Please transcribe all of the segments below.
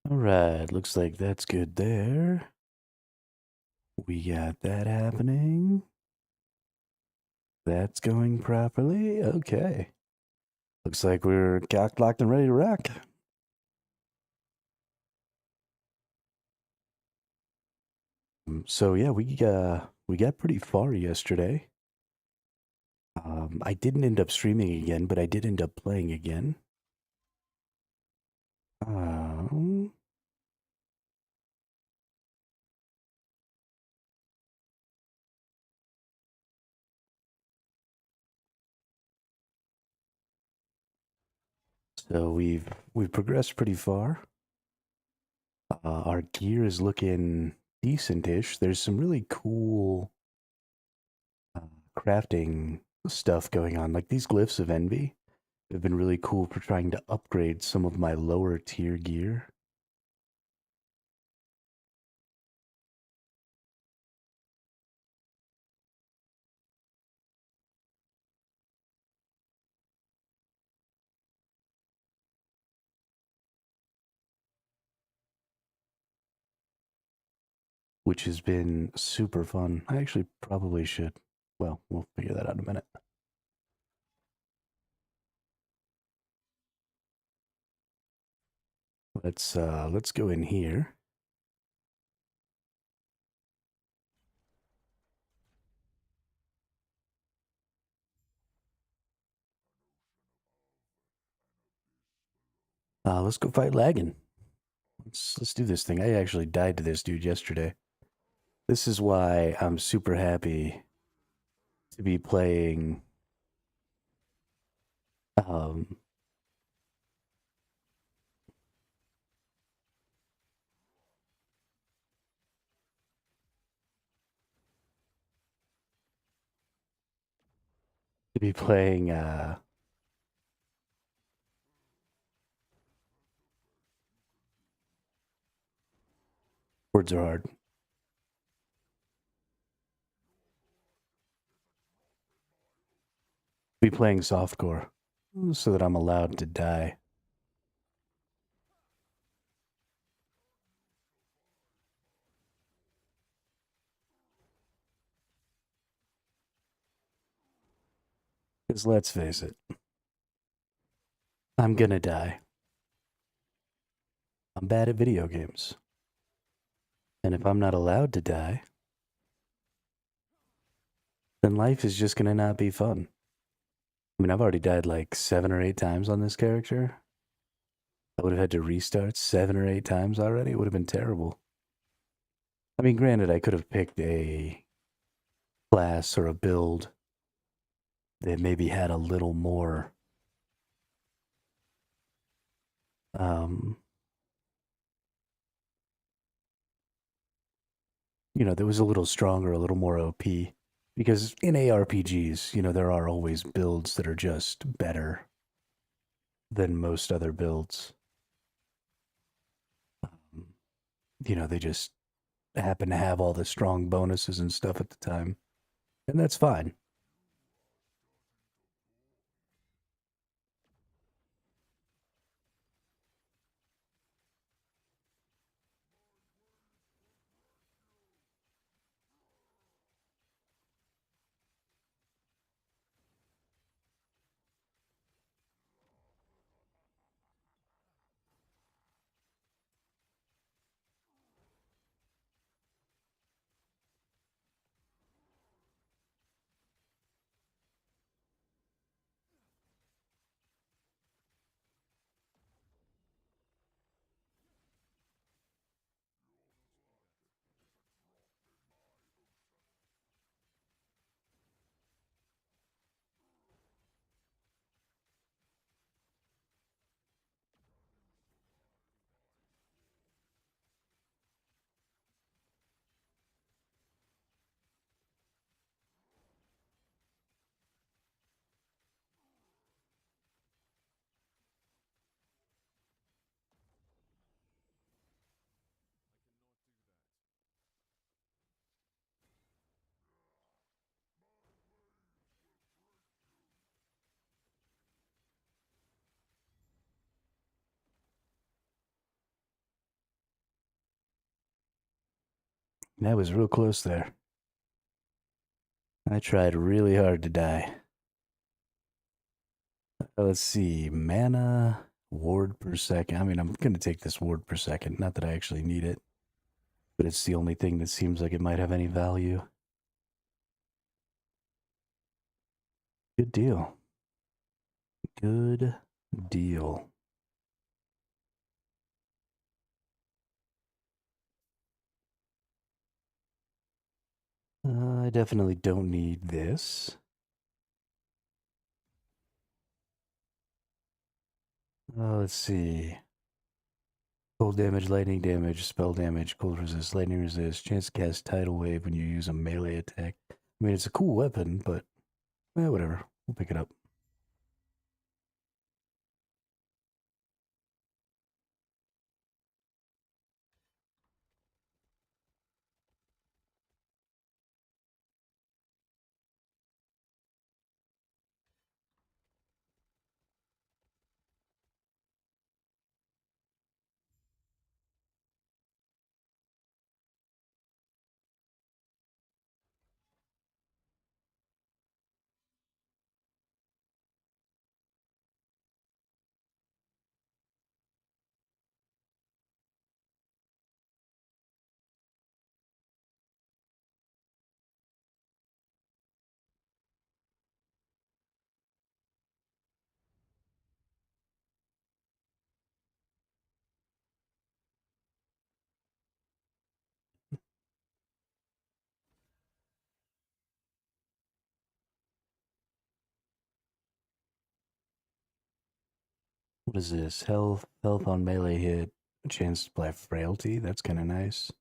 Alright, looks like that's good there. We got that happening. That's going properly. Okay. Looks like we're cocked, locked, and ready to rock. So yeah, we got pretty far yesterday. I didn't end up streaming again, but I did end up playing again. Um, so we've progressed pretty far. Our gear is looking decent-ish. There's some really cool uh, crafting stuff going on, like these glyphs of envy. Have been really cool for trying to upgrade some of my lower tier gear. Which has been super fun. I actually probably should. Well, we'll figure that out in a minute. Let's go in here. Let's go fight Laggin. Let's do this thing. I actually died to this dude yesterday. This is why I'm super happy to be playing um to be playing Words Are Hard. Be playing softcore so that I'm allowed to die. Because let's face it, I'm gonna die. I'm bad at video games. And if I'm not allowed to die, then life is just gonna not be fun. I mean, I've already died like 7 or 8 times on this character. I would have had to restart 7 or 8 times already. It would have been terrible. I mean, granted, I could have picked a class or a build that maybe had a little more um, that was a little stronger, a little more OP. Because in ARPGs, there are always builds that are just better than most other builds. Um, they just happen to have all the strong bonuses and stuff at the time. And that's fine. That was real close there. I tried really hard to die. Let's see. Mana, ward per second. I mean, I'm going to take this ward per second. Not that I actually need it, but it's the only thing that seems like it might have any value. Good deal. Good deal. I definitely don't need this. Let's see. Cold damage, lightning damage, spell damage, cold resist, lightning resist, chance to cast tidal wave when you use a melee attack. I mean, it's a cool weapon, but whatever. We'll pick it up. What is this? Health on melee hit, chance to apply frailty. That's kind of nice.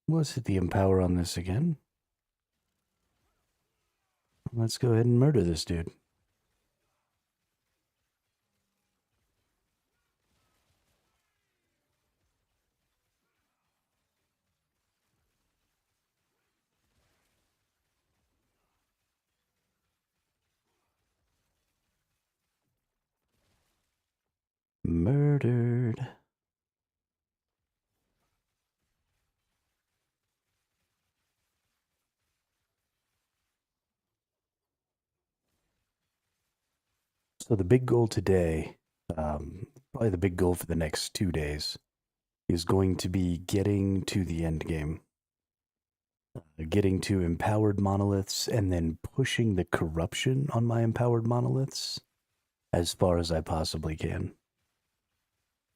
Let's hit the empower on this again. Let's go ahead and murder this dude. Murdered. So the big goal today, probably the big goal for the next 2 days, is going to be getting to the end game. Getting to empowered monoliths and then pushing the corruption on my empowered monoliths as far as I possibly can.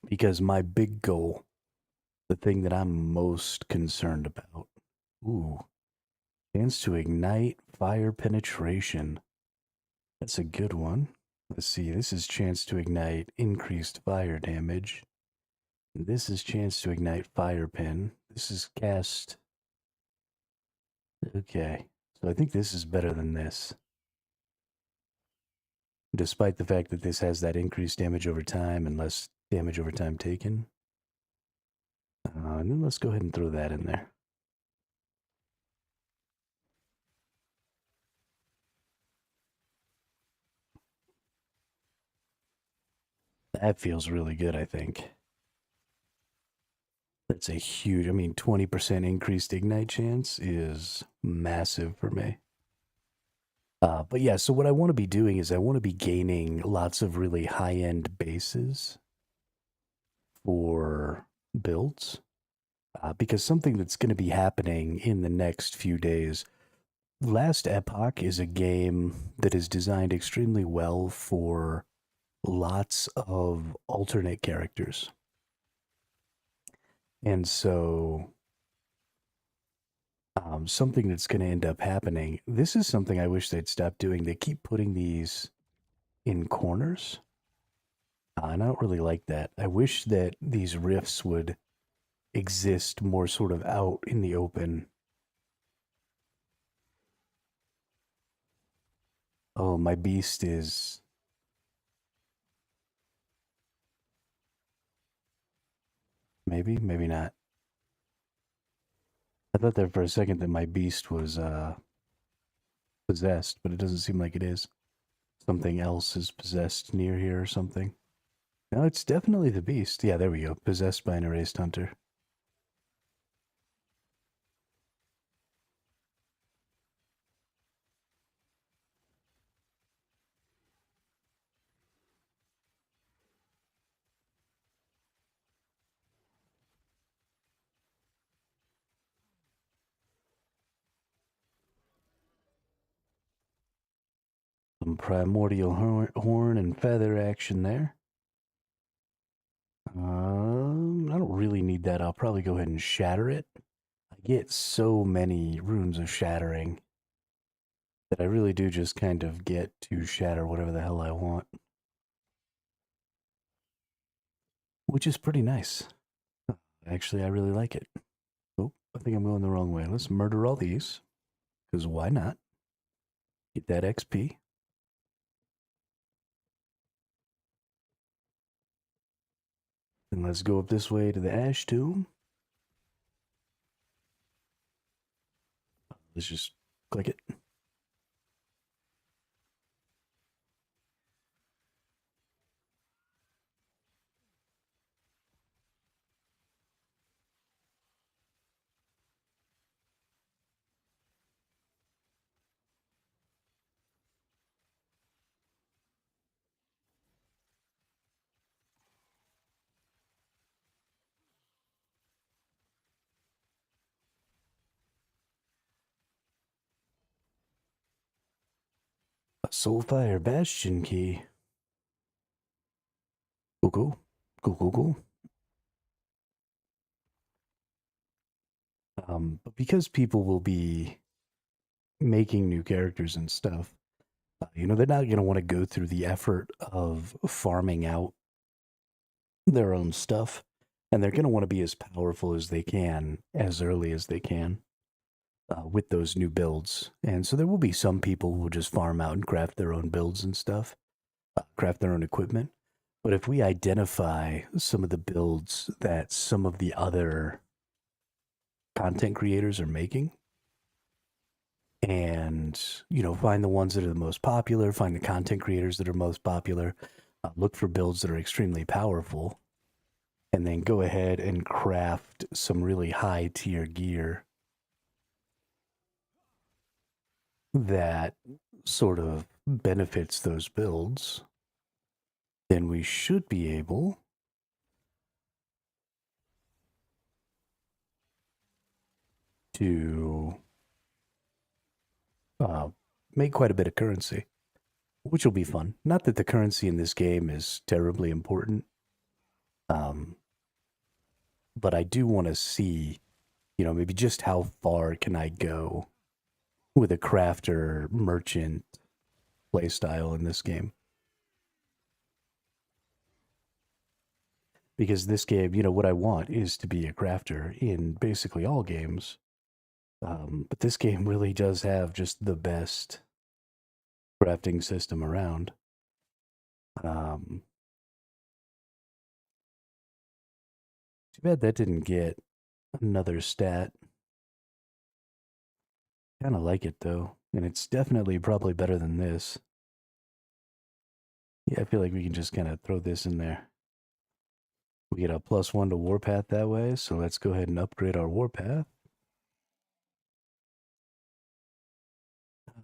Because my big goal, the thing that I'm most concerned about, chance to ignite fire penetration. That's a good one. Let's see, this is chance to ignite increased fire damage. This is chance to ignite fire pin. This is cast. Okay, so I think this is better than this. Despite the fact that this has that increased damage over time and less damage over time taken. And then let's go ahead and throw that in there. That feels really good, I think. That's a huge, I mean, 20% increased ignite chance is massive for me. But yeah, so what I want to be doing is I want to be gaining lots of really high-end bases for builds. Because something that's going to be happening in the next few days. Last Epoch is a game that is designed extremely well for lots of alternate characters. And so something that's going to end up happening, this is something I wish they'd stop doing. They keep putting these in corners. And I don't really like that. I wish that these rifts would exist more sort of out in the open. Oh, my beast is... Maybe, maybe not. I thought there for a second that my beast was possessed, but it doesn't seem like it is. Something else is possessed near here or something. No, it's definitely the beast. Yeah, there we go. Possessed by an erased hunter. Some primordial horn and feather action there. I don't really need that. I'll probably go ahead and shatter it. I get so many runes of shattering that I really do just kind of get to shatter whatever the hell I want, which is pretty nice. Actually, I really like it. Oh, I think I'm going the wrong way. Let's murder all these, because why not? Get that XP. And let's go up this way to the Ash Tomb. Let's just click it. A Soulfire Bastion key. Cool, cool. Cool, cool, cool. But because people will be making new characters and stuff, they're not going to want to go through the effort of farming out their own stuff. And they're going to want to be as powerful as they can, as early as they can, with those new builds. And so there will be some people who will just farm out and craft their own builds and stuff, craft their own equipment. But if we identify some of the builds that some of the other content creators are making, and find the ones that are the most popular, find the content creators that are most popular, look for builds that are extremely powerful, and then go ahead and craft some really high tier gear that sort of benefits those builds, then we should be able to make quite a bit of currency, which will be fun. Not that the currency in this game is terribly important, um, but I do want to see, maybe just how far can I go with a crafter merchant playstyle in this game. Because this game, what I want is to be a crafter in basically all games. But this game really does have just the best crafting system around. Um, Too bad that didn't get another stat. Kind of like it though, and it's definitely probably better than this. Yeah, I feel like we can just kind of throw this in there. We get a +1 to Warpath that way, so let's go ahead and upgrade our Warpath.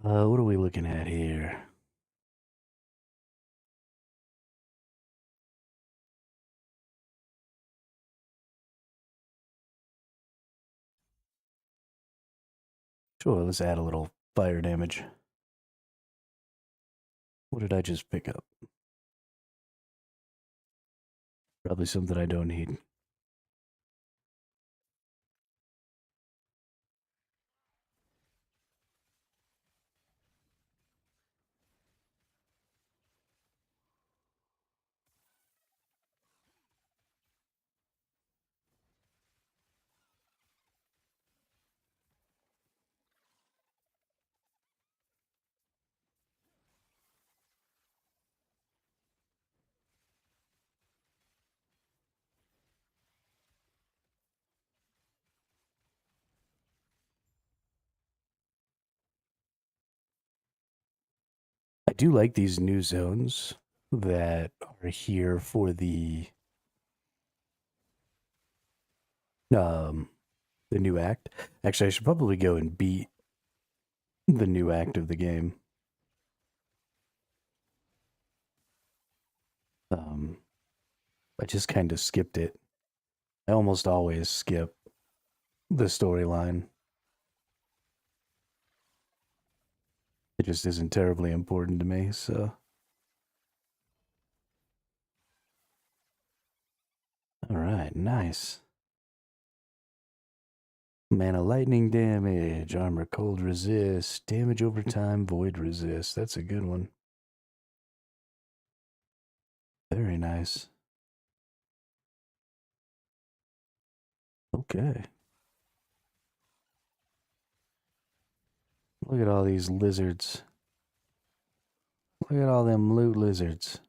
What are we looking at here? Sure, let's add a little fire damage. What did I just pick up? Probably something I don't need. I do like these new zones that are here for um the new act. Actually, I should probably go and beat the new act of the game. Um, I just kind of skipped it. I almost always skip the storyline. It just isn't terribly important to me, so. Alright, nice. Mana lightning damage, armor cold resist, damage over time, void resist. That's a good one. Very nice. Okay. Look at all these lizards. Look at all them loot lizards.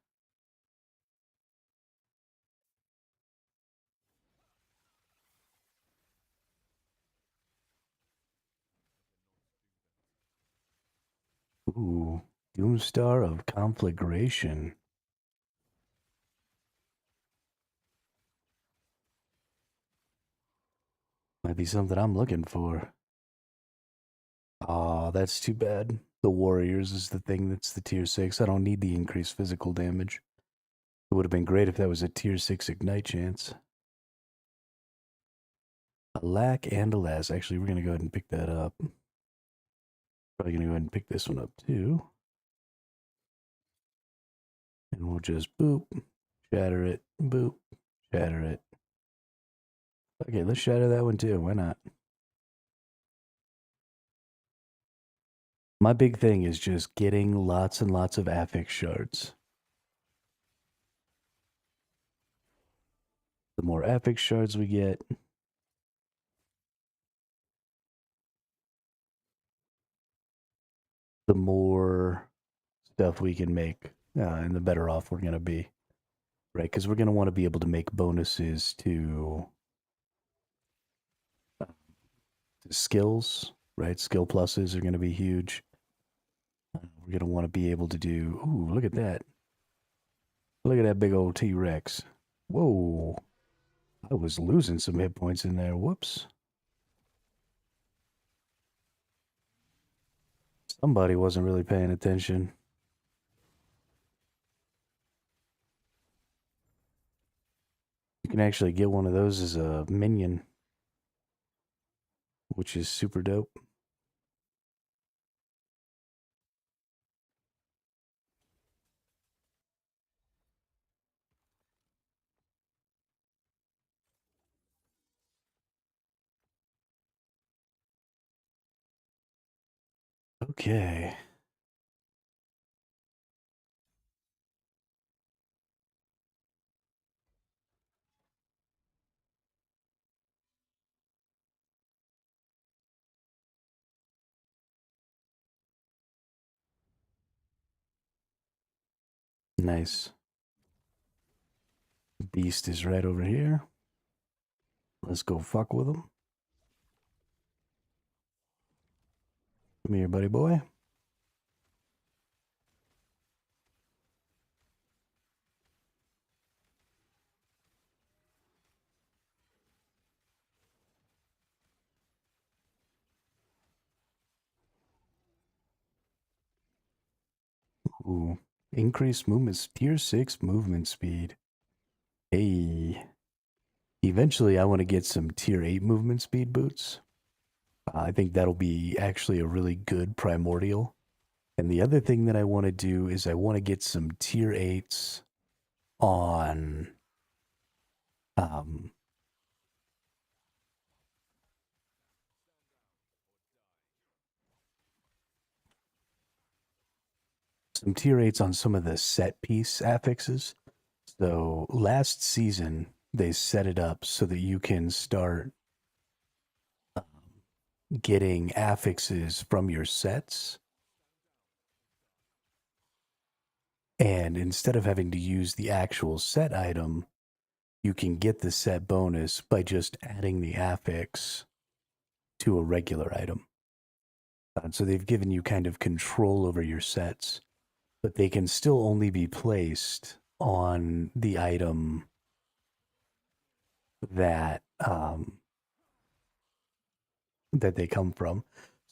Ooh, Doomstar of Conflagration. Might be something I'm looking for. Oh, that's too bad. The Warriors is the thing that's the tier 6. I don't need the increased physical damage. It would have been great if that was a tier 6 ignite chance. A lack and a las. Actually, we're going to go ahead and pick that up. Probably going to go ahead and pick this one up too. And we'll just boop, shatter it, boop, shatter it. Okay, let's shatter that one too. Why not? My big thing is just getting lots and lots of affix shards. The more affix shards we get, the more stuff we can make, and the better off we're going to be. Right? Because we're going to want to be able to make bonuses to skills, right? Skill pluses are going to be huge. We're going to want to be able to do, ooh, look at that. Look at that big old T-Rex. Whoa. I was losing some hit points in there. Whoops. Somebody wasn't really paying attention. You can actually get one of those as a minion, which is super dope. Okay. Nice. Beast is right over here. Let's go fuck with him. Come here, buddy boy. Ooh. Increased movement, tier 6 movement speed. Hey. Eventually, I want to get some tier 8 movement speed boots. I think that'll be actually a really good primordial. And the other thing that I want to do is I want to get some tier 8s on um, some tier 8s on some of the set piece affixes. So last season, they set it up so that you can start getting affixes from your sets. And instead of having to use the actual set item, you can get the set bonus by just adding the affix to a regular item. So they've given you kind of control over your sets. but they can still only be placed on the item that that they come from.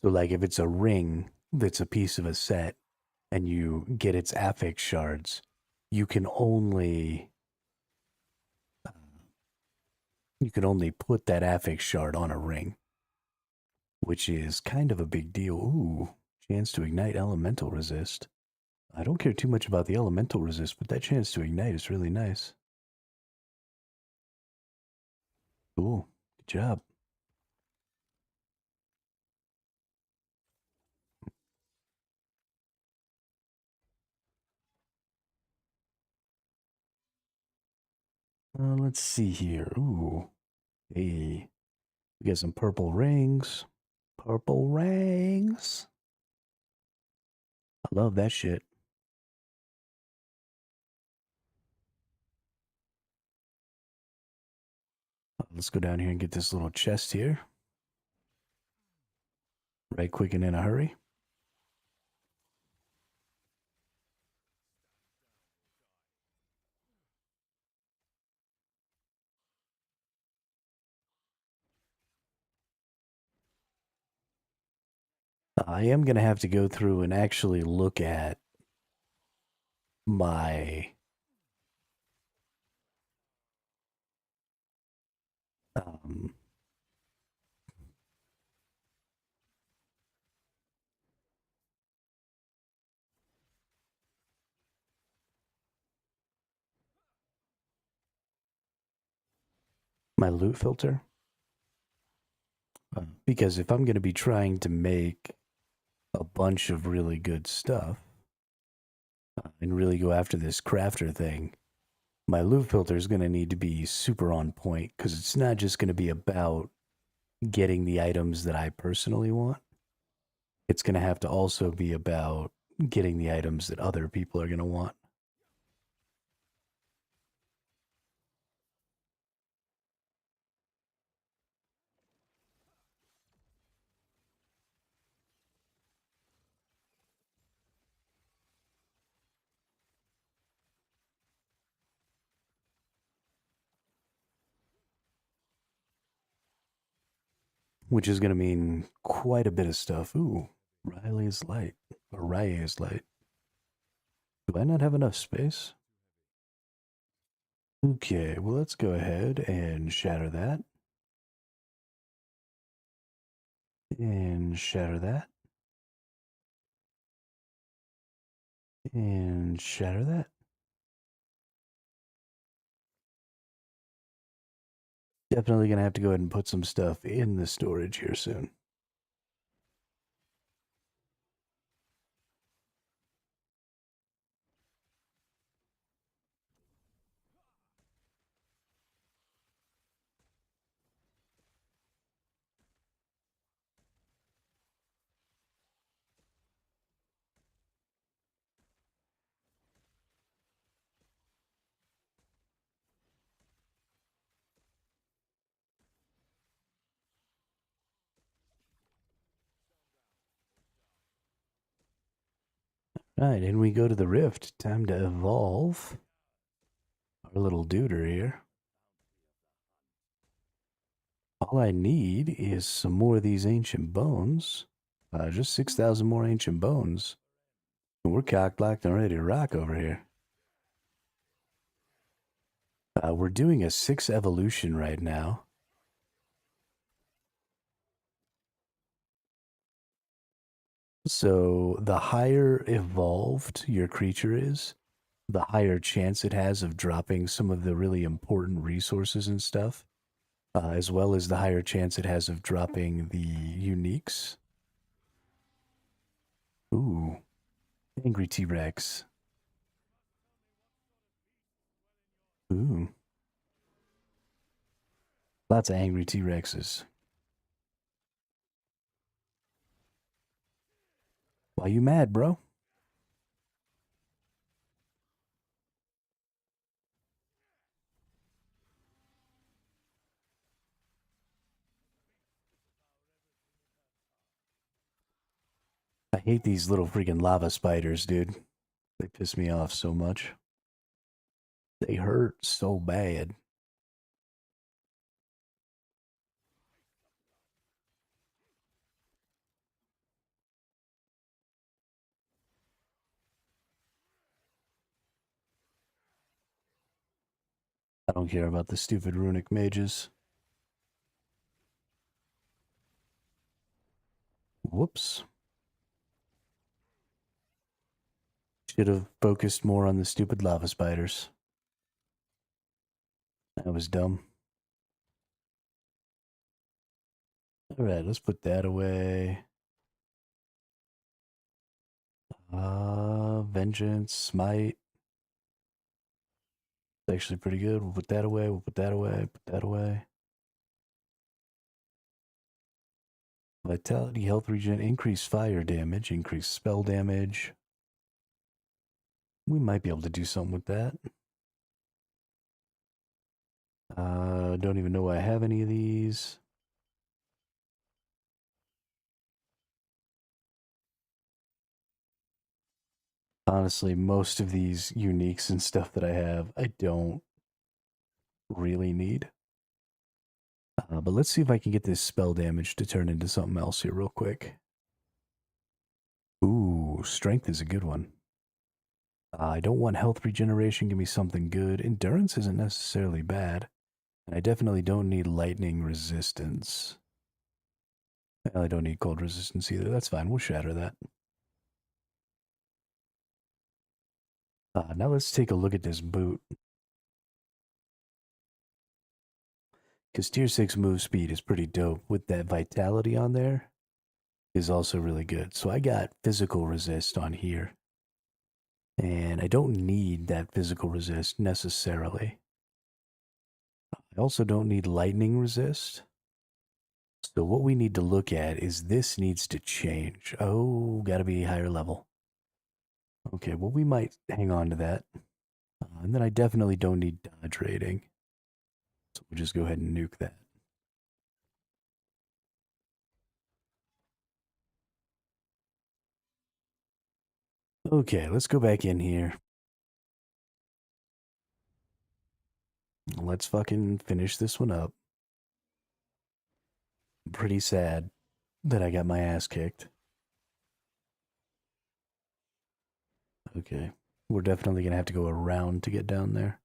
So like if it's a ring that's a piece of a set and you get its affix shards, you can only put that affix shard on a ring, which is kind of a big deal. Ooh, chance to ignite elemental resist. I don't care too much about the elemental resist, but that chance to ignite is really nice. Cool. Good job. Let's see here. Ooh. Hey. We got some purple rings. Purple rings. I love that shit. Let's go down here and get this little chest here. Right quick and in a hurry. I am going to have to go through and actually look at my um, my loot filter. Because if I'm going to be trying to make a bunch of really good stuff and really go after this crafter thing, my loot filter is going to need to be super on point because it's not just going to be about getting the items that I personally want. It's going to have to also be about getting the items that other people are going to want. Which is going to mean quite a bit of stuff. Ooh, Riley's light, or Rye's light. Do I not have enough space? Okay, well, let's go ahead and shatter that. And shatter that. And shatter that. Definitely going to have to go ahead and put some stuff in the storage here soon. Right, and we go to the rift. Time to evolve our little duder here. All I need is some more of these ancient bones. Just 6,000 more ancient bones. And we're cocked, locked, and ready to rock over here. We're doing a 6 evolution right now. So the higher evolved your creature is, the higher chance it has of dropping some of the really important resources and stuff, as well as the higher chance it has of dropping the uniques. Ooh, angry T-Rex. Ooh, lots of angry T-Rexes. Why you mad, bro? I hate these little freaking lava spiders, dude. They piss me off so much. They hurt so bad. I don't care about the stupid runic mages. Whoops. Should have focused more on the stupid lava spiders. That was dumb. Alright, let's put that away. Vengeance, Smite. It's actually pretty good. We'll put that away. We'll put that away. Put that away. Vitality, health regen, increase fire damage, increase spell damage. We might be able to do something with that. Don't even know I have any of these. Honestly, most of these uniques and stuff that I have, I don't really need. But let's see if I can get this spell damage to turn into something else here real quick. Ooh, strength is a good one. I don't want health regeneration. Give me something good. Endurance isn't necessarily bad. And I definitely don't need lightning resistance. I don't need cold resistance either. That's fine. We'll shatter that. Now let's take a look at this boot. Because tier 6 move speed is pretty dope. With that vitality on there is also really good. So I got physical resist on here. And I don't need that physical resist necessarily. I also don't need lightning resist. So what we need to look at is this needs to change. Oh, gotta be higher level. Okay, well we might hang on to that. And then I definitely don't need dodge rating. So we'll just go ahead and nuke that. Okay, let's go back in here. Let's fucking finish this one up. I'm pretty sad that I got my ass kicked. Okay, we're definitely gonna have to go around to get down there.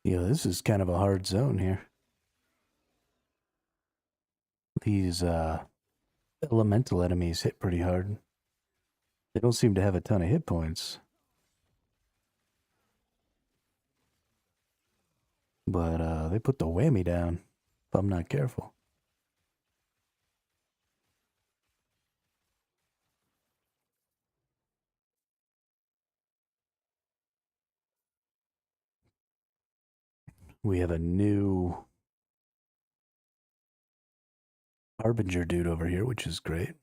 Yeah, this is kind of a hard zone here. These elemental enemies hit pretty hard. They don't seem to have a ton of hit points. But they put the whammy down if I'm not careful. We have a new Harbinger dude over here, which is great.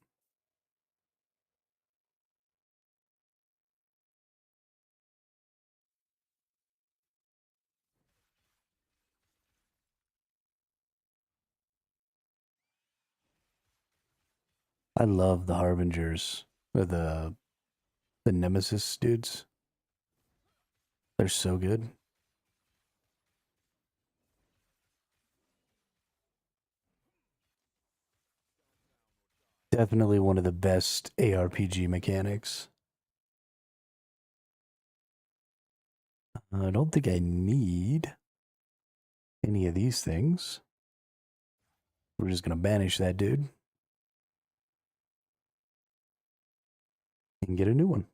I love the Harbingers, or the Nemesis dudes. They're so good. Definitely one of the best ARPG mechanics. I don't think I need any of these things. We're just gonna banish that dude and get a new one.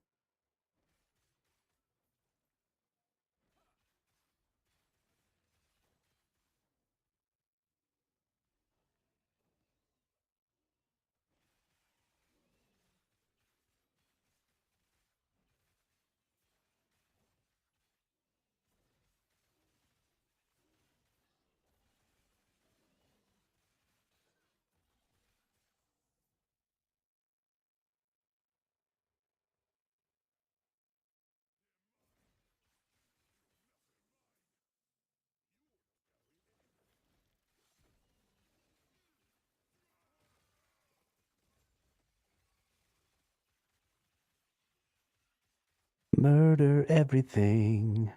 Murder everything.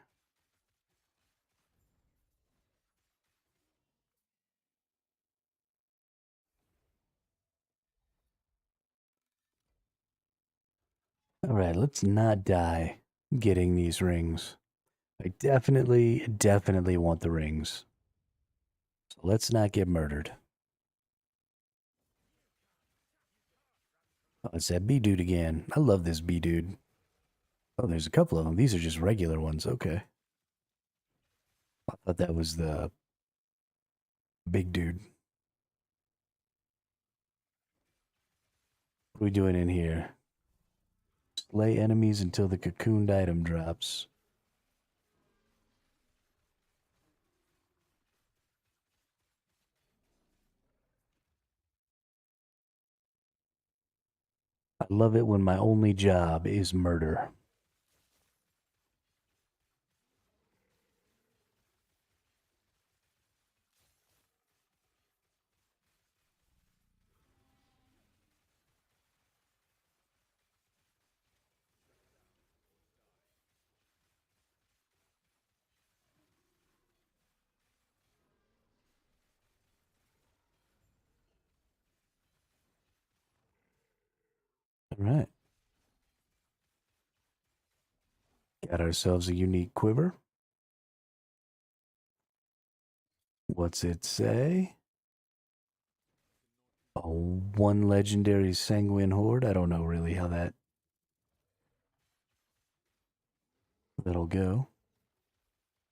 All right, let's not die getting these rings. I definitely want the rings. So let's not get murdered. Oh, it's that bee dude again. I love this bee dude. Oh, there's a couple of them. These are just regular ones. Okay. I thought that was the big dude. What are we doing in here? Slay enemies until the cocooned item drops. I love it when my only job is murder. All right. Got ourselves a unique quiver. What's it say? Oh, one legendary sanguine horde. I don't know really how that'll go.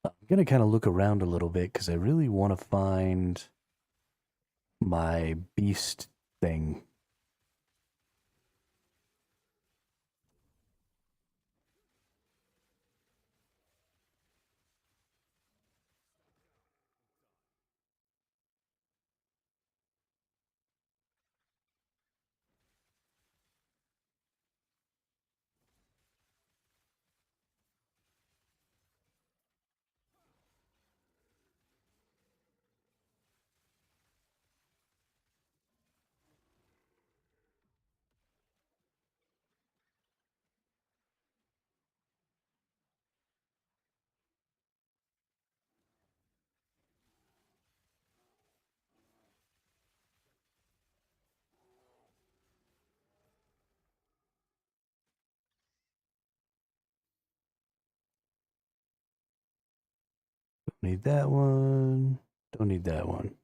I'm gonna kind of look around a little bit because I really want to find my beast thing. Don't need that one. Don't need that one.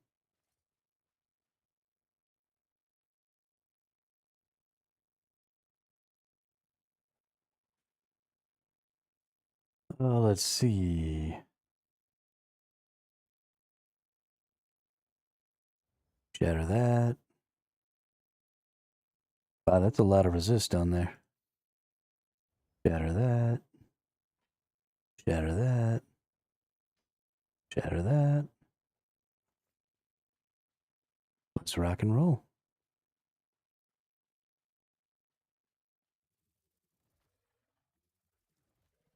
Let's see. Shatter that. Wow, that's a lot of resist on there. Shatter that. Shatter that. Shatter that. Let's rock and roll.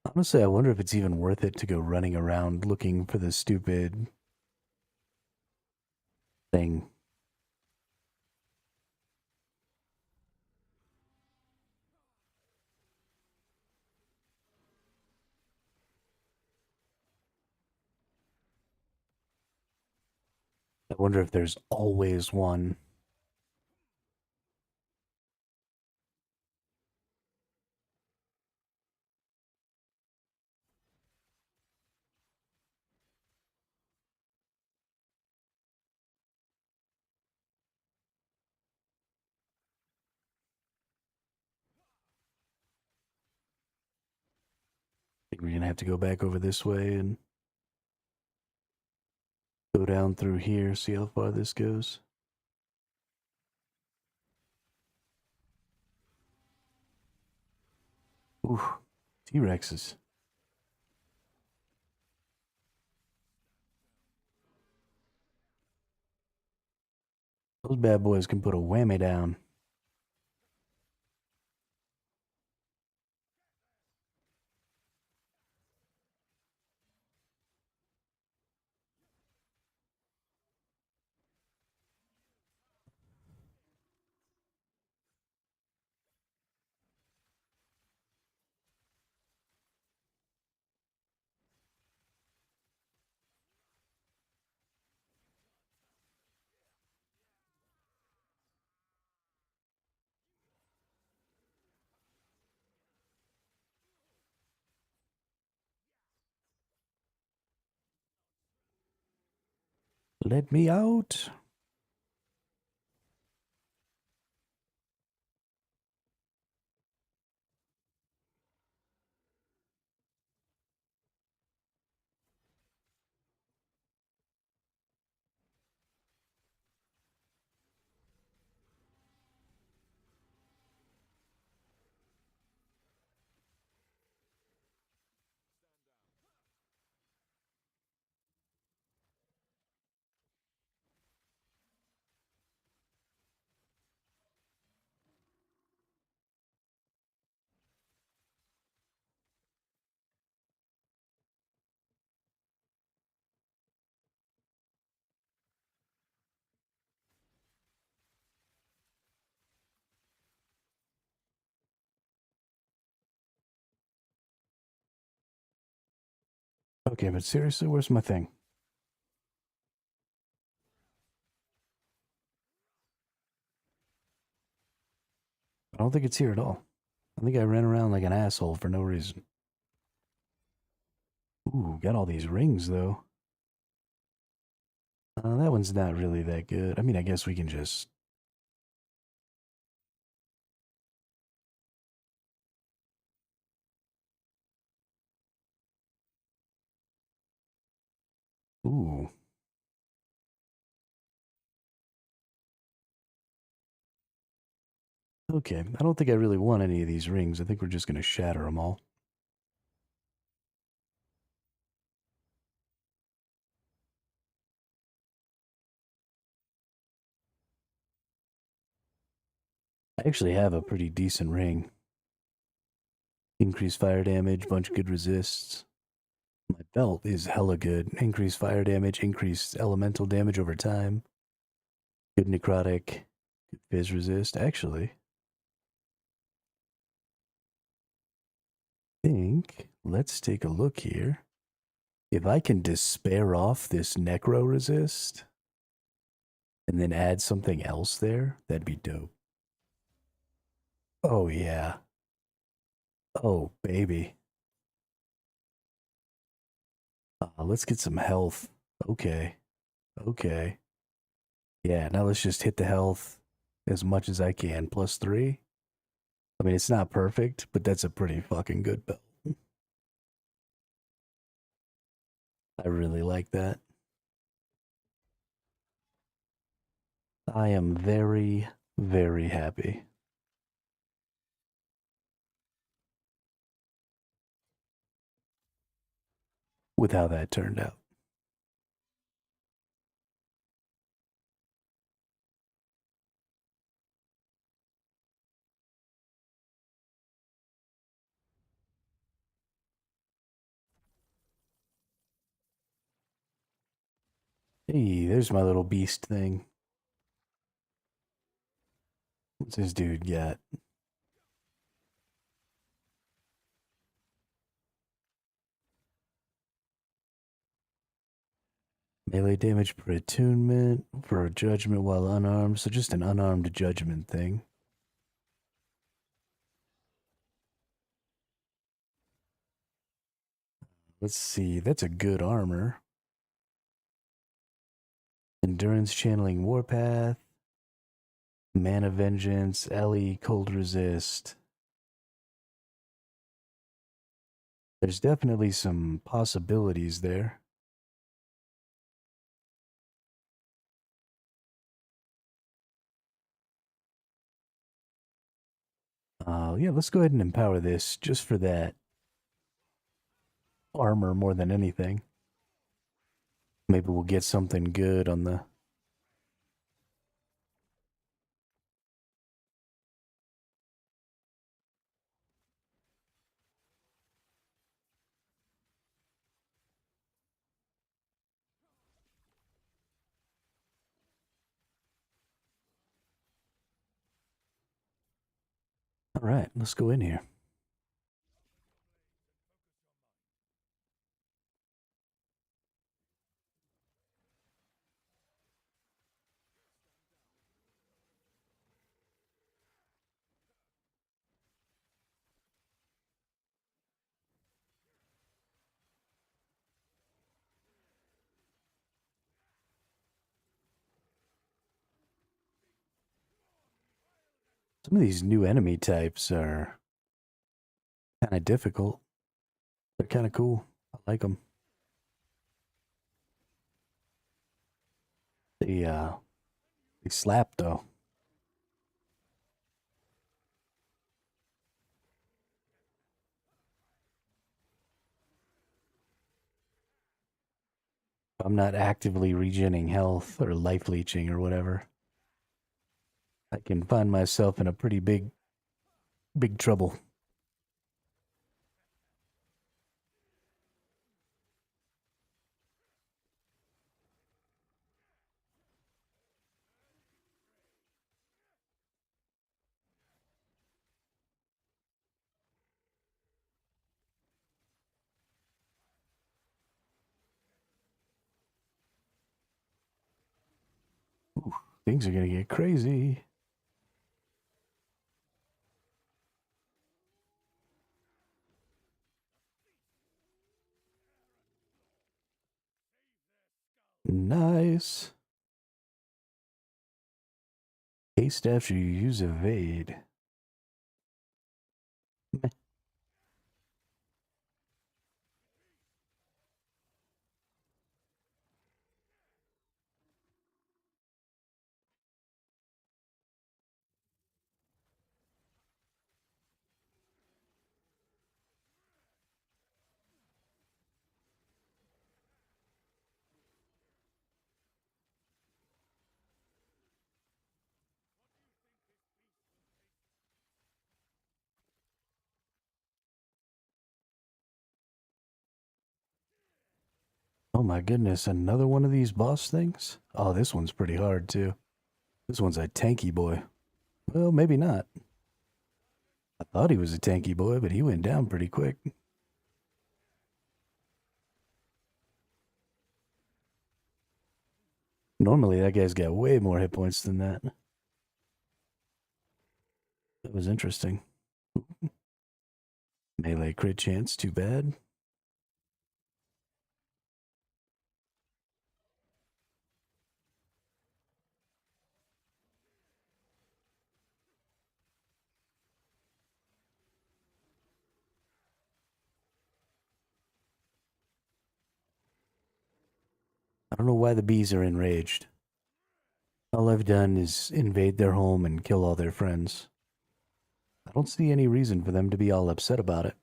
Honestly, I wonder if it's even worth it to go running around looking for this stupid thing. I wonder if there's always one. I think we're gonna have to go back over this way and go down through here, see how far this goes. Ooh, T-Rexes. Those bad boys can put a whammy down. Let me out. Okay, but seriously, where's my thing? I don't think it's here at all. I think I ran around like an asshole for no reason. Ooh, got all these rings though. That one's not really that good. I mean, I guess we can just. Ooh. Okay, I don't think I really want any of these rings. I think we're just gonna shatter them all. I actually have a pretty decent ring. Increased fire damage, bunch of good resists. My belt is hella good. Increased fire damage, increased elemental damage over time. Good necrotic, good fizz resist. Actually, I think let's take a look here. If I can despair off this necro resist and then add something else there, that'd be dope. Oh yeah. Oh baby. Let's get some health. Okay. Okay. Yeah, now let's just hit the health as much as I can. +3. I mean, it's not perfect, but that's a pretty fucking good belt. I really like that. I am very, very happy with how that turned out. Hey, there's my little beast thing. What's this dude got? Melee damage per attunement, for a judgment while unarmed, so just an unarmed judgment thing. Let's see, that's a good armor. Endurance channeling warpath, mana vengeance, LE cold resist. There's definitely some possibilities there. Yeah, let's go ahead and empower this just for that armor more than anything. Maybe we'll get something good on the. All right, let's go in here. Some of these new enemy types are kind of difficult. They're kind of cool. I like them. They slap though. I'm not actively regenerating health or life leeching or whatever. I can find myself in a pretty big trouble. Ooh, things are gonna get crazy. Nice. Haste after you use evade. Meh. Oh my goodness, another one of these boss things? Oh, this one's pretty hard too. This one's a tanky boy. Well, maybe not. I thought he was a tanky boy, but he went down pretty quick. Normally, that guy's got way more hit points than that. That was interesting. Melee crit chance, too bad. I don't know why the bees are enraged. All I've done is invade their home and kill all their friends. I don't see any reason for them to be all upset about it.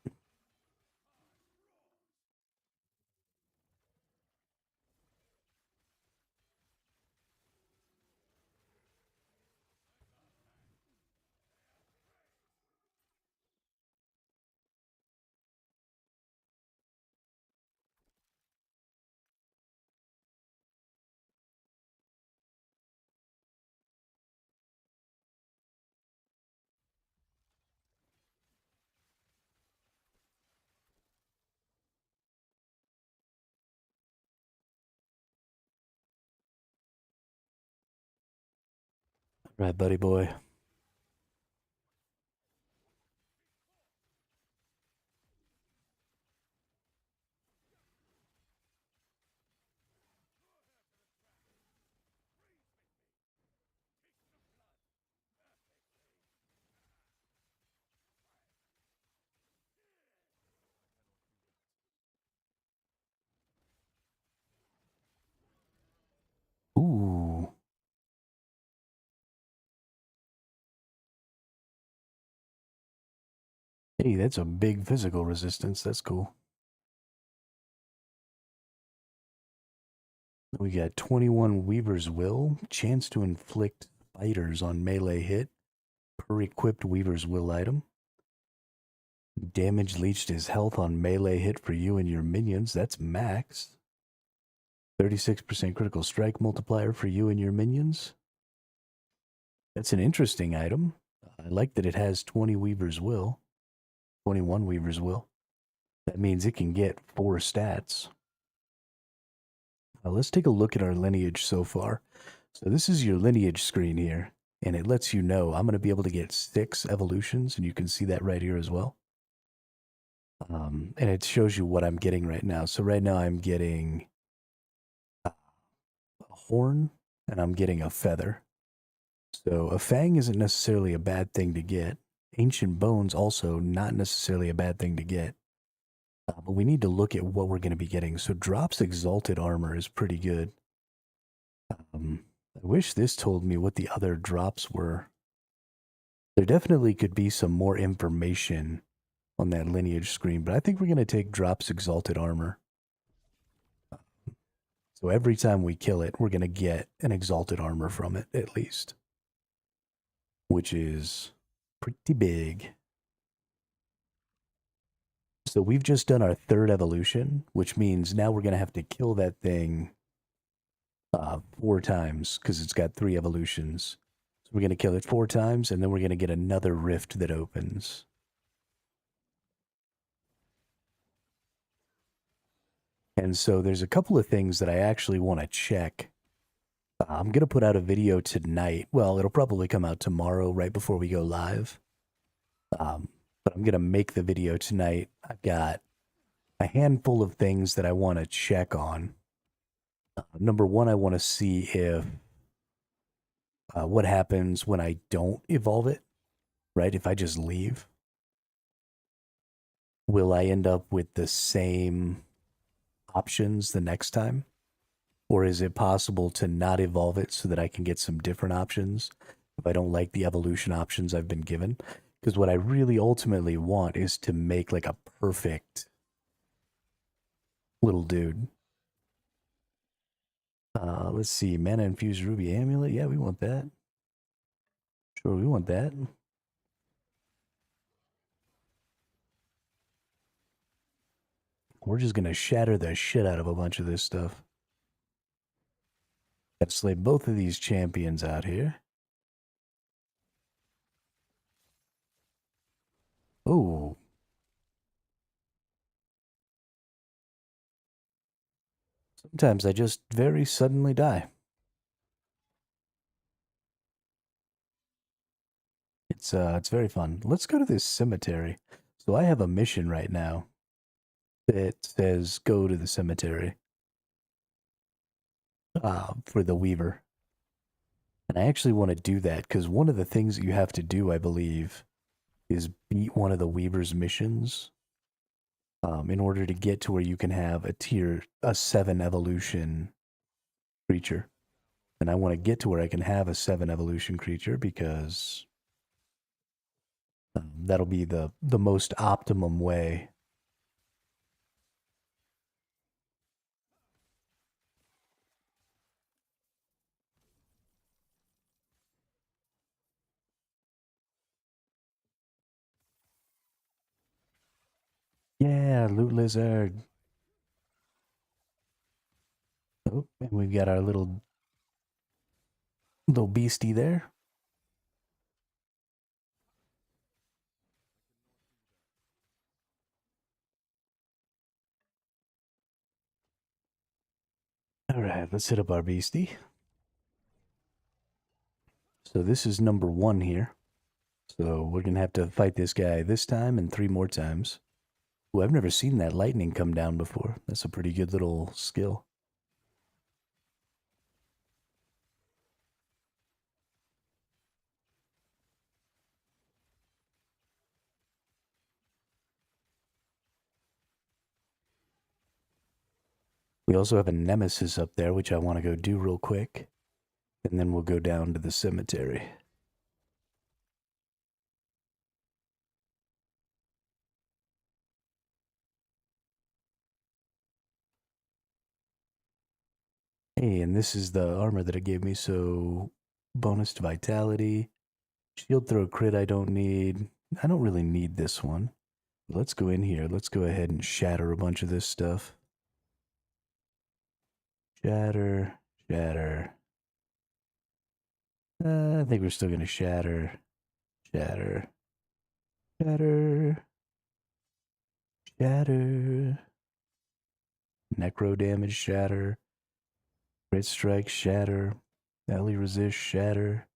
Right, buddy boy. Ooh. Hey, that's a big physical resistance. That's cool. We got 21 Weaver's Will. Chance to inflict fighters on melee hit per equipped Weaver's Will item. Damage leached is health on melee hit for you and your minions. That's max. 36% critical strike multiplier for you and your minions. That's an interesting item. I like that it has 20 Weaver's Will. 21 Weaver's Will. That means it can get 4 stats. Now let's take a look at our lineage so far. So this is your lineage screen here, and it lets you know I'm going to be able to get 6 evolutions, and you can see that right here as well. And it shows you what I'm getting right now. So right now I'm getting a horn, and I'm getting a feather. So a fang isn't necessarily a bad thing to get. Ancient bones also not necessarily a bad thing to get. But we need to look at what we're going to be getting. So drops exalted armor is pretty good. I wish this told me what the other drops were. There definitely could be some more information on that lineage screen, but I think we're going to take drops exalted armor. So every time we kill it, we're going to get an exalted armor from it, at least. Which is pretty big. So we've just done our third evolution, which means now we're going to have to kill that thing 4 times because it's got 3 evolutions. So we're going to kill it 4 times, and then we're going to get another rift that opens. And so there's a couple of things that I actually want to check. I'm going to put out a video tonight. Well, it'll probably come out tomorrow right before we go live. But I'm going to make the video tonight. I've got a handful of things that I want to check on. Number one, I want to see if what happens when I don't evolve it, right? If I just leave, will I end up with the same options the next time? Or is it possible to not evolve it so that I can get some different options if I don't like the evolution options I've been given? Because what I really ultimately want is to make like a perfect little dude. Let's see, mana infused ruby amulet. Yeah, we want that. Sure, we want that. We're just gonna shatter the shit out of a bunch of this stuff. Gotta slay both of these champions out here. Oh. Sometimes I just very suddenly die. It's very fun. Let's go to this cemetery. So I have a mission right now that says go to the cemetery for the Weaver. And I actually want to do that because one of the things that you have to do, I believe, is beat one of the Weaver's missions in order to get to where you can have a 7 evolution creature. And I want to get to where I can have a 7 evolution creature because that'll be the most optimum way. Yeah, loot lizard. Oh, and we've got our little beastie there. All right, let's hit up our beastie. So this is number 1 here. So we're gonna have to fight this guy this time and 3 more times. Ooh, I've never seen that lightning come down before. That's a pretty good little skill. We also have a nemesis up there, which I want to go do real quick. And then we'll go down to the cemetery. Hey, and this is the armor that it gave me, so bonus to vitality. Shield throw crit I don't need. I don't really need this one. Let's go in here. Let's go ahead and shatter a bunch of this stuff. Shatter, shatter. I think we're still going to shatter, shatter, shatter, shatter. Necro damage, shatter. Crit strike, shatter. Ellie resist, shatter.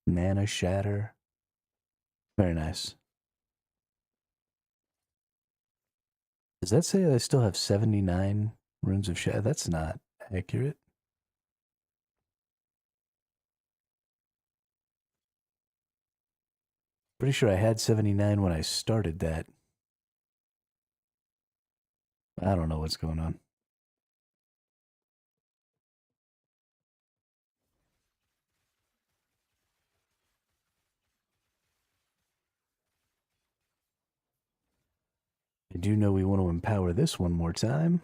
Mana, shatter. Very nice. Does that say I still have 79 runes of shatter? That's not accurate. Pretty sure I had 79 when I started that. I don't know what's going on. I do know we want to empower this one more time.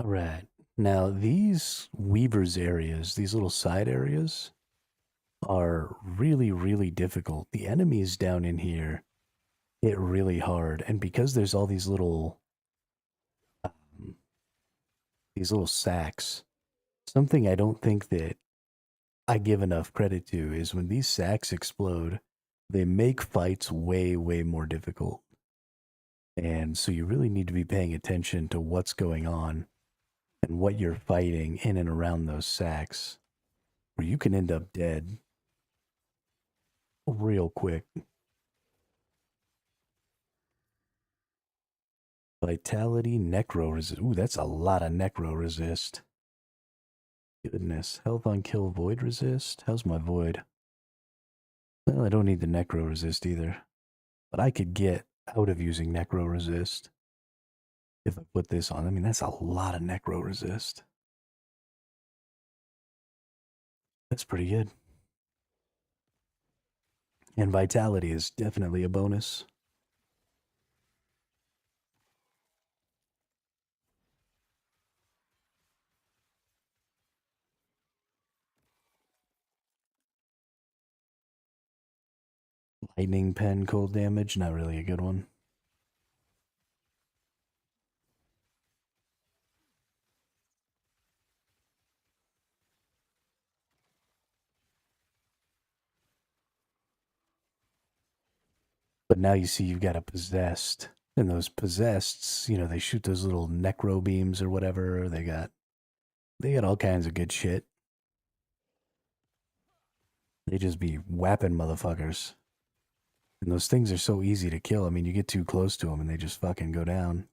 All right. Now, these Weaver's areas, these little side areas, are really, really difficult. The enemies down in here hit really hard. And because there's all um, these little sacks, something I don't think that I give enough credit to is when these sacks explode, they make fights way, way more difficult. And so you really need to be paying attention to what's going on and what you're fighting in and around those sacks, or you can end up dead real quick. Vitality, necro resist. Ooh, that's a lot of necro resist. Goodness. Health on kill, void resist. How's my void? Well, I don't need the necro resist either. But I could get out of using necro resist if I put this on. I mean, that's a lot of necro resist. That's pretty good. And vitality is definitely a bonus. Lightning pen, cold damage, not really a good one. But now you see you've got a possessed. And those possesseds, they shoot those little necro beams or whatever. They got all kinds of good shit. They just be whapping motherfuckers. And those things are so easy to kill. I mean, you get too close to them and they just fucking go down.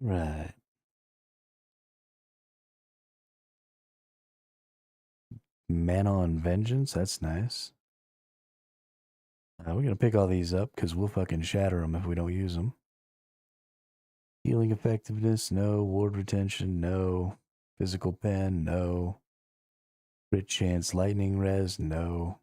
Right. Mana on Vengeance, that's nice. We're going to pick all these up because we'll fucking shatter them if we don't use them. Healing effectiveness, no. Ward retention, no. Physical pen, no. Crit chance, lightning res, no.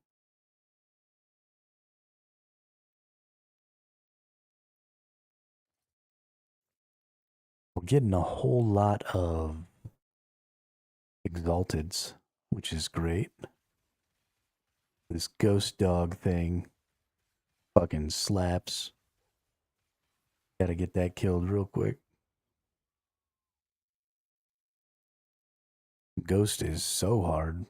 We're getting a whole lot of exalteds, which is great. This ghost dog thing fucking slaps. Gotta get that killed real quick. Ghost is so hard.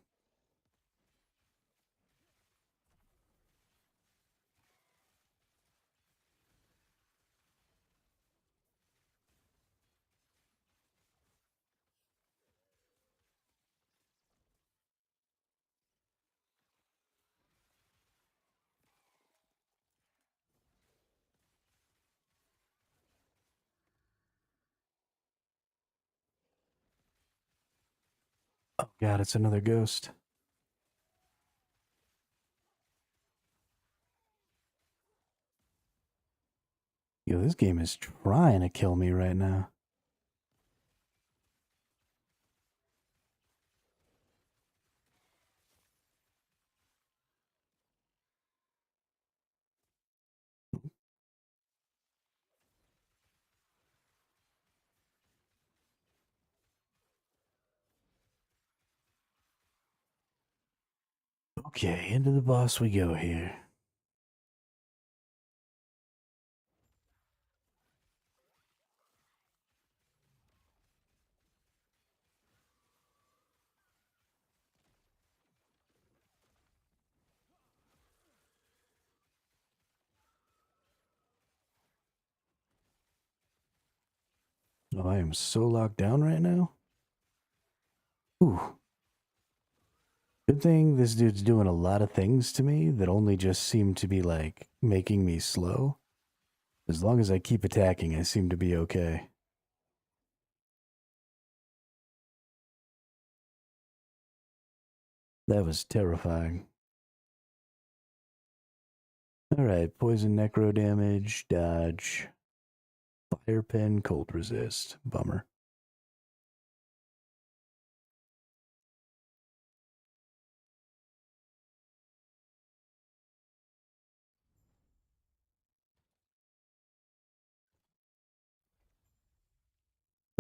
Oh god, it's another ghost. Yo, this game is trying to kill me right now. Okay, into the boss we go here. Oh, I am so locked down right now. Ooh. Good thing this dude's doing a lot of things to me that only just seem to be like making me slow. As long as I keep attacking, I seem to be okay. That was terrifying. Alright, poison, necro damage, dodge, fire pen, cold resist. Bummer.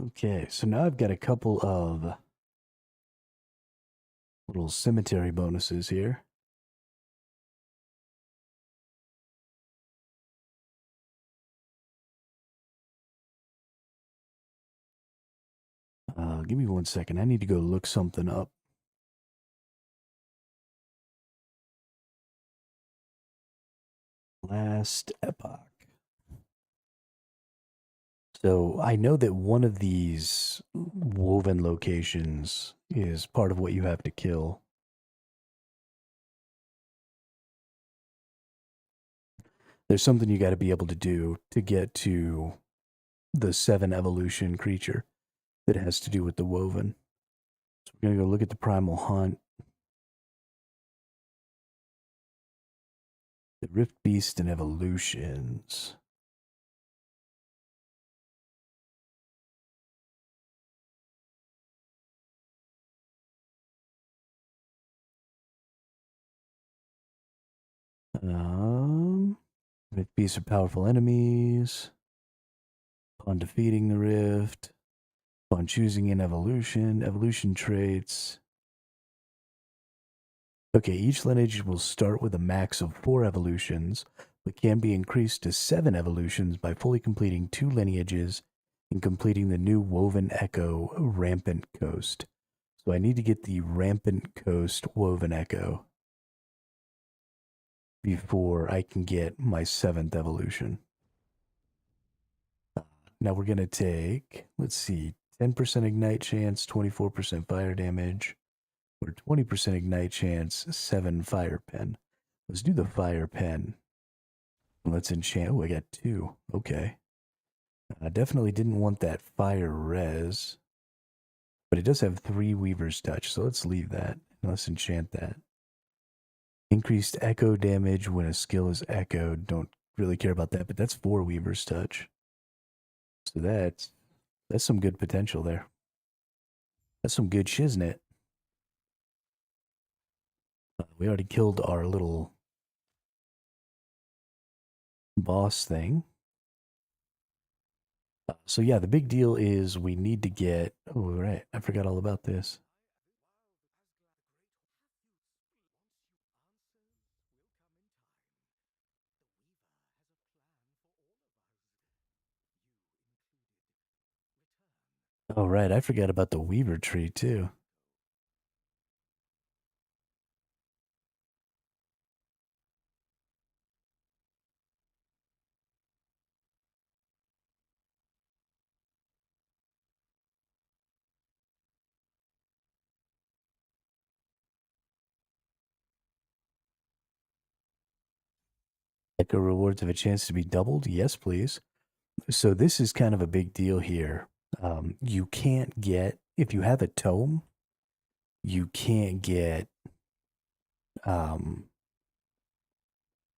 Okay, so now I've got a couple of little cemetery bonuses here. Give me 1 second. I need to go look something up. Last Epoch. So I know that one of these woven locations is part of what you have to kill. There's something you got to be able to do to get to the 7 evolution creature that has to do with the woven. So we're going to go look at the primal hunt. The Rift Beast and Evolutions. Rift Beasts are powerful enemies. Upon defeating the Rift. Upon choosing an evolution. Evolution traits. Okay, each lineage will start with a max of 4 evolutions, but can be increased to 7 evolutions by fully completing 2 lineages and completing the new Woven Echo Rampant Coast. So I need to get the Rampant Coast Woven Echo before I can get my 7th evolution. Now we're going to take, let's see, 10% ignite chance, 24% fire damage, or 20% ignite chance, 7 fire pen. Let's do the fire pen. Let's enchant. Oh, I got 2. Okay. I definitely didn't want that fire res, but it does have 3 Weaver's Touch, so let's leave that. Let's enchant that. Increased echo damage when a skill is echoed. Don't really care about that, but that's 4 Weaver's Touch. So that's some good potential there. That's some good shiznit. We already killed our little boss thing. So yeah, the big deal is we need to get. Oh right, I forgot all about this. Oh right, I forgot about the Weaver tree too. Echo rewards have a chance to be doubled. Yes, please. So this is kind of a big deal here. You can't get if you have a tome, you can't get um,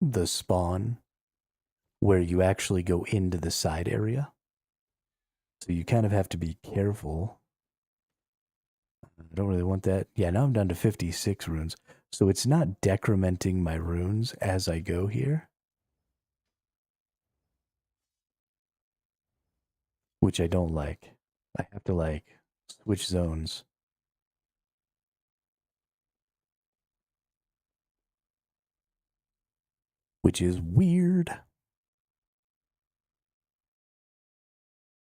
the spawn where you actually go into the side area. So you kind of have to be careful. I don't really want that. Yeah, now I'm down to 56 runes. So it's not decrementing my runes as I go here, which I don't like. I have to like switch zones. which is weird.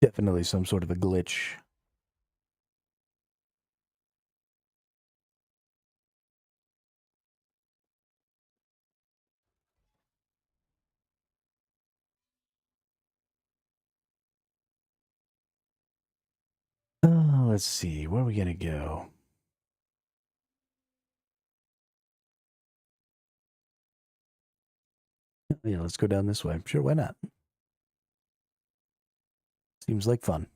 Definitely some sort of a glitch. Let's see, where are we gonna go? Yeah, let's go down this way. Sure, why not? Seems like fun.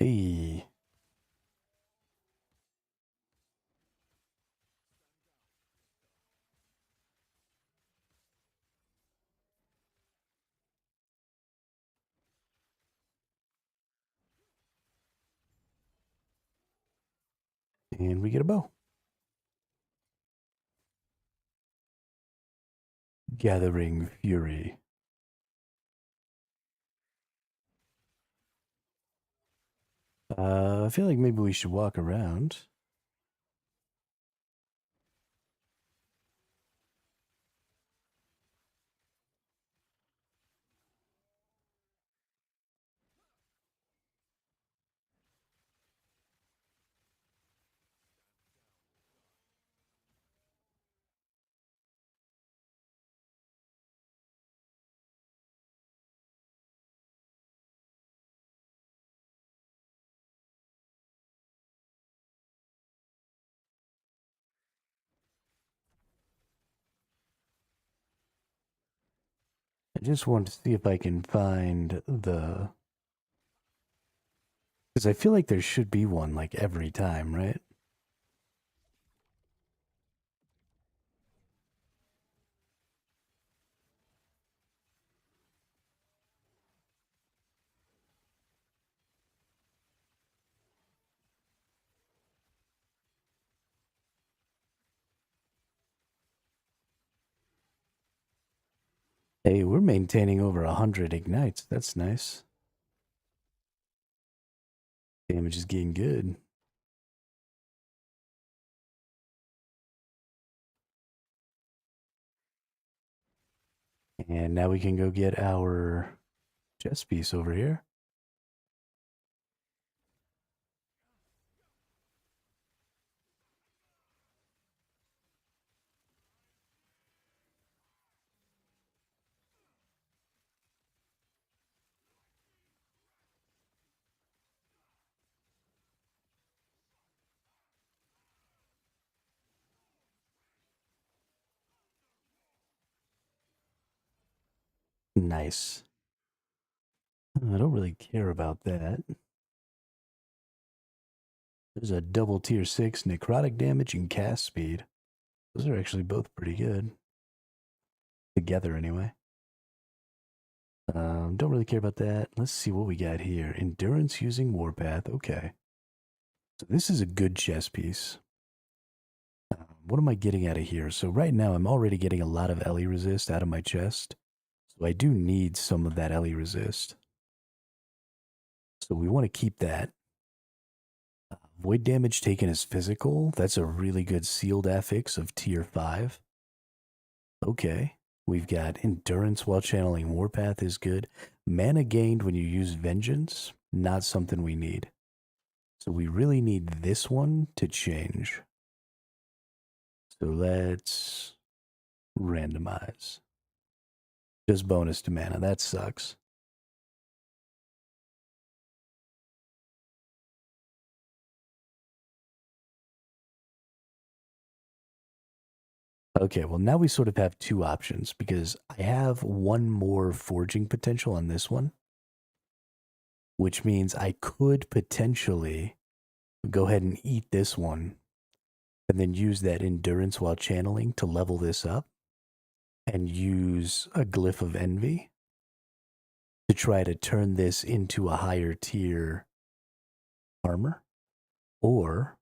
Hey, and we get a bow. Gathering Fury. I feel like maybe we should walk around. I just want to see if I can find the. Because I feel like there should be one like every time, right? Hey, we're maintaining over 100 ignites. That's nice. Damage is getting good. And now we can go get our chest piece over here. Nice. I don't really care about that. There's a double tier 6 necrotic damage and cast speed. Those are actually both pretty good. Together, anyway. Don't really care about that. Let's see what we got here. Endurance using Warpath. Okay. So this is a good chess piece. What am I getting out of here? So right now I'm already getting a lot of LE resist out of my chest. So I do need some of that LE resist. So we want to keep that. Void damage taken as physical. That's a really good sealed affix of tier 5. Okay. We've got endurance while channeling Warpath is good. Mana gained when you use Vengeance, not something we need. So we really need this one to change. So let's randomize. Just bonus to mana. That sucks. Okay, well, now we sort of have two options because I have one more forging potential on this one. which means I could potentially go ahead and eat this one and then use that endurance while channeling to level this up and use a glyph of envy to try to turn this into a higher tier armor. Or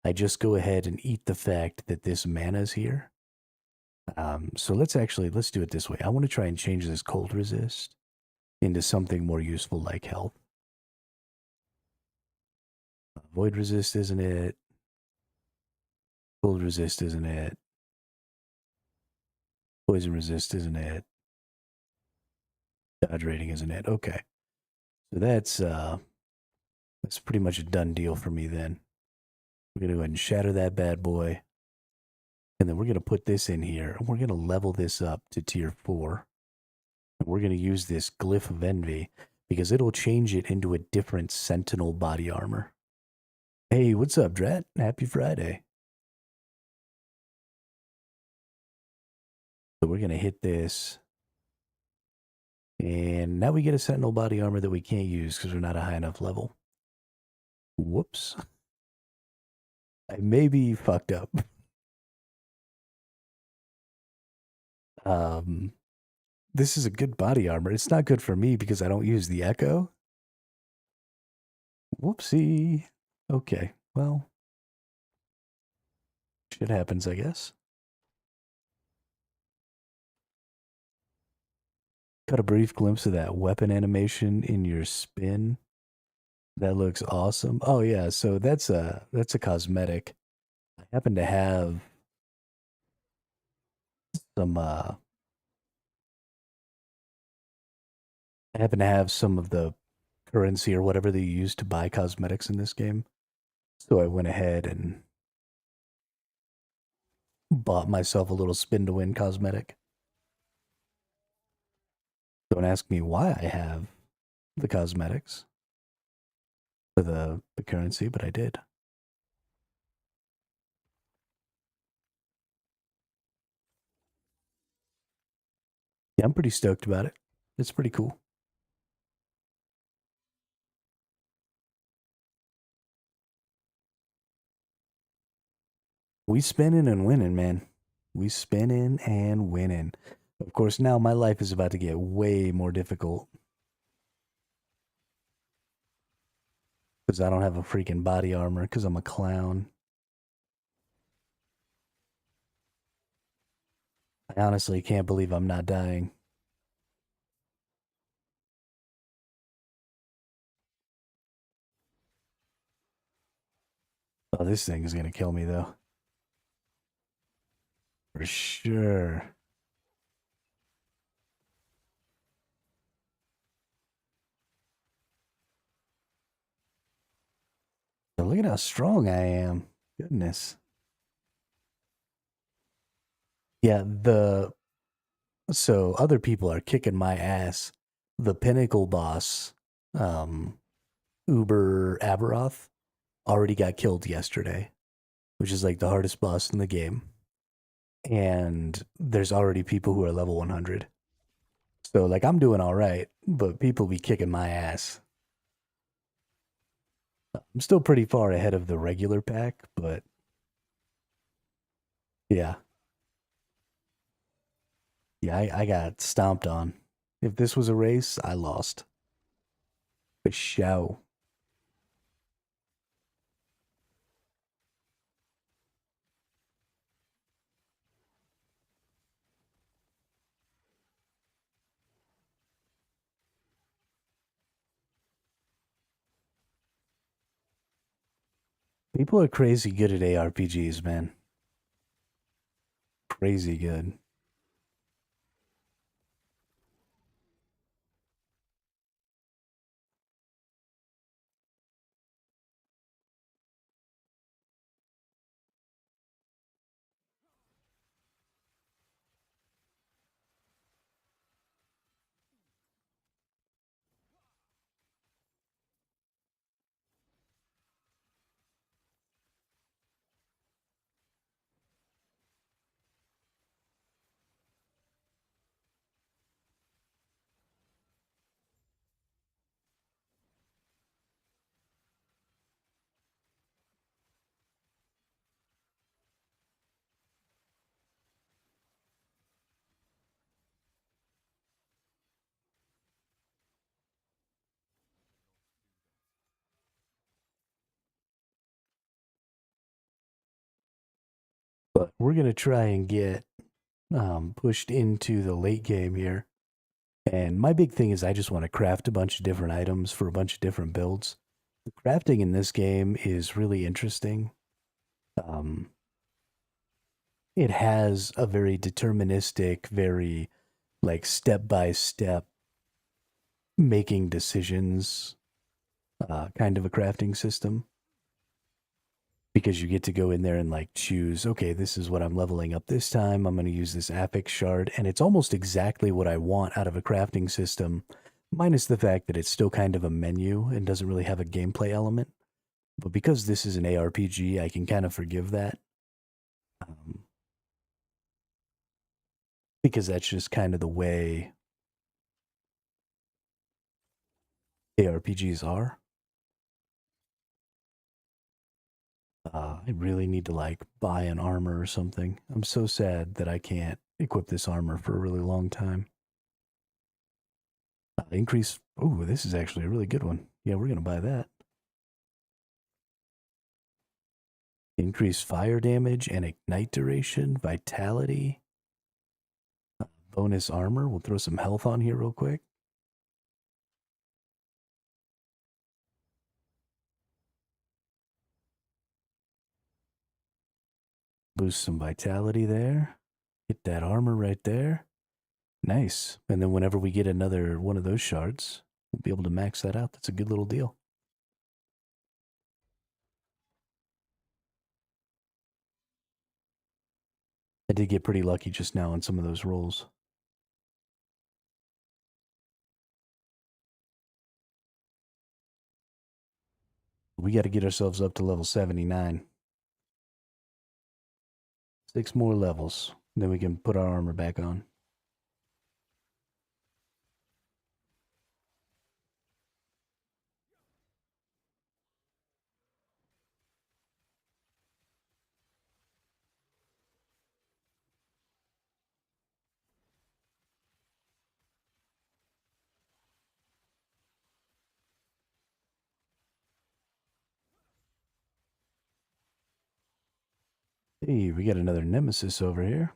I just go ahead and eat the fact that this mana's here. So let's do it this way. I want to try and change this cold resist into something more useful like health. Void resist isn't it? Cold resist isn't it? Poison resist isn't it? Dodge rating isn't it? Okay. So that's pretty much a done deal for me then. We're gonna go ahead and shatter that bad boy. And then we're gonna put this in here and we're gonna level this up to tier 4. And we're gonna use this glyph of envy because it'll change it into a different sentinel body armor. Hey, what's up, Drat? Happy Friday. So we're going to hit this. And now we get a sentinel body armor that we can't use because we're not a high enough level. Whoops. I may be fucked up. This is a good body armor. It's not good for me because I don't use the echo. Whoopsie. Okay, well, shit happens, I guess. Got a brief glimpse of that weapon animation in your spin. That looks awesome. Oh yeah, so that's a cosmetic. I happen to have some I happen to have some of the currency or whatever they use to buy cosmetics in this game. So I went ahead and bought myself a little spin to win cosmetic. Don't ask me why I have the cosmetics for the currency, but I did. Yeah, I'm pretty stoked about it. It's pretty cool. We spinning and winning, man. We spinning and winning. Of course, now my life is about to get way more difficult because I don't have a freaking body armor because I'm a clown. I honestly can't believe I'm not dying. Oh, this thing is gonna kill me though. For sure. But look at how strong I am. Goodness. Yeah, so other people are kicking my ass. The pinnacle boss, um, Uber Aberoth, already got killed yesterday, which is like the hardest boss in the game. And there's already people who are level 100. So like I'm doing all right, but people be kicking my ass. I'm still pretty far ahead of the regular pack, but yeah. Yeah, I got stomped on. If this was a race, I lost. A show. People are crazy good at ARPGs, man. Crazy good. But we're going to try and get pushed into the late game here. And my big thing is I just want to craft a bunch of different items for a bunch of different builds. The crafting in this game is really interesting. Um, it has a very deterministic, very like step by step making decisions kind of a crafting system, because you get to go in there and like choose, okay, this is what I'm leveling up this time. I'm going to use this Epic shard. And it's almost exactly what I want out of a crafting system, minus the fact that it's still kind of a menu and doesn't really have a gameplay element. But because this is an ARPG, I can kind of forgive that. Um, because that's just kind of the way ARPGs are. I really need to like buy an armor or something. I'm so sad that I can't equip this armor for a really long time. Increase. Oh, this is actually a really good one. Yeah, we're gonna buy that. Increase fire damage and ignite duration, vitality, bonus armor. We'll throw some health on here real quick. Boost some vitality there. Get that armor right there. Nice. And then whenever we get another one of those shards, we'll be able to max that out. That's a good little deal. I did get pretty lucky just now on some of those rolls. We got to get ourselves up to level 79. 6 more levels. Then we can put our armor back on. Hey, we got another nemesis over here.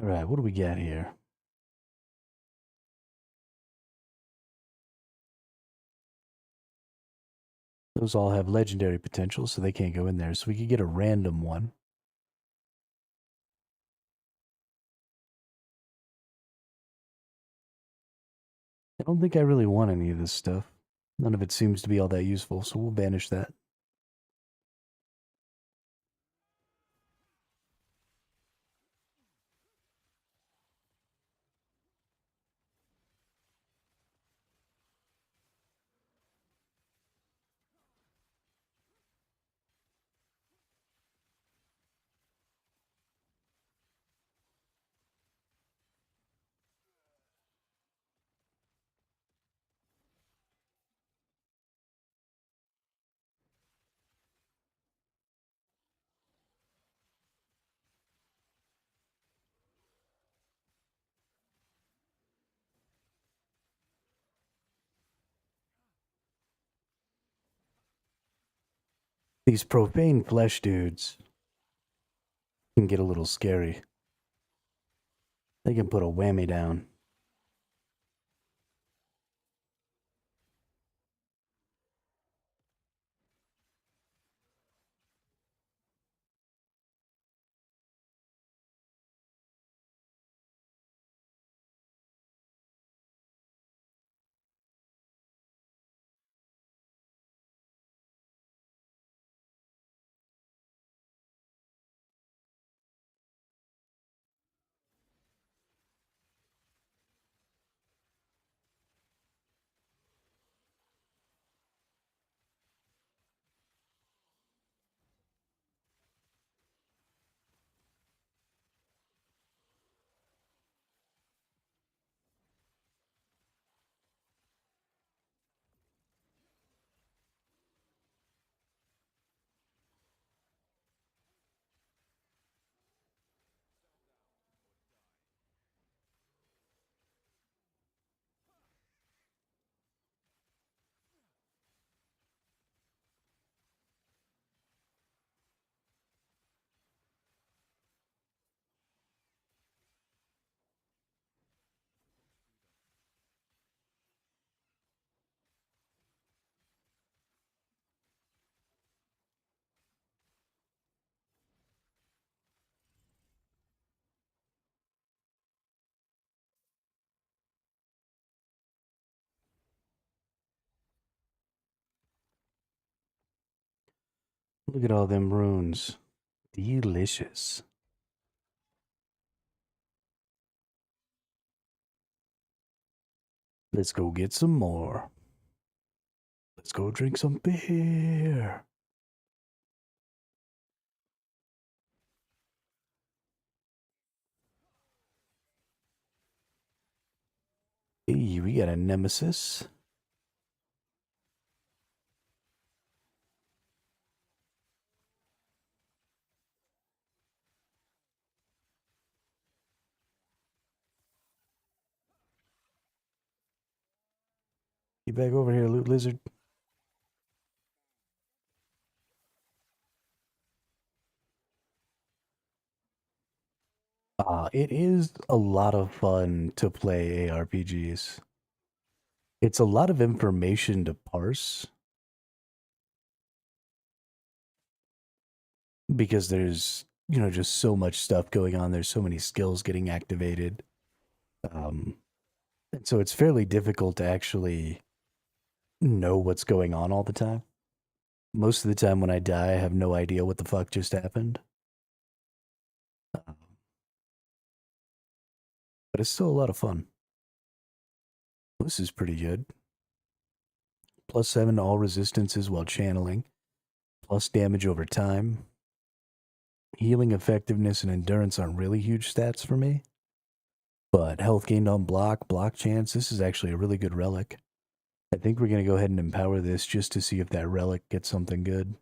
All right, what do we got here? Those all have legendary potential, so they can't go in there. So we could get a random one. I don't think I really want any of this stuff. None of it seems to be all that useful, so we'll banish that. These profane flesh dudes can get a little scary. They can put a whammy down. Look at all them runes. Delicious. Let's go get some more. Let's go drink some beer. Hey, we got a nemesis. Get back over here, loot lizard. It is a lot of fun to play ARPGs. It's a lot of information to parse because there's, just so much stuff going on. There's so many skills getting activated. And so it's fairly difficult to actually know what's going on all the time. Most of the time when I die, I have no idea what the fuck just happened. But it's still a lot of fun. This is pretty good. +7 to all resistances while channeling. Plus damage over time. Healing effectiveness and endurance aren't really huge stats for me. But health gained on block chance, this is actually a really good relic. I think we're going to go ahead and empower this just to see if that relic gets something good.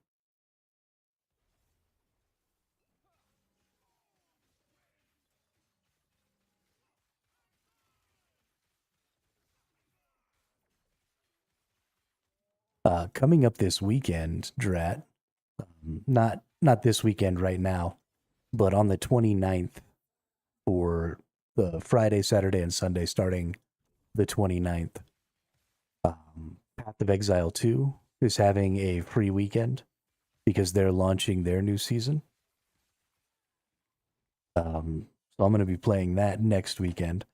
Coming up this weekend, Drat, not this weekend right now, but on the 29th for the Friday, Saturday, and Sunday starting the 29th, Path of Exile 2 is having a free weekend because they're launching their new season. So I'm going to be playing that next weekend.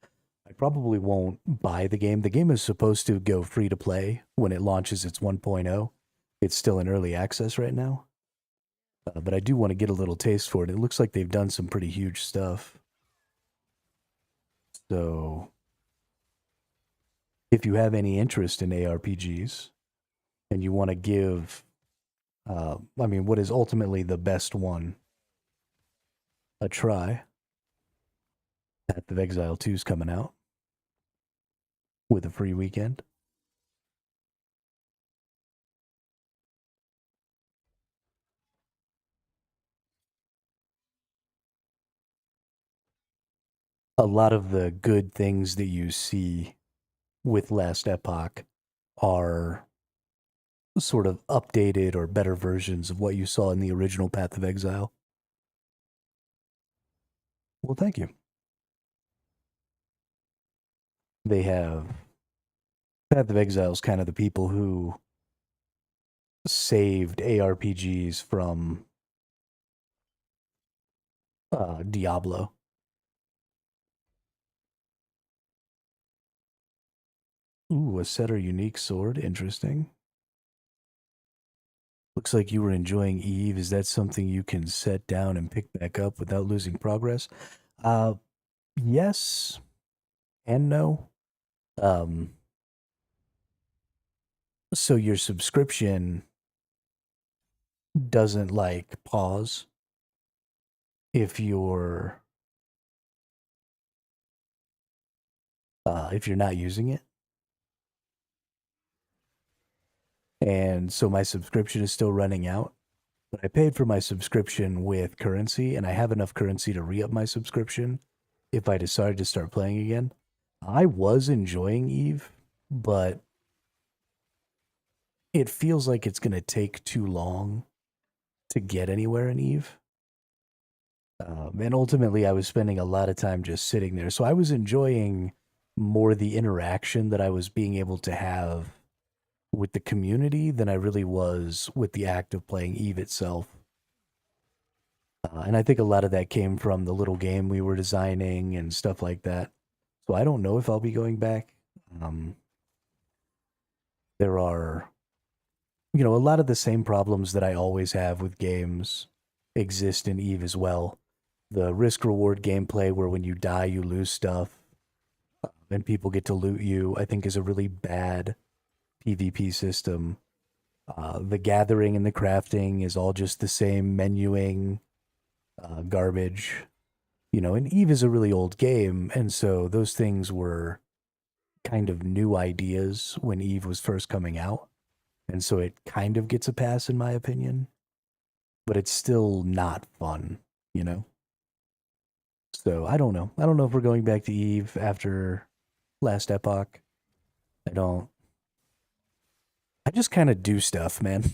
I probably won't buy the game. The game is supposed to go free to play when it launches its 1.0. It's still in early access right now. But I do want to get a little taste for it. It looks like they've done some pretty huge stuff. So if you have any interest in ARPGs and you want to give, what is ultimately the best one a try, Path of Exile 2 is coming out with a free weekend. A lot of the good things that you see with Last Epoch are sort of updated or better versions of what you saw in the original Path of Exile. Well, thank you. They have Path of Exile is kind of the people who saved ARPGs from Diablo. Ooh, a setter unique sword. Interesting. Looks like you were enjoying Eve. Is that something you can set down and pick back up without losing progress? Uh, yes and no. Um, so your subscription doesn't like pause if you're not using it. And so my subscription is still running out. But I paid for my subscription with currency, and I have enough currency to re-up my subscription if I decided to start playing again. I was enjoying Eve, but it feels like it's going to take too long to get anywhere in Eve. And ultimately, I was spending a lot of time just sitting there. So I was enjoying more the interaction that I was being able to have with the community than I really was with the act of playing Eve itself. And I think a lot of that came from the little game we were designing and stuff like that. So I don't know if I'll be going back. There are, a lot of the same problems that I always have with games exist in Eve as well. The risk reward gameplay where when you die, you lose stuff and people get to loot you, I think is a really bad PvP system. The gathering and the crafting is all just the same menuing garbage. And Eve is a really old game, and so those things were kind of new ideas when Eve was first coming out. And so it kind of gets a pass in my opinion, but it's still not fun, you know? So I don't know. I don't know if we're going back to Eve after last Epoch. I don't. I just kind of do stuff, man.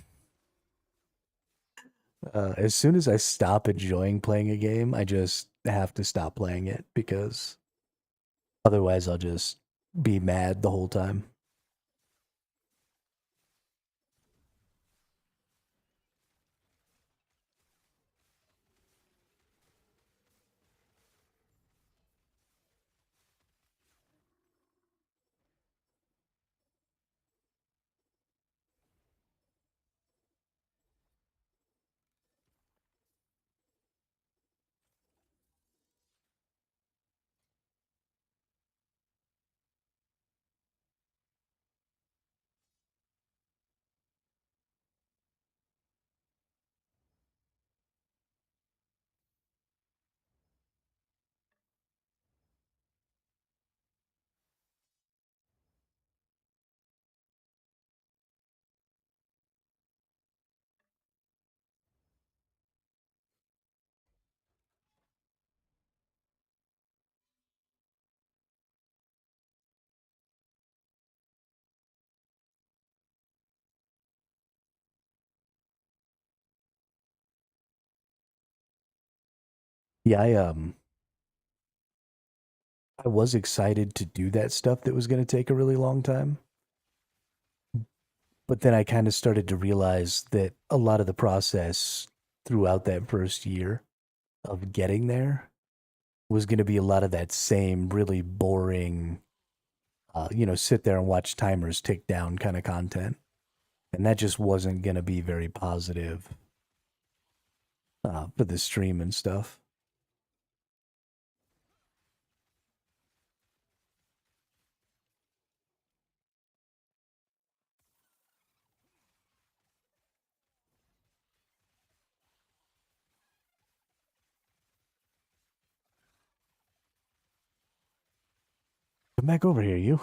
As soon as I stop enjoying playing a game, I just have to stop playing it because otherwise I'll just be mad the whole time. Yeah, I was excited to do that stuff that was going to take a really long time. But then I kind of started to realize that a lot of the process throughout that first year of getting there was going to be a lot of that same really boring, sit there and watch timers tick down kind of content. And that just wasn't going to be very positive for the stream and stuff. Come back over here, you.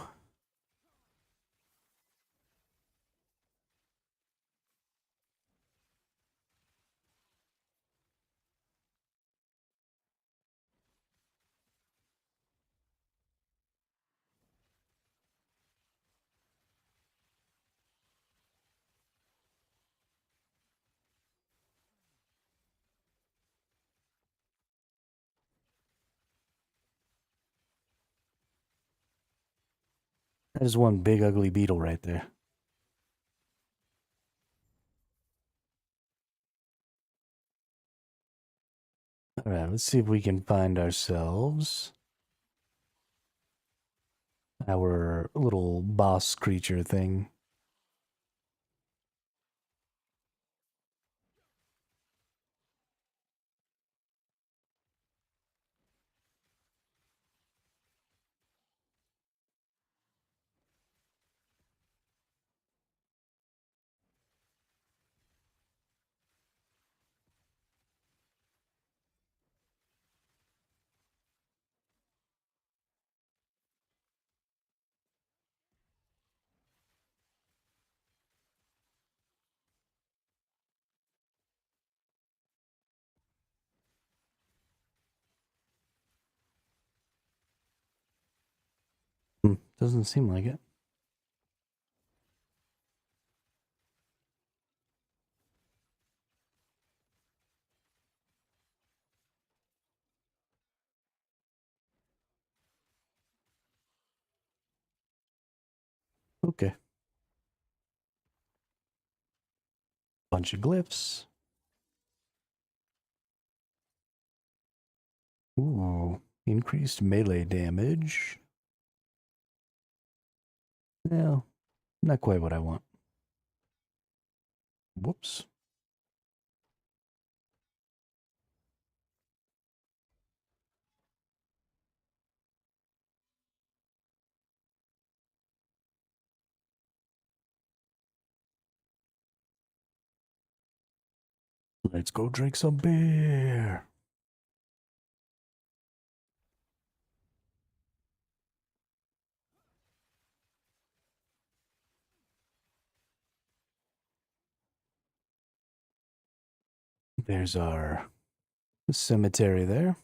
That is one big ugly beetle right there. All right, let's see if we can find ourselves our little boss creature thing. Doesn't seem like it. Okay. Bunch of glyphs. Ooh, increased melee damage. No, not quite what I want. Whoops. Let's go drink some beer. There's our cemetery there.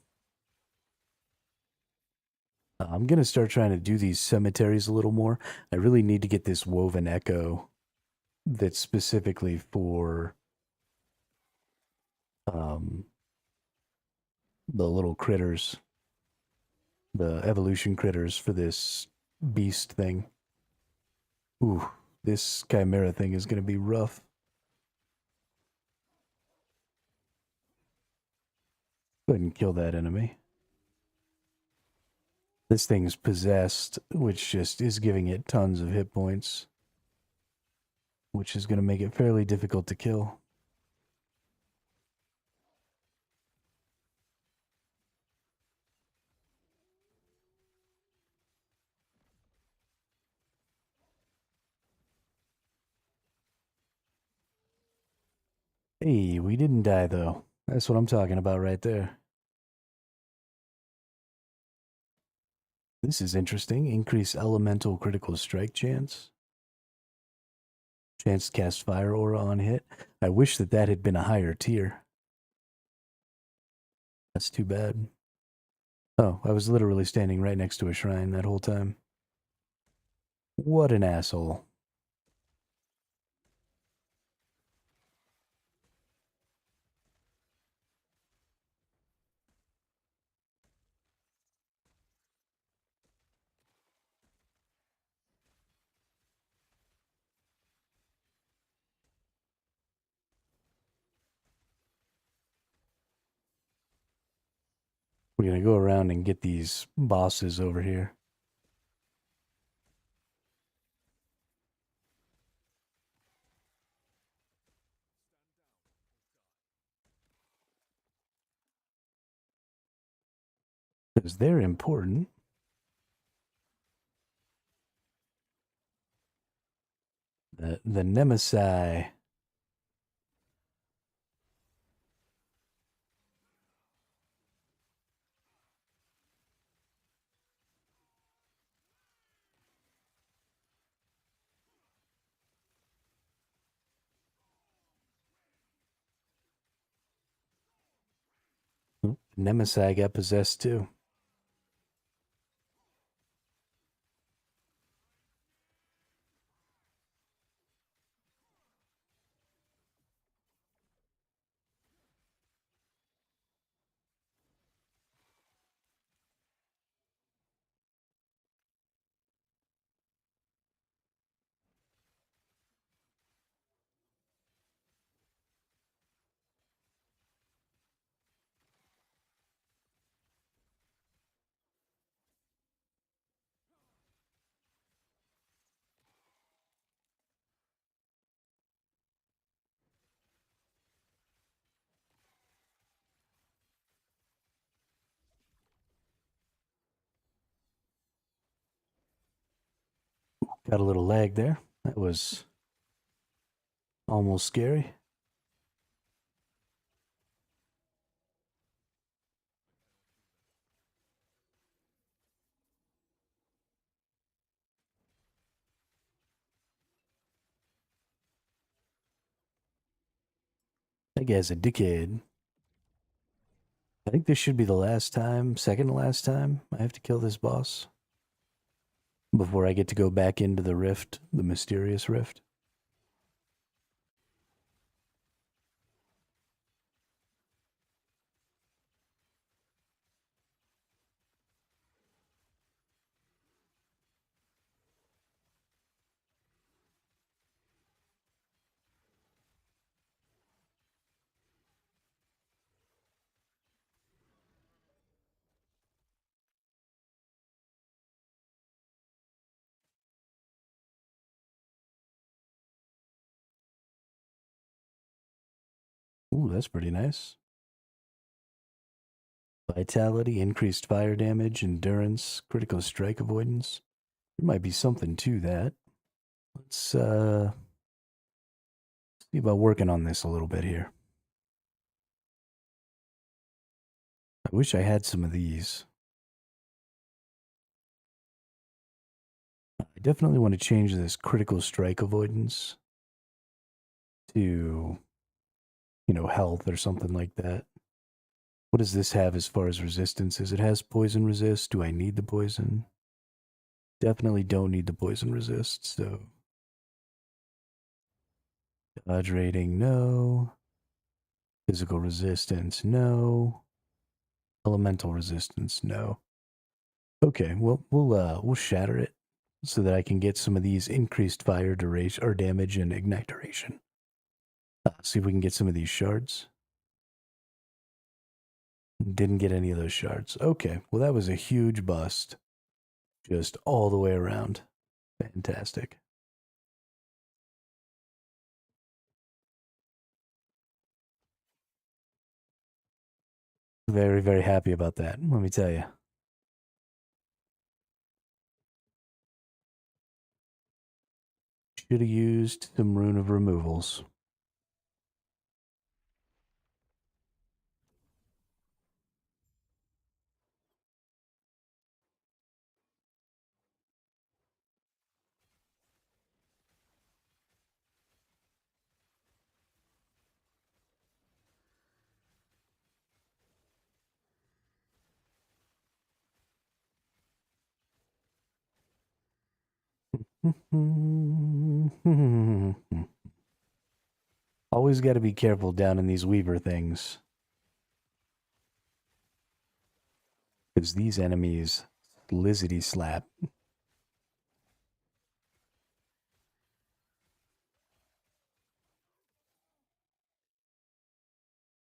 I'm going to start trying to do these cemeteries a little more. I really need to get this woven echo that's specifically for um, the little critters, the evolution critters for this beast thing. Ooh, this chimera thing is going to be rough. Go ahead and kill that enemy. This thing's possessed, which just is giving it tons of hit points, which is going to make it fairly difficult to kill. Hey, we didn't die though. That's what I'm talking about right there. This is interesting. Increase elemental critical strike chance. Chance to cast fire aura on hit. I wish that that had been a higher tier. That's too bad. Oh, I was literally standing right next to a shrine that whole time. What an asshole. We're gonna go around and get these bosses over here. Because they're important. The Nemesis. Nemesis got possessed too. Got a little lag there. That was almost scary. That guy's a dickhead. I think this should be the last time, second to last time, I have to kill this boss before I get to go back into the rift, the mysterious rift. Ooh, that's pretty nice. Vitality, increased fire damage, endurance, critical strike avoidance. There might be something to that. Let's see about working on this a little bit here. I wish I had some of these. I definitely want to change this critical strike avoidance to, health or something like that. What does this have as far as resistances? It has poison resist. Do I need the poison? Definitely don't need the poison resist, so. Dodge rating, no. Physical resistance, no. Elemental resistance, no. Okay, well, we'll shatter it so that I can get some of these increased fire duration or damage and ignite duration. See if we can get some of these shards. Didn't get any of those shards. Okay, well that was a huge bust. Just all the way around. Fantastic. Very, very happy about that, let me tell you. Should have used some rune of removals. Always got to be careful down in these Weaver things. Because these enemies lizzity slap.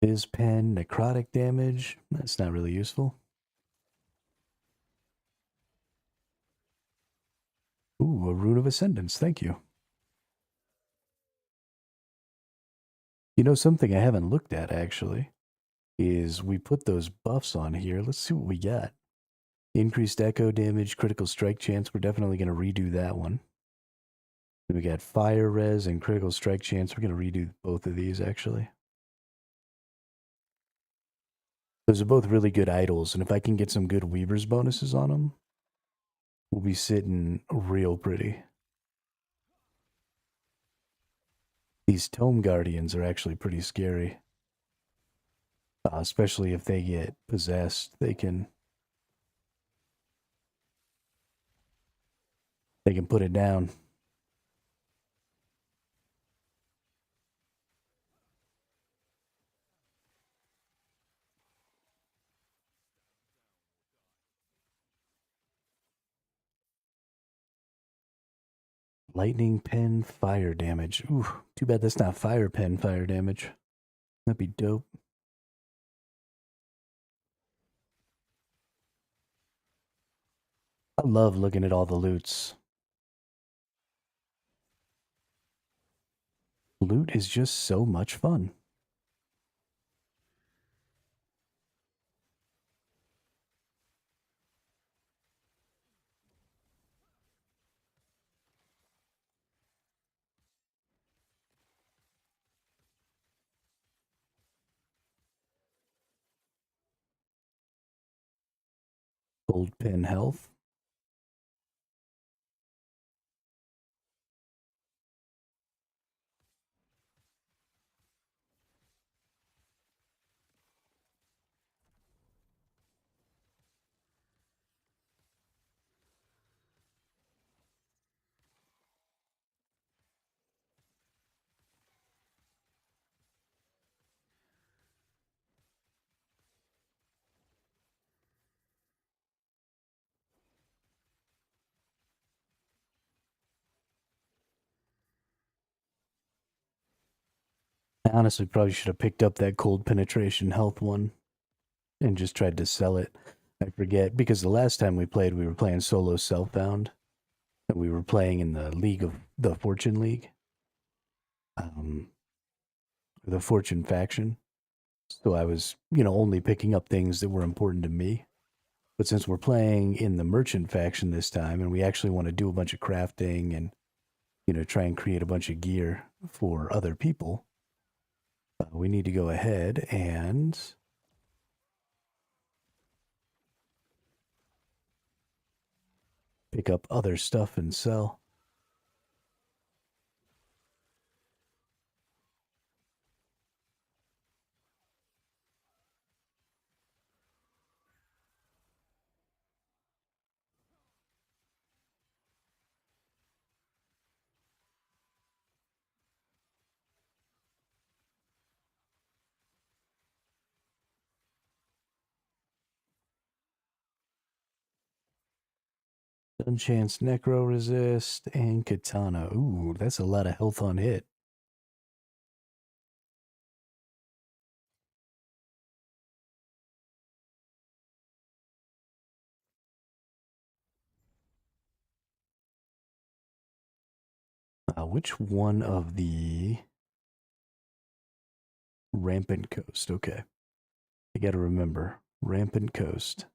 Fizz pen, necrotic damage. That's not really useful. Ooh, a rune of ascendance. Thank you. You know, something I haven't looked at actually is we put those buffs on here. Let's see what we got. Increased echo damage, critical strike chance. We're definitely going to redo that one. Then we got fire res and critical strike chance. We're going to redo both of these actually. Those are both really good idols, and if I can get some good Weaver's bonuses on them, we'll be sitting real pretty. These Tome Guardians are actually pretty scary. Especially if they get possessed, they can put it down. Lightning pen fire damage. Ooh, too bad that's not fire pen fire damage. That'd be dope. I love looking at all the loots. Loot is just so much fun. Gold pin health. I honestly probably should have picked up that cold penetration health one and just tried to sell it. I forget because the last time we played, we were playing solo self-bound, and we were playing in the League of the Fortune League, the Fortune faction. So I was, only picking up things that were important to me. But since we're playing in the merchant faction this time, and we actually want to do a bunch of crafting and, try and create a bunch of gear for other people, we need to go ahead and pick up other stuff and sell. Unchance Necro Resist and Katana. Ooh, that's a lot of health on hit. Which one of the Rampant Coast? Okay. I gotta remember. Rampant Coast.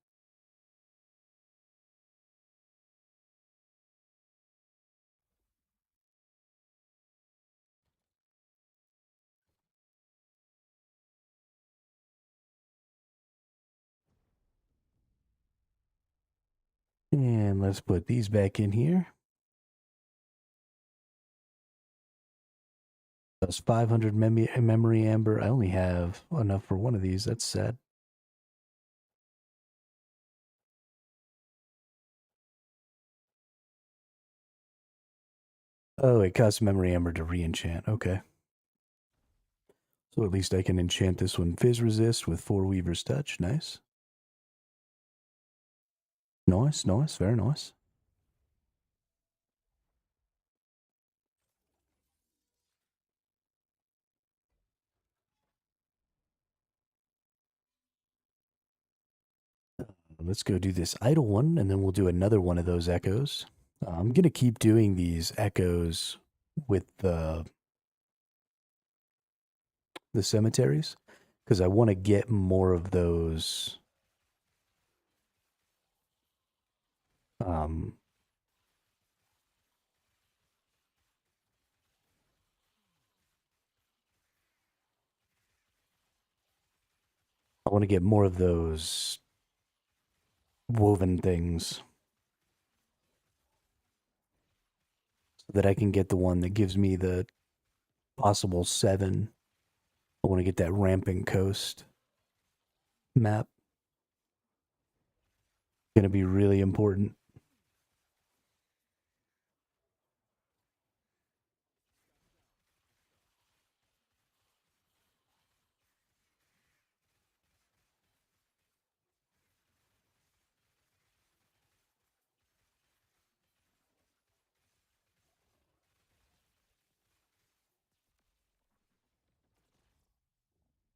And let's put these back in here. That's 500 memory amber. I only have enough for one of these. That's sad. Oh, it costs memory amber to re-enchant. Okay. So at least I can enchant this one. Fizz resist with 4 Weaver's Touch. Nice. Nice, nice. Very nice. Let's go do this idle one, and then we'll do another one of those echoes. I'm going to keep doing these echoes with the cemeteries because I want to get more of those um I want to get more of those woven things so that I can get the one that gives me the possible 7. I want to get that Ramping Coast map. Going to be really important.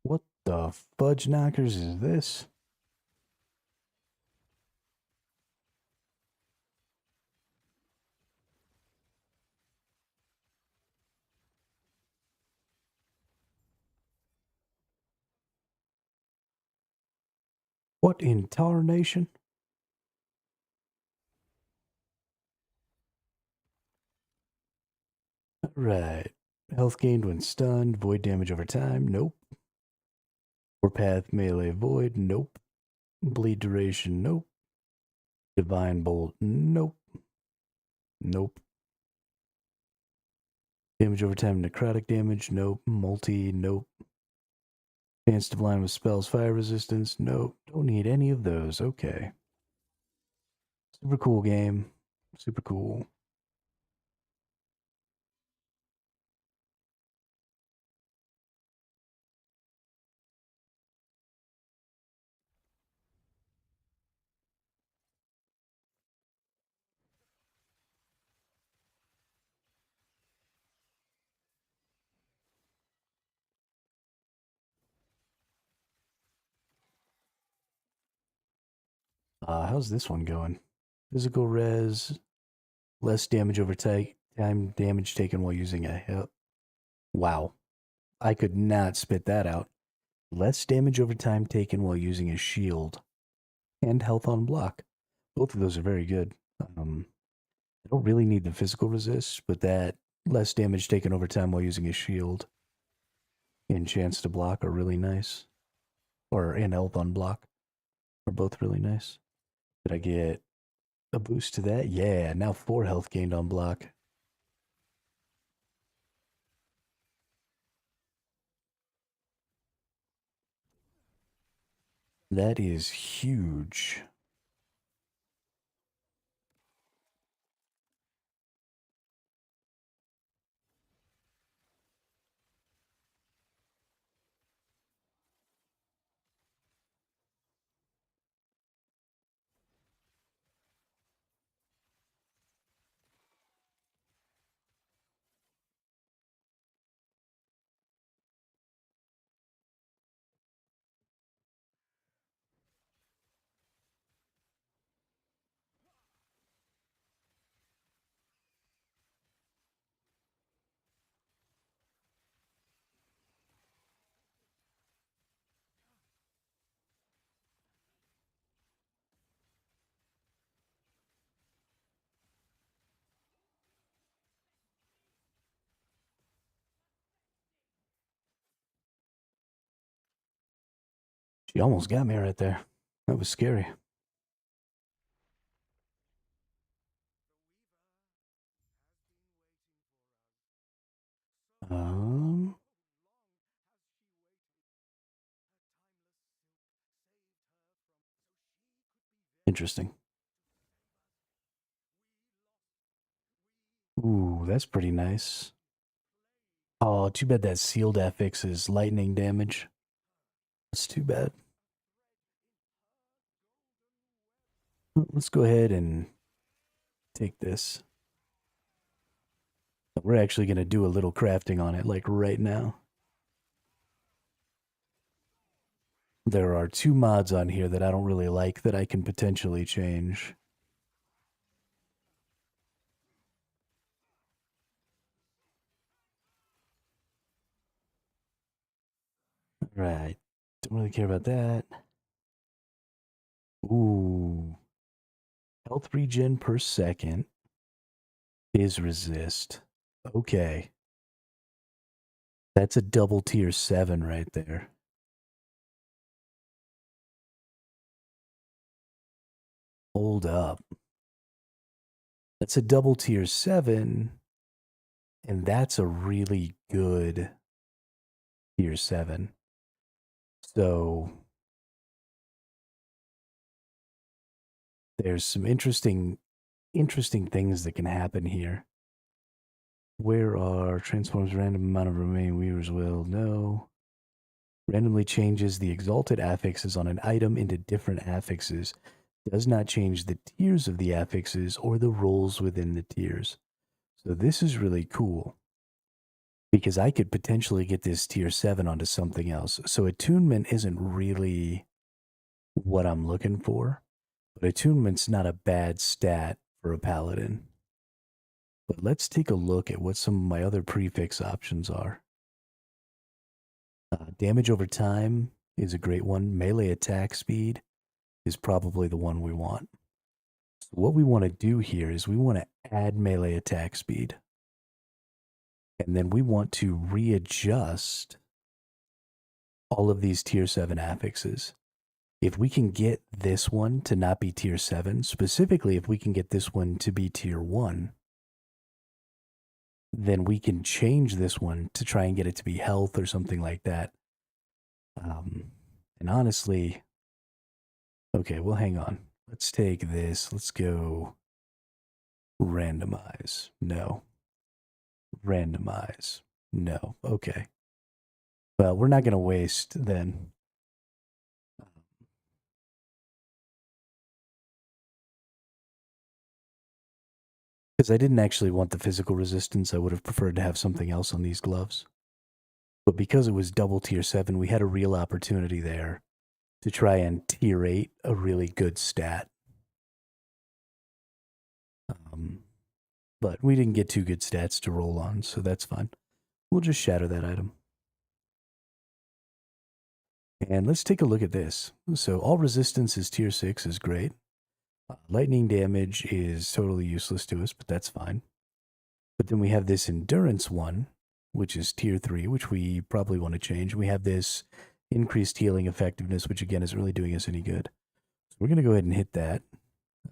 What the fudge knockers is this? What in tarnation? Right. Health gained when stunned. Void damage over time. Nope. Warpath melee void. Nope. Bleed duration. Nope. Divine bolt. Nope. Nope. Damage over time. Necrotic damage. Nope. Multi. Nope. Chance to blind with spells. Fire resistance. Nope. Don't need any of those. Okay. Super cool game. Super cool. How's this one going? Physical res, less damage over time damage taken while using a hit. Wow. I could not spit that out. Less damage over time taken while using a shield, and health on block. Both of those are very good. I don't really need the physical resist, but that less damage taken over time while using a shield and chance to block are really nice. And health on block are both really nice. Did I get a boost to that? Yeah, now 4 health gained on block. That is huge. She almost got me right there. That was scary. Um, Interesting. Ooh, that's pretty nice. Oh, too bad that sealed affix is lightning damage. That's too bad. Let's go ahead and take this. We're actually going to do a little crafting on it, like right now. There are 2 mods on here that I don't really like that I can potentially change. Right. Don't really care about that. Ooh. Health regen per second is resist. Okay. That's a double tier 7 right there. Hold up. That's a double tier 7, and that's a really good tier 7. So there's some interesting things that can happen here. Where are transforms random amount of remaining weavers will? No. Randomly changes the exalted affixes on an item into different affixes. Does not change the tiers of the affixes or the roles within the tiers. So this is really cool because I could potentially get this tier 7 onto something else. So attunement isn't really what I'm looking for, but attunement's not a bad stat for a paladin. But let's take a look at what some of my other prefix options are. Damage over time is a great one. Melee attack speed is probably the one we want. So what we want to do here is we want to add melee attack speed. And then we want to readjust all of these tier 7 affixes. If we can get this one to not be tier 7, specifically if we can get this one to be tier 1, then we can change this one to try and get it to be health or something like that. And honestly, okay, well, hang on. Let's take this. Let's go randomize. No. Randomize. No. Okay. Well, we're not going to waste then. Because I didn't actually want the physical resistance. I would have preferred to have something else on these gloves. But because it was double tier 7, we had a real opportunity there to try and tier 8 a really good stat. But we didn't get 2 good stats to roll on, so that's fine. We'll just shatter that item. And let's take a look at this. So all resistance is tier 6 is great. Lightning damage is totally useless to us, but that's fine. But then we have this endurance one, which is tier 3, which we probably want to change. We have this increased healing effectiveness, which again isn't really doing us any good. So we're going to go ahead and hit that.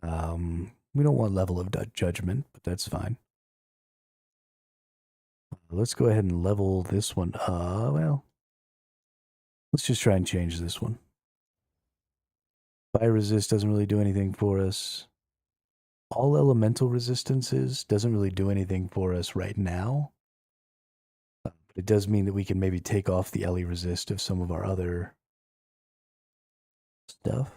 We don't want level of judgment, but that's fine. Let's go ahead and level this one. Well, let's just try and change this one. Fire resist doesn't really do anything for us. All elemental resistances doesn't really do anything for us right now. But it does mean that we can maybe take off the LE resist of some of our other stuff.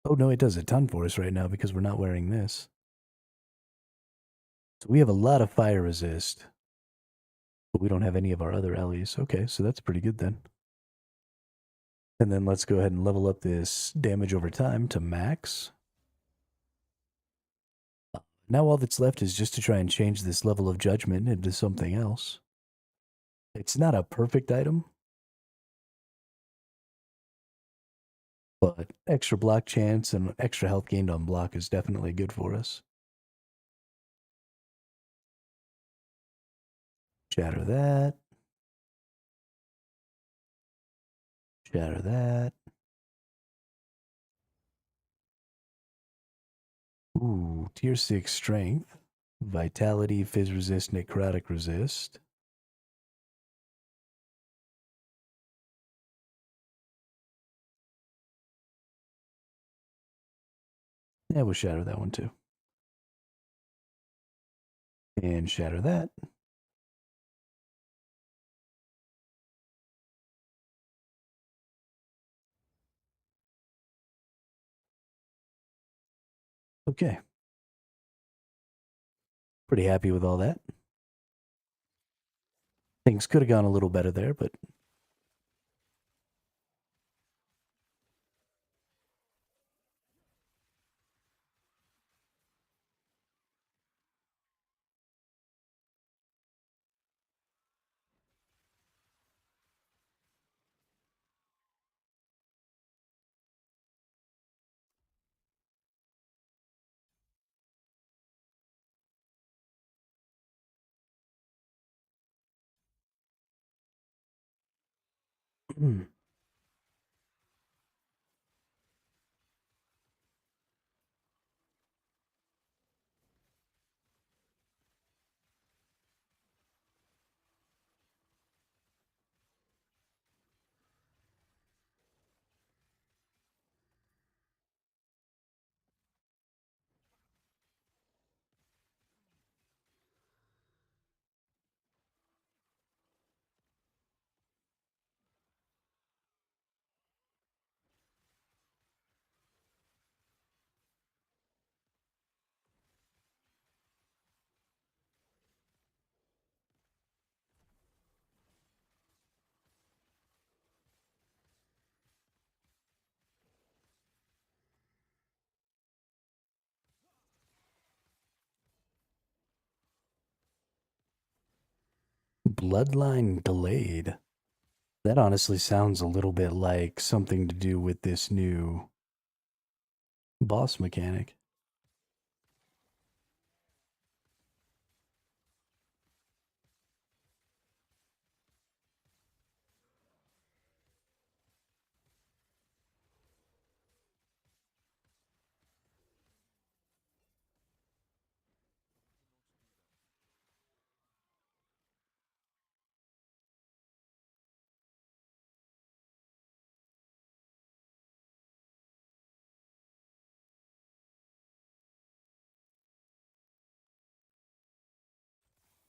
Oh no, it does a ton for us right now because we're not wearing this. So we have a lot of fire resist, but we don't have any of our other LEs. Okay, so that's pretty good then. And then let's go ahead and level up this damage over time to max. Now all that's left is just to try and change this level of judgment into something else. It's not a perfect item, but extra block chance and extra health gained on block is definitely good for us. Shatter that. Shatter that. Ooh, tier 6 strength. Vitality, fizz resist, necrotic resist. Yeah, we'll shatter that one too. And shatter that. Okay. Pretty happy with all that. Things could have gone a little better there, but Bloodline delayed. That honestly sounds a little bit like something to do with this new boss mechanic.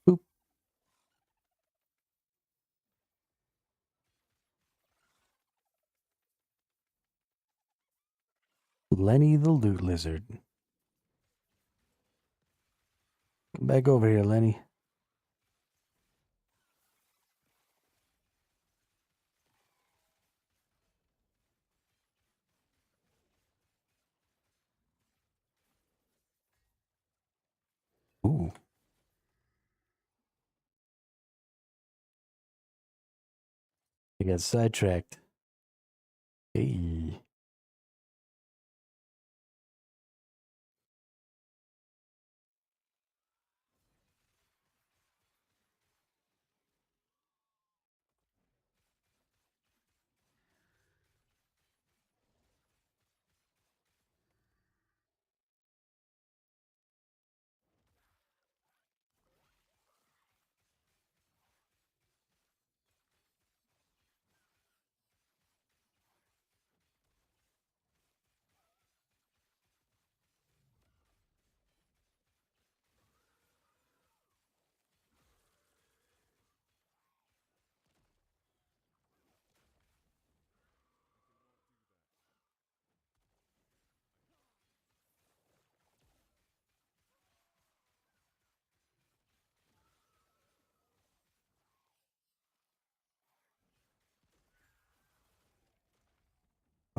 Boop. Lenny the Loot Lizard. Come back over here, Lenny. Ooh. I got sidetracked. Hey.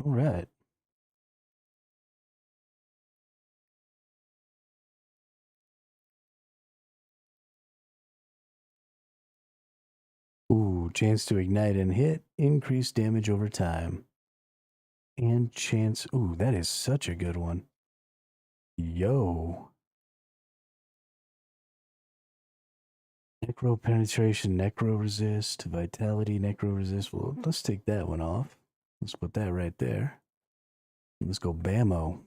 All right. Ooh, chance to ignite and hit, increase damage over time. And chance. Ooh, that is such a good one. Yo. Necro penetration, necro resist, vitality, necro resist. Well, let's take that one off. Let's put that right there. Let's go bammo.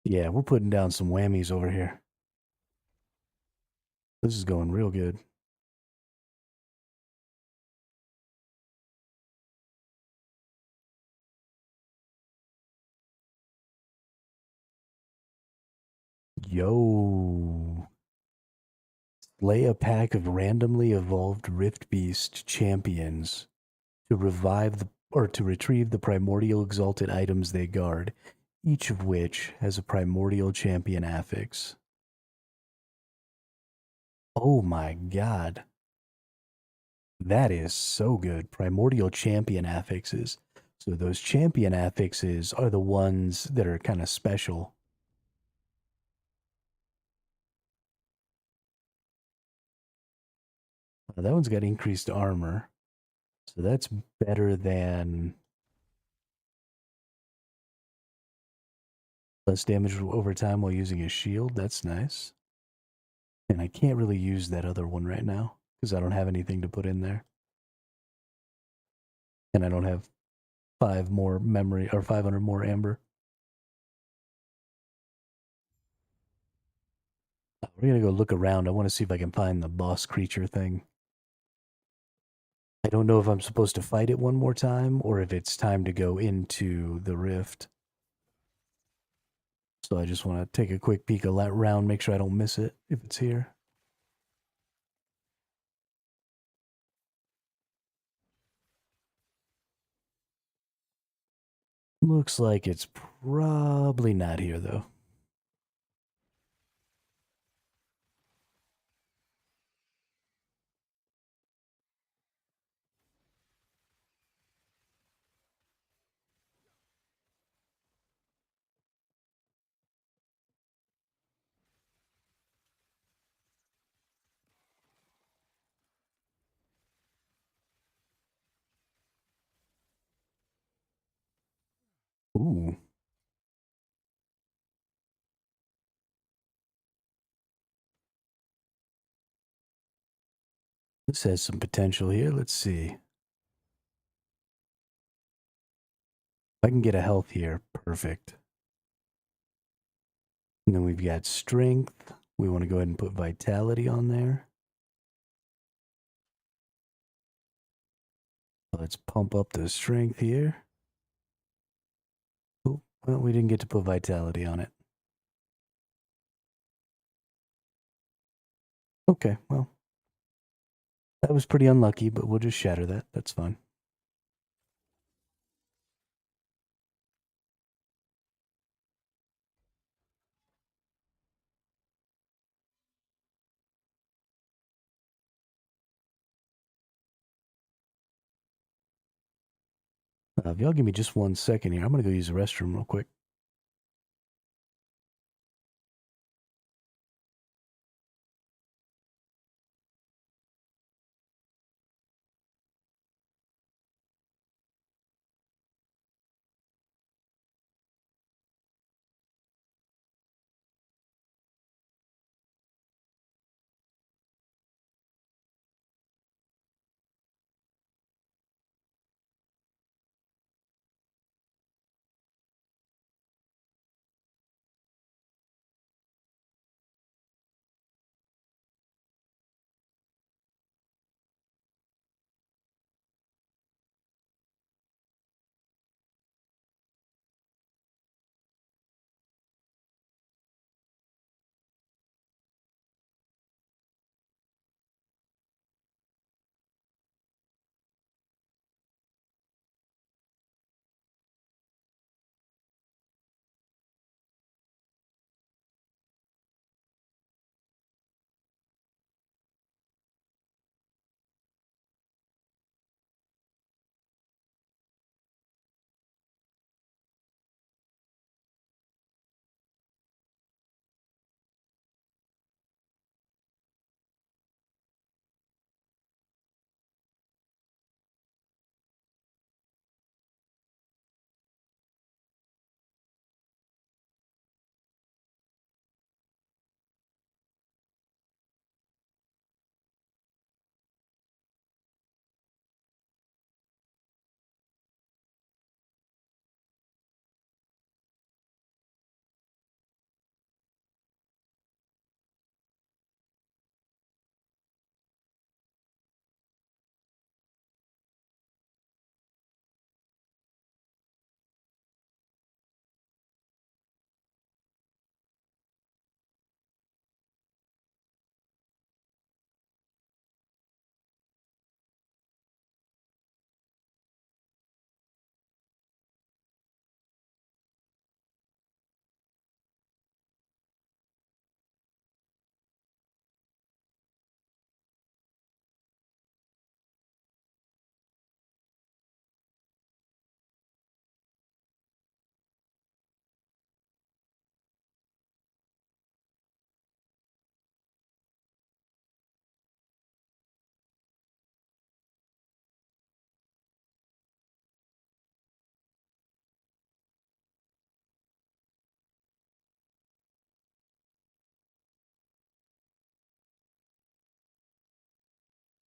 Yeah, we're putting down some whammies over here. This is going real good. Yo. Slay a pack of randomly evolved Rift Beast champions to revive the or to retrieve the primordial exalted items they guard, each of which has a primordial champion affix. Oh my god. That is so good. Primordial champion affixes. So those champion affixes are the ones that are kind of special. That one's got increased armor. So that's better than less damage over time while using a shield. That's nice. And I can't really use that other one right now because I don't have anything to put in there. And I don't have 5 more memory or 500 more amber. We're going to go look around. I want to see if I can find the boss creature thing. I don't know if I'm supposed to fight it one more time or if it's time to go into the rift. So I just want to take a quick peek around, make sure I don't miss it if it's here. Looks like it's probably not here though. Ooh, this has some potential here. Let's see. If I can get a health here, perfect. And then we've got strength. We want to go ahead and put vitality on there. Let's pump up the strength here. Oh, well, we didn't get to put vitality on it. Okay, well, that was pretty unlucky, but we'll just shatter that. That's fine. If y'all give me just 1 second here, I'm going to go use the restroom real quick.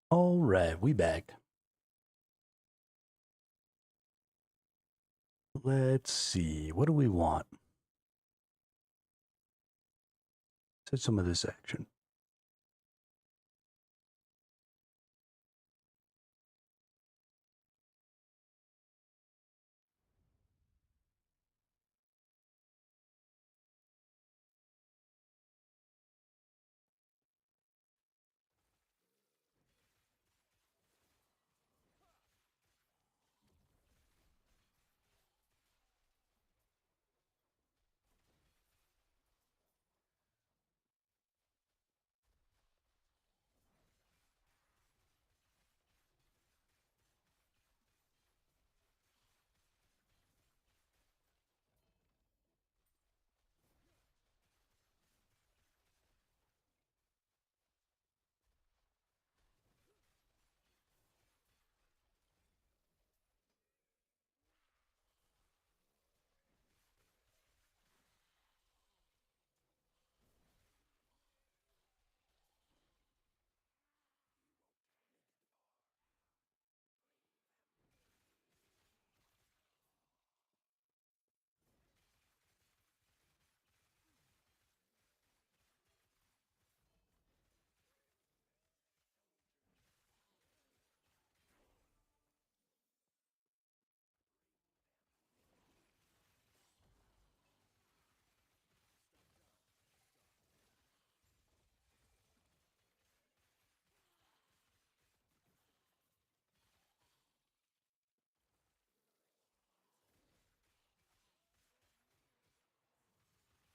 All right, we back. Let's see. What do we want? Set some of this action.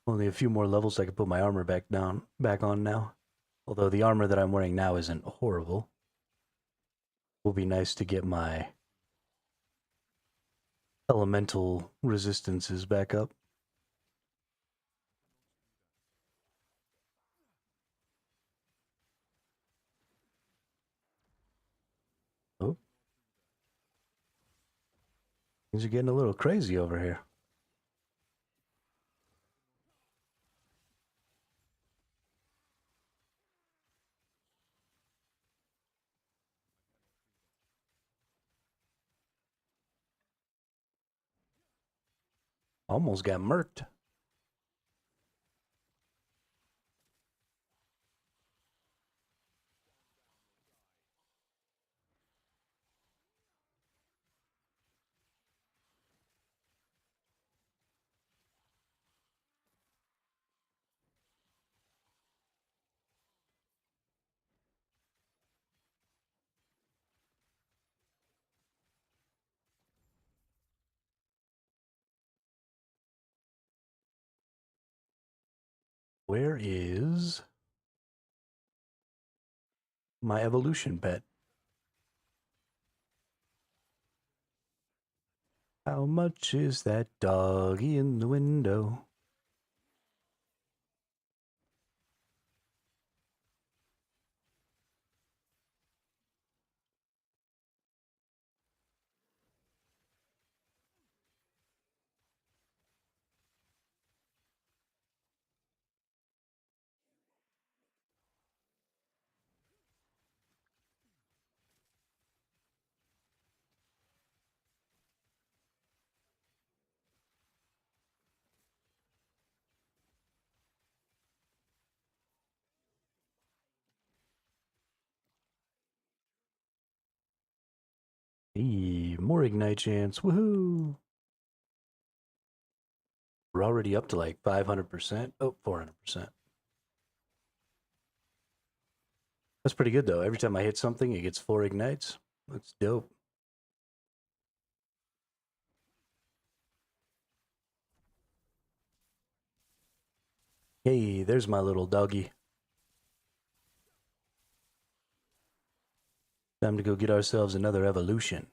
Only a few more levels I can put my armor back on now. Although the armor that I'm wearing now isn't horrible. Will be nice to get my elemental resistances back up. Oh, things are getting a little crazy over here. Almost got murked. Where is my evolution pet? How much is that doggy in the window? Hey, more ignite chance. Woohoo! We're already up to like 500%. Oh, 400%. That's pretty good though. Every time I hit something, it gets 4 ignites. That's dope. Hey, there's my little doggy. Time to go get ourselves another evolution.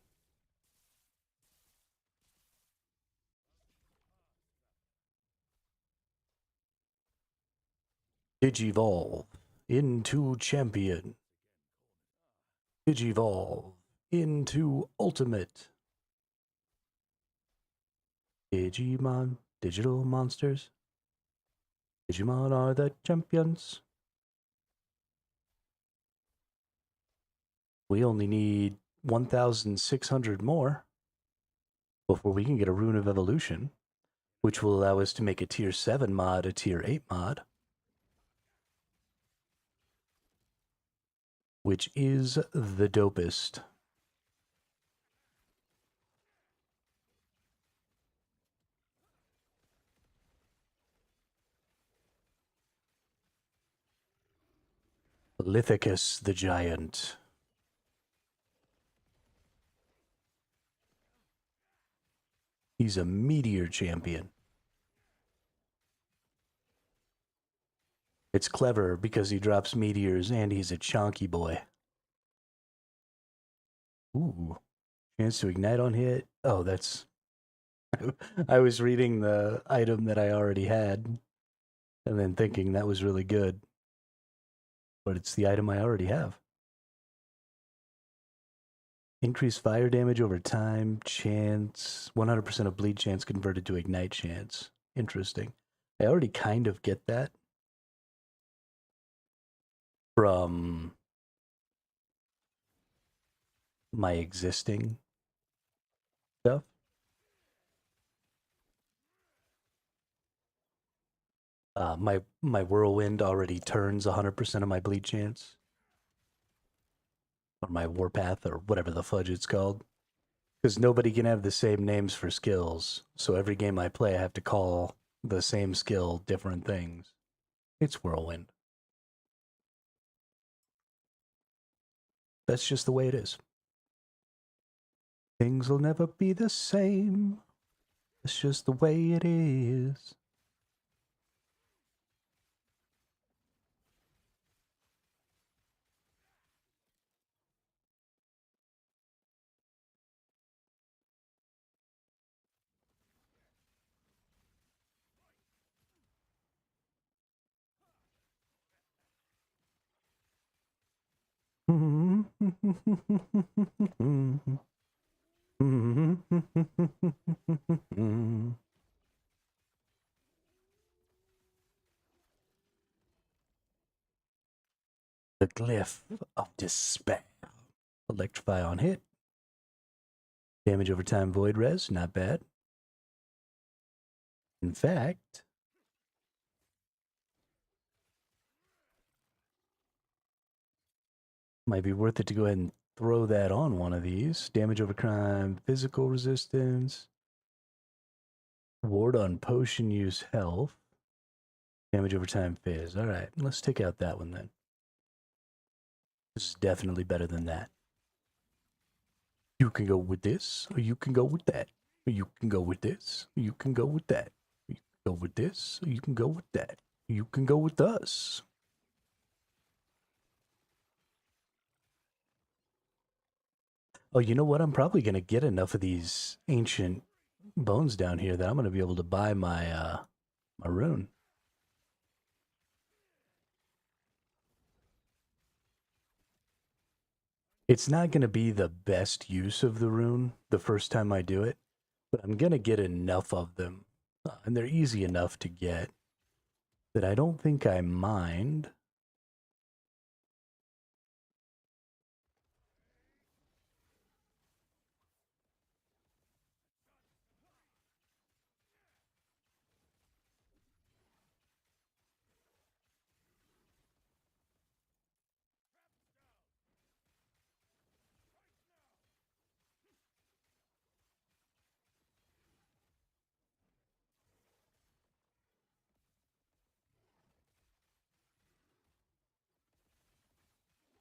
Digivolve into champion. Digivolve into ultimate. Digimon, digital monsters. Digimon are the champions. We only need 1,600 more before we can get a Rune of Evolution, which will allow us to make a tier 7 mod, a tier 8 mod, which is the dopest. Lithicus the Giant. He's a meteor champion. It's clever because he drops meteors and he's a chonky boy. Ooh. Chance to ignite on hit. Oh, that's... I was reading the item that I already had and then thinking that was really good. But it's the item I already have. Increased fire damage over time, chance, 100% of bleed chance converted to ignite chance. Interesting. I already kind of get that from my existing stuff. My whirlwind already turns 100% of my bleed chance. Or my warpath, or whatever the fudge it's called. Because nobody can have the same names for skills. So every game I play, I have to call the same skill different things. It's whirlwind. That's just the way it is. Things will never be the same. It's just the way it is. The Glyph of Despair. Electrify on hit. Damage over time, void res, not bad. In fact, might be worth it to go ahead and throw that on one of these. Damage over crime, physical resistance. Ward on potion use health. Damage over time phase. Alright, let's take out that one then. This is definitely better than that. You can go with this, or you can go with that. Or you can go with this, or you can go with that. You can go with this, or you can go with that. You can go with us. Oh, you know what? I'm probably going to get enough of these ancient bones down here that I'm going to be able to buy my my rune. It's not going to be the best use of the rune the first time I do it, but I'm going to get enough of them, and they're easy enough to get, that I don't think I mind.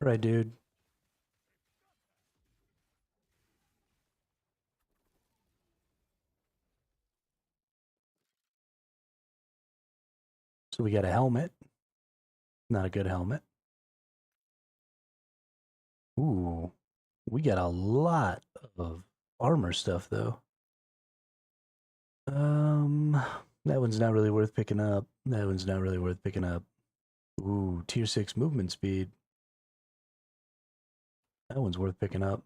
Right, dude? So we got a helmet. Not a good helmet. Ooh, we got a lot of armor stuff, though. That one's not really worth picking up. That one's not really worth picking up. Ooh, tier 6 movement speed. That one's worth picking up.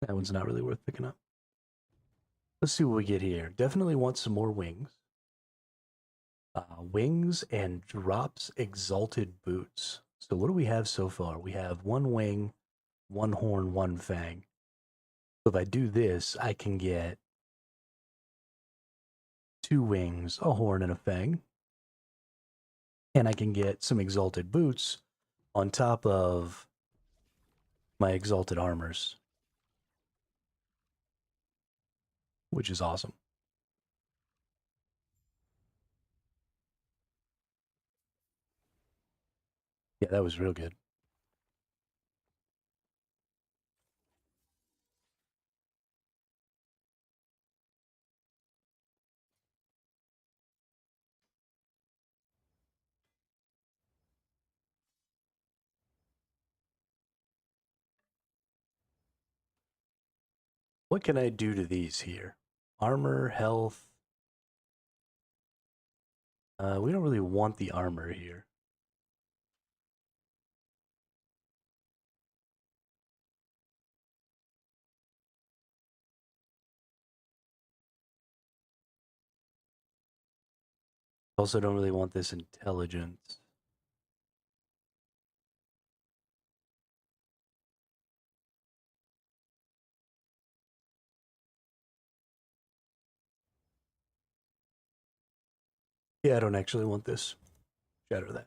That one's not really worth picking up. Let's see what we get here. Definitely want some more wings. Wings and drops exalted boots. So what do we have so far? We have one wing, one horn, one fang. So if I do this, I can get 2 wings, a horn, and a fang. And I can get some exalted boots on top of my exalted armors, which is awesome. Yeah, that was real good. What can I do to these here? Armor, health. We don't really want the armor here. Also, don't really want this intelligence. Yeah, I don't actually want this. Shatter that.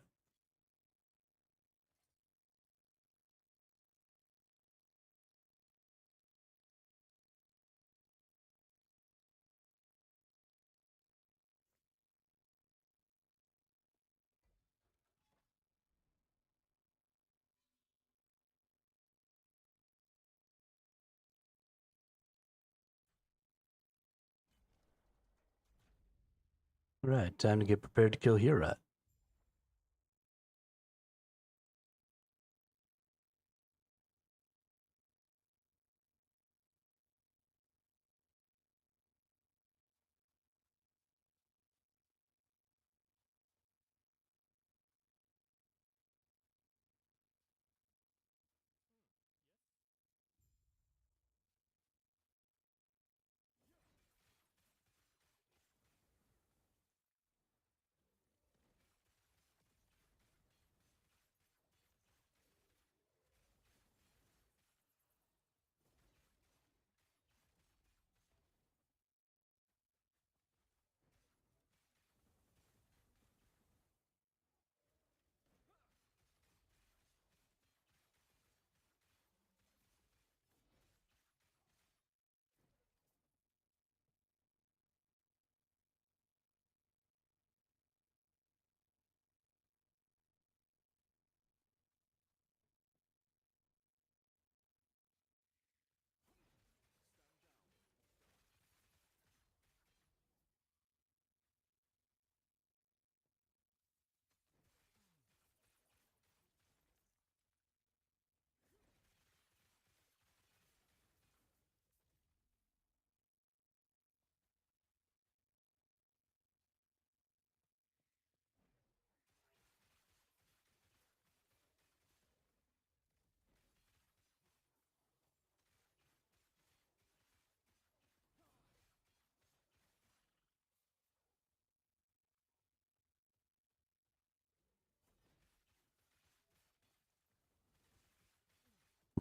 All right, time to get prepared to kill Hirat.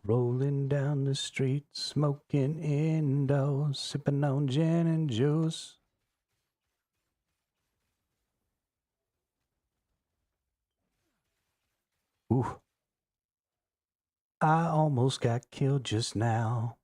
Rolling down the street, smoking indoors, sipping on gin and juice. Ooh, I almost got killed just now.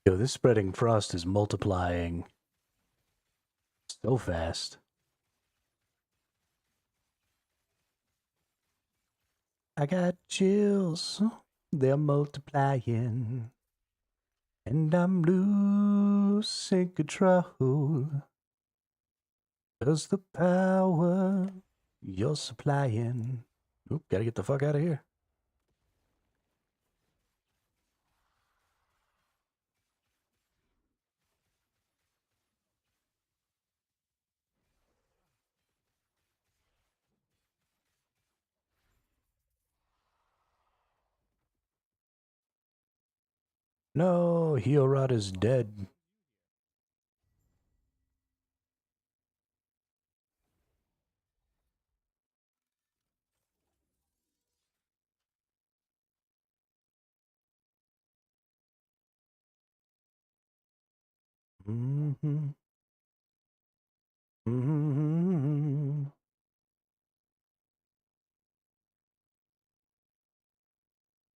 Yo, this spreading frost is multiplying so fast. I got chills, they're multiplying, and I'm losing control. 'Cause the power you're supplying. Oop, gotta get the fuck out of here. No, Hiorat is dead. Mm-hmm. Mm-hmm.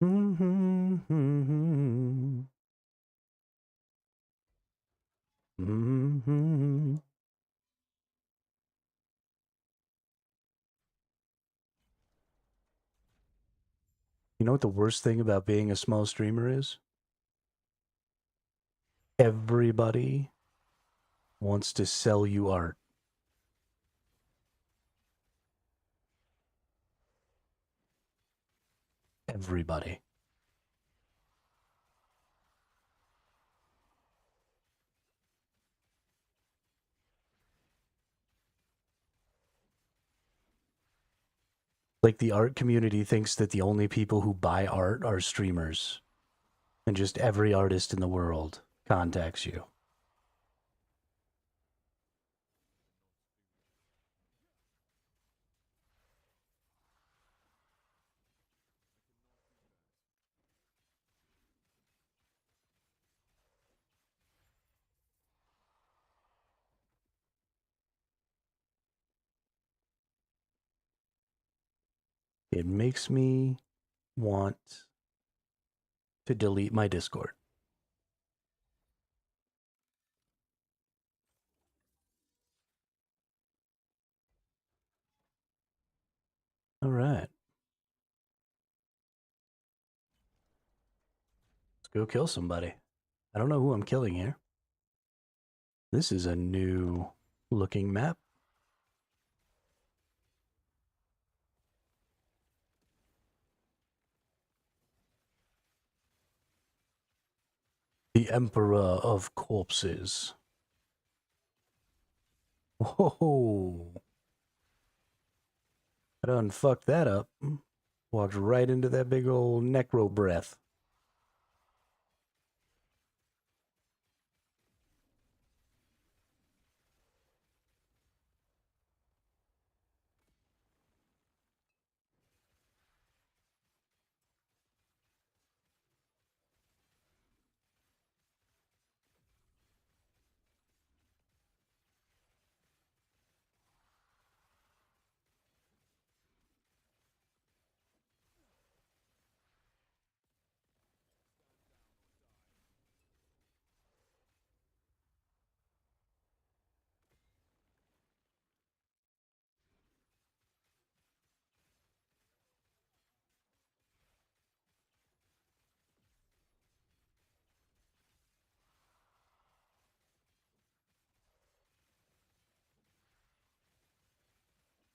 Mm-hmm. Mm-hmm. Mm-hmm. You know what the worst thing about being a small streamer is? Everybody wants to sell you art. Everybody. Like the art community thinks that the only people who buy art are streamers. And just every artist in the world contacts you. It makes me want to delete my Discord. All right. Let's go kill somebody. I don't know who I'm killing here. This is a new looking map. The Emperor of Corpses. Whoa. I done fucked that up. Walked right into that big old necro breath.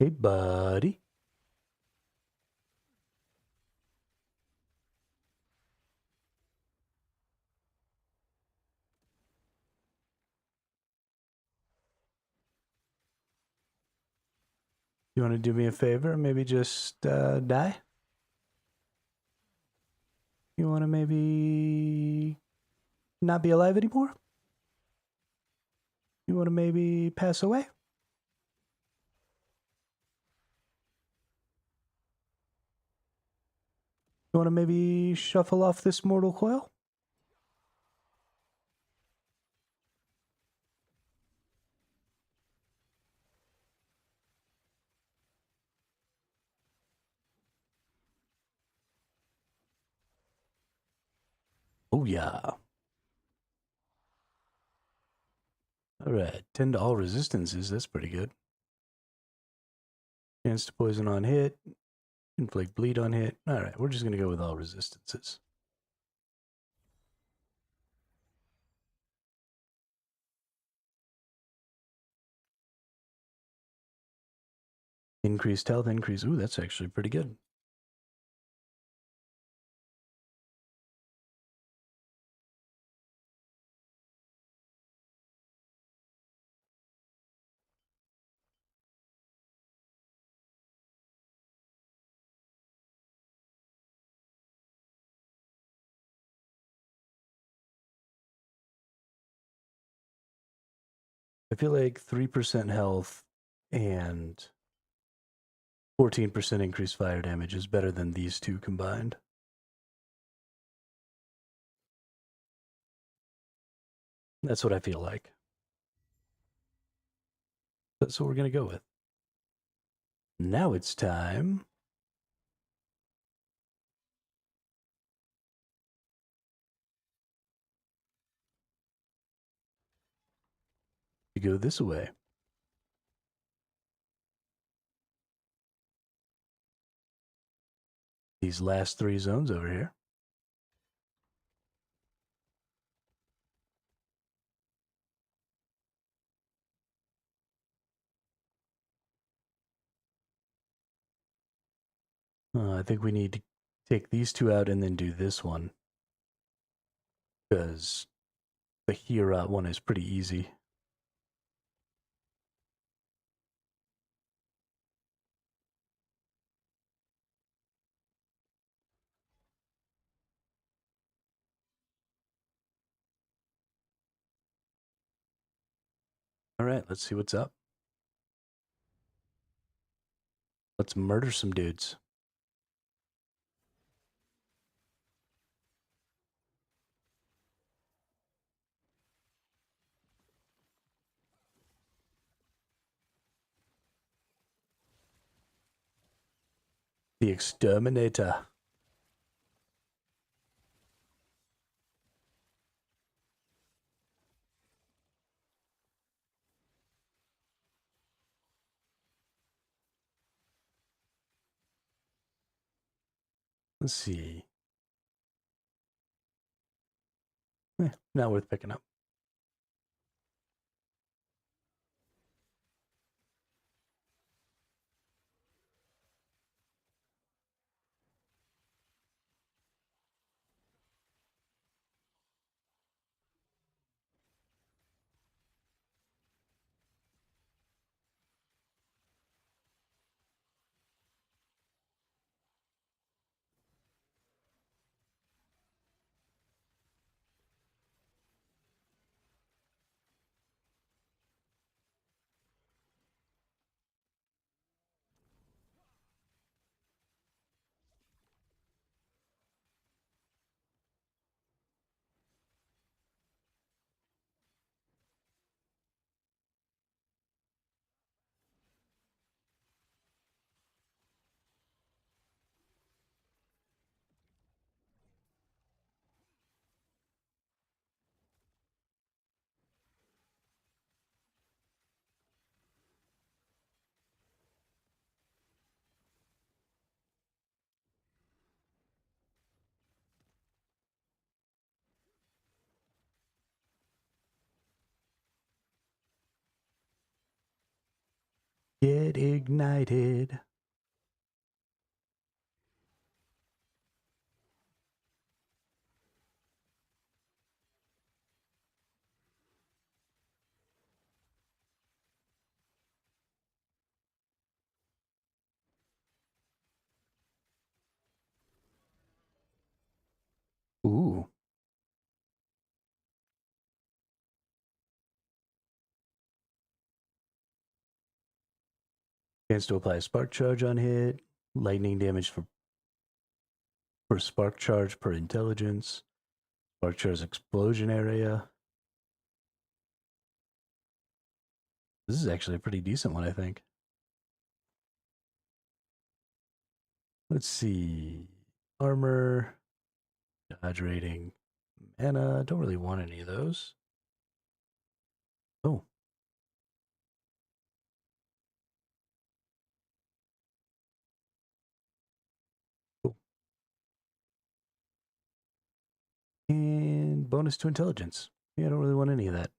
Hey, buddy. You want to do me a favor? Maybe just die? You want to maybe not be alive anymore? You want to maybe pass away? You want to maybe shuffle off this mortal coil? Oh, yeah. All right. 10 to all resistances. That's pretty good. Chance to poison on hit. Inflict bleed on hit. All right. We're just going to go with all resistances. Increased health, increase. Ooh, that's actually pretty good. I feel like 3% health and 14% increased fire damage is better than these two combined. That's what I feel like. That's what we're going to go with. Now it's time to go this way. These last three zones over here. I think we need to take these two out and then do this one. Because the Hira one is pretty easy. All right, let's see what's up. Let's murder some dudes. The Exterminator. Let's see. Not worth picking up. Get ignited. Ooh. Chance to apply a spark charge on hit. Lightning damage for spark charge per intelligence. Spark charge explosion area. This is actually a pretty decent one, I think. Let's see. Armor. Dodge rating. Mana. Don't really want any of those. Oh. Cool. And bonus to intelligence. Yeah, I don't really want any of that.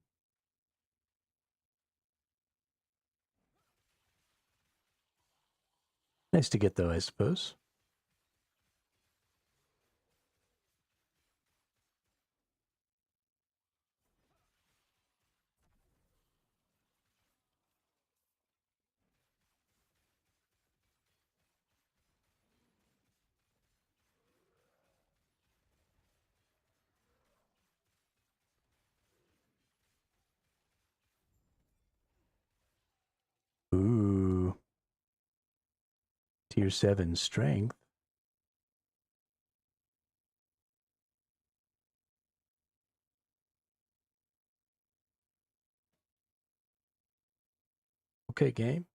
Nice to get, though, I suppose. Tier 7 strength. Okay, game.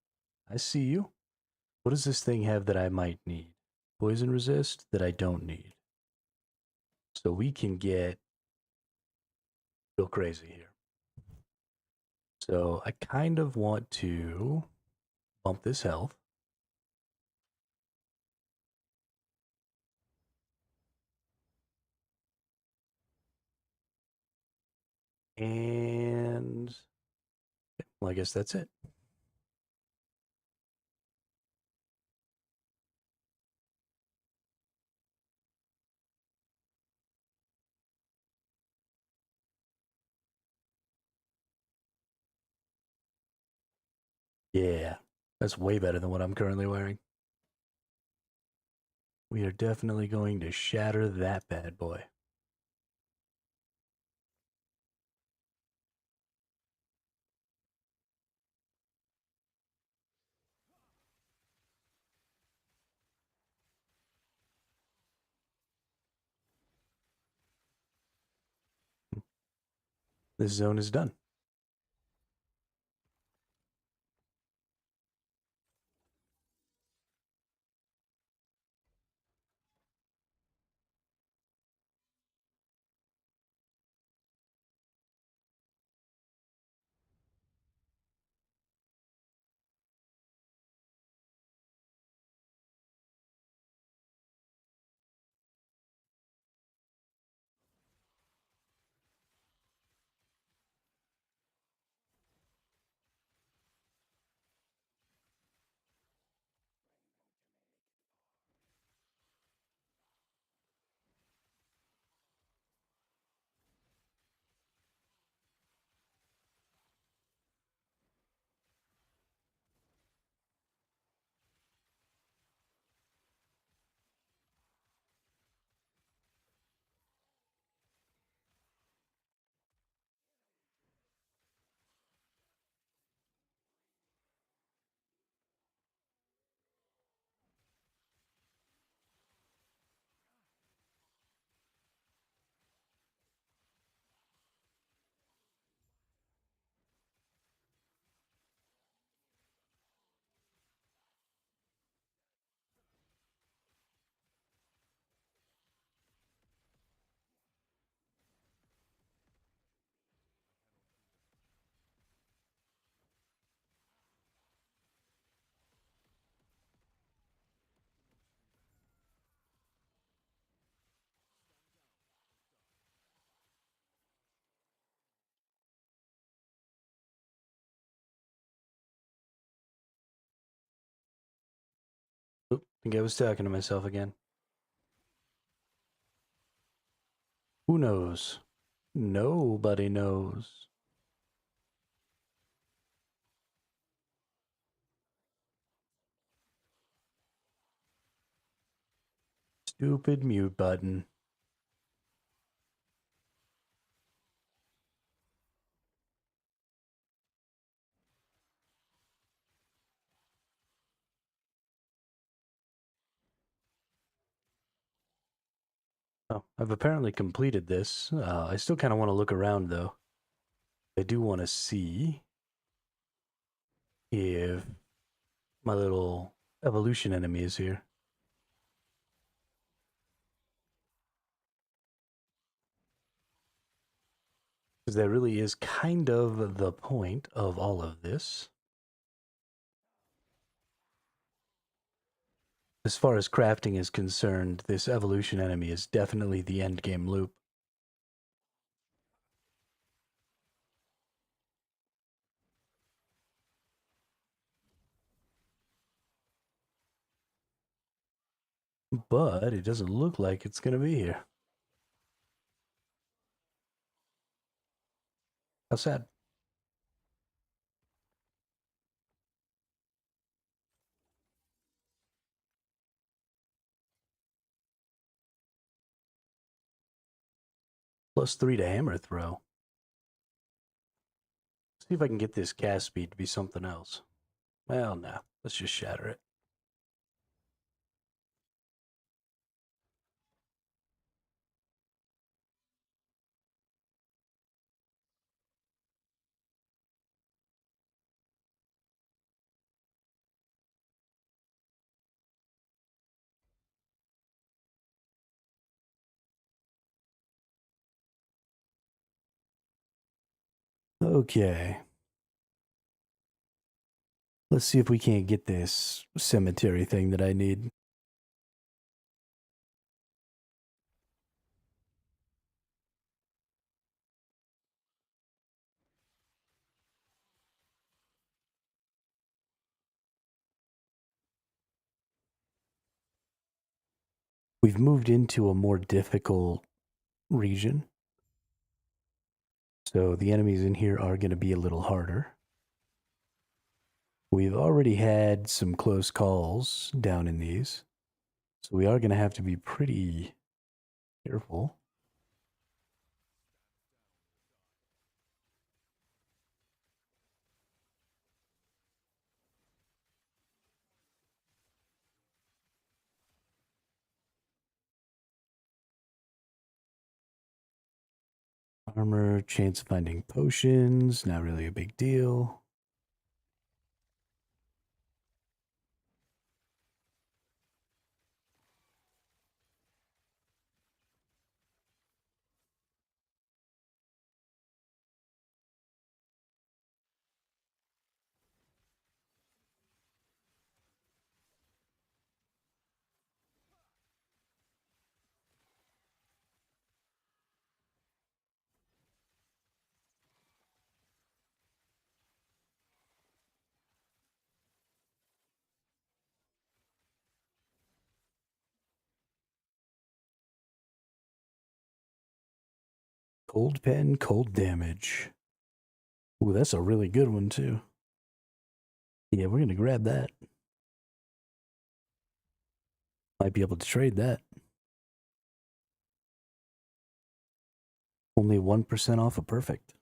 I see you. What does this thing have that I might need? Poison resist that I don't need. So we can get real crazy here. So I kind of want to bump this health. And well, I guess that's it. Yeah, that's way better than what I'm currently wearing. We are definitely going to shatter that bad boy. This zone is done. Oop, I think I was talking to myself again. Who knows? Nobody knows. Stupid mute button. Oh, I've apparently completed this. I still kind of want to look around though. I do want to see if my little evolution enemy is here. Because that really is kind of the point of all of this. As far as crafting is concerned, this evolution enemy is definitely the end game loop. But it doesn't look like it's going to be here. How sad. +3 to hammer throw. See if I can get this cast speed to be something else. Well, no. Let's just shatter it. Okay. Let's see if we can't get this cemetery thing that I need. We've moved into a more difficult region. So the enemies in here are going to be a little harder. We've already had some close calls down in these. So we are going to have to be pretty careful. Armor, chance of finding potions, not really a big deal. Cold pen, cold damage. Ooh, that's a really good one, too. Yeah, we're going to grab that. Might be able to trade that. Only 1% off a perfect.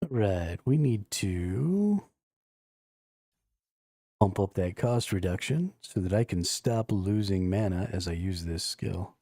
Right, we need to pump up that cost reduction so that I can stop losing mana as I use this skill.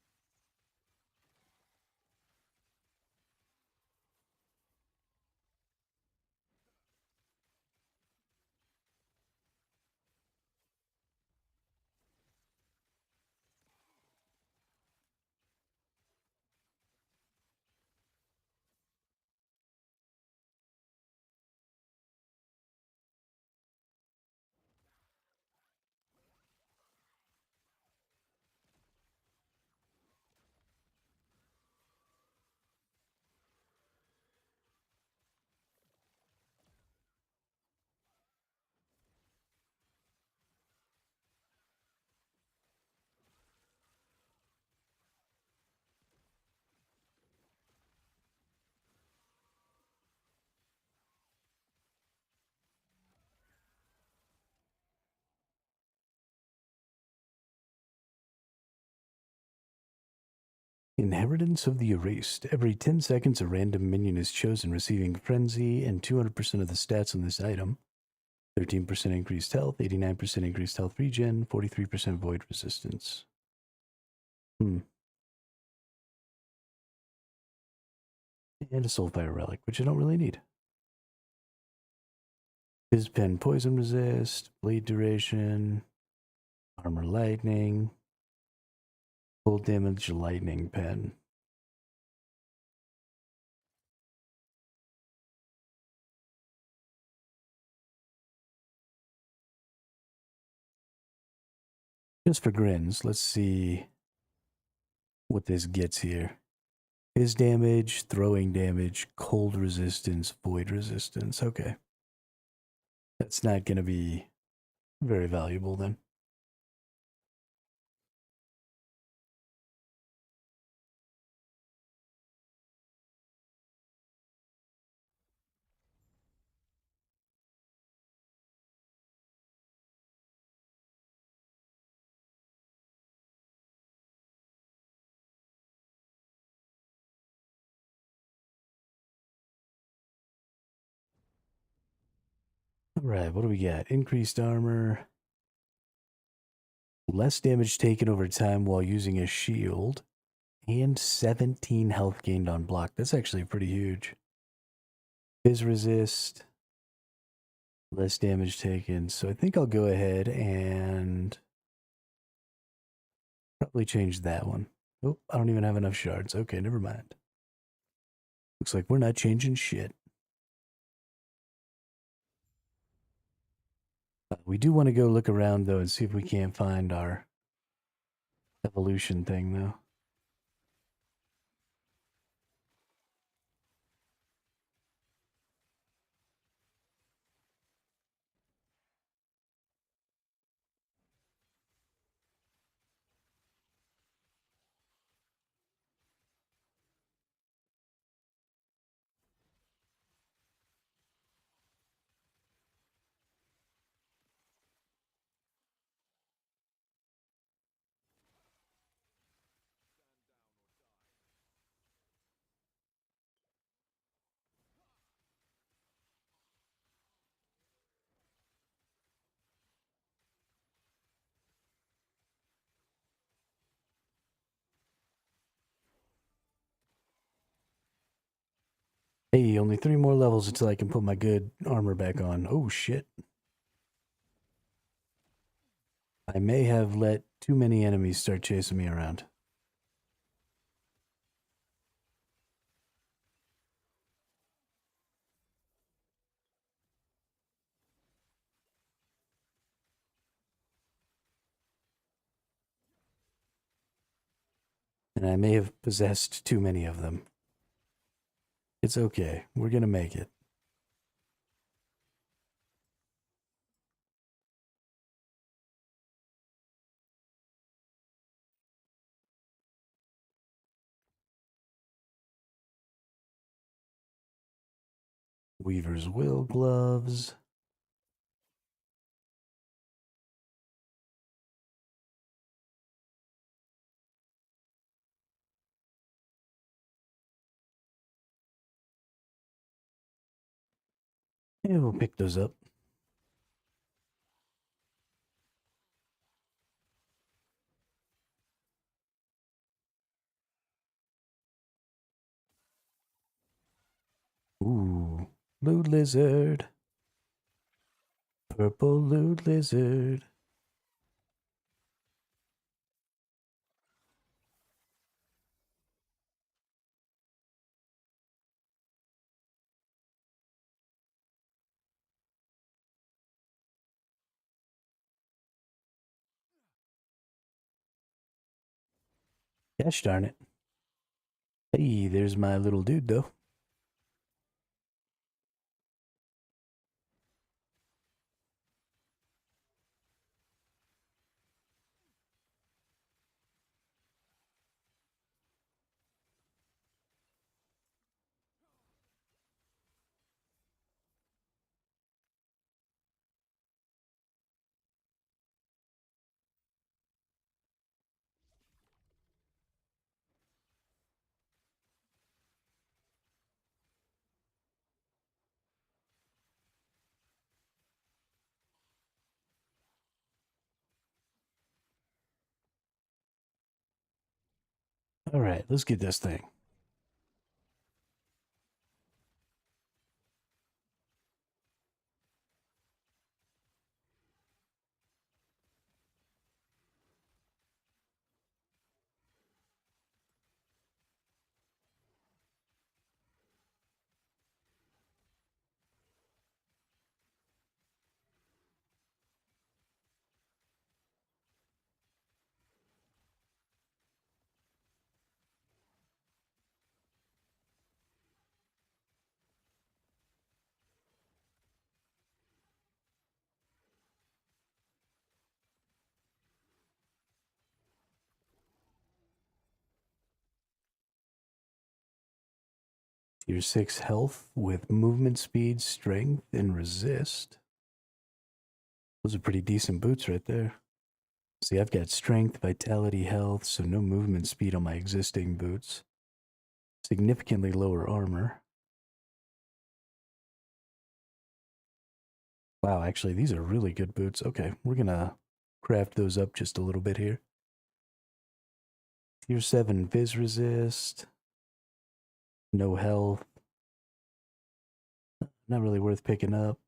Inheritance of the Erased. Every 10 seconds, a random minion is chosen, receiving Frenzy and 200% of the stats on this item. 13% increased health, 89% increased health regen, 43% void resistance. And a Soulfire Relic, which I don't really need. His pen poison resist, bleed duration, armor lightning, full damage lightning pen. Just for grins, let's see what this gets here. His damage, throwing damage, cold resistance, void resistance. Okay. That's not going to be very valuable then. All right, what do we got? Increased armor, less damage taken over time while using a shield, and 17 health gained on block. That's actually pretty huge. Fizz resist, less damage taken. So I think I'll go ahead and probably change that one. Oh, I don't even have enough shards. Okay, never mind. Looks like we're not changing shit. We do want to go look around though and see if we can't find our evolution thing though. Hey, only 3 more levels until I can put my good armor back on. Oh shit. I may have let too many enemies start chasing me around. And I may have possessed too many of them. It's okay. We're gonna make it. Weaver's Will gloves. Yeah, we'll pick those up. Ooh, loot lizard. Purple loot lizard. Gosh darn it. Hey, there's my little dude though. All right, let's get this thing. Tier 6 health with movement speed, strength, and resist. Those are pretty decent boots right there. See, I've got strength, vitality, health, so no movement speed on my existing boots. Significantly lower armor. Wow, actually, these are really good boots. Okay, we're gonna craft those up just a little bit here. Tier 7 Viz Resist. No health. Not really worth picking up.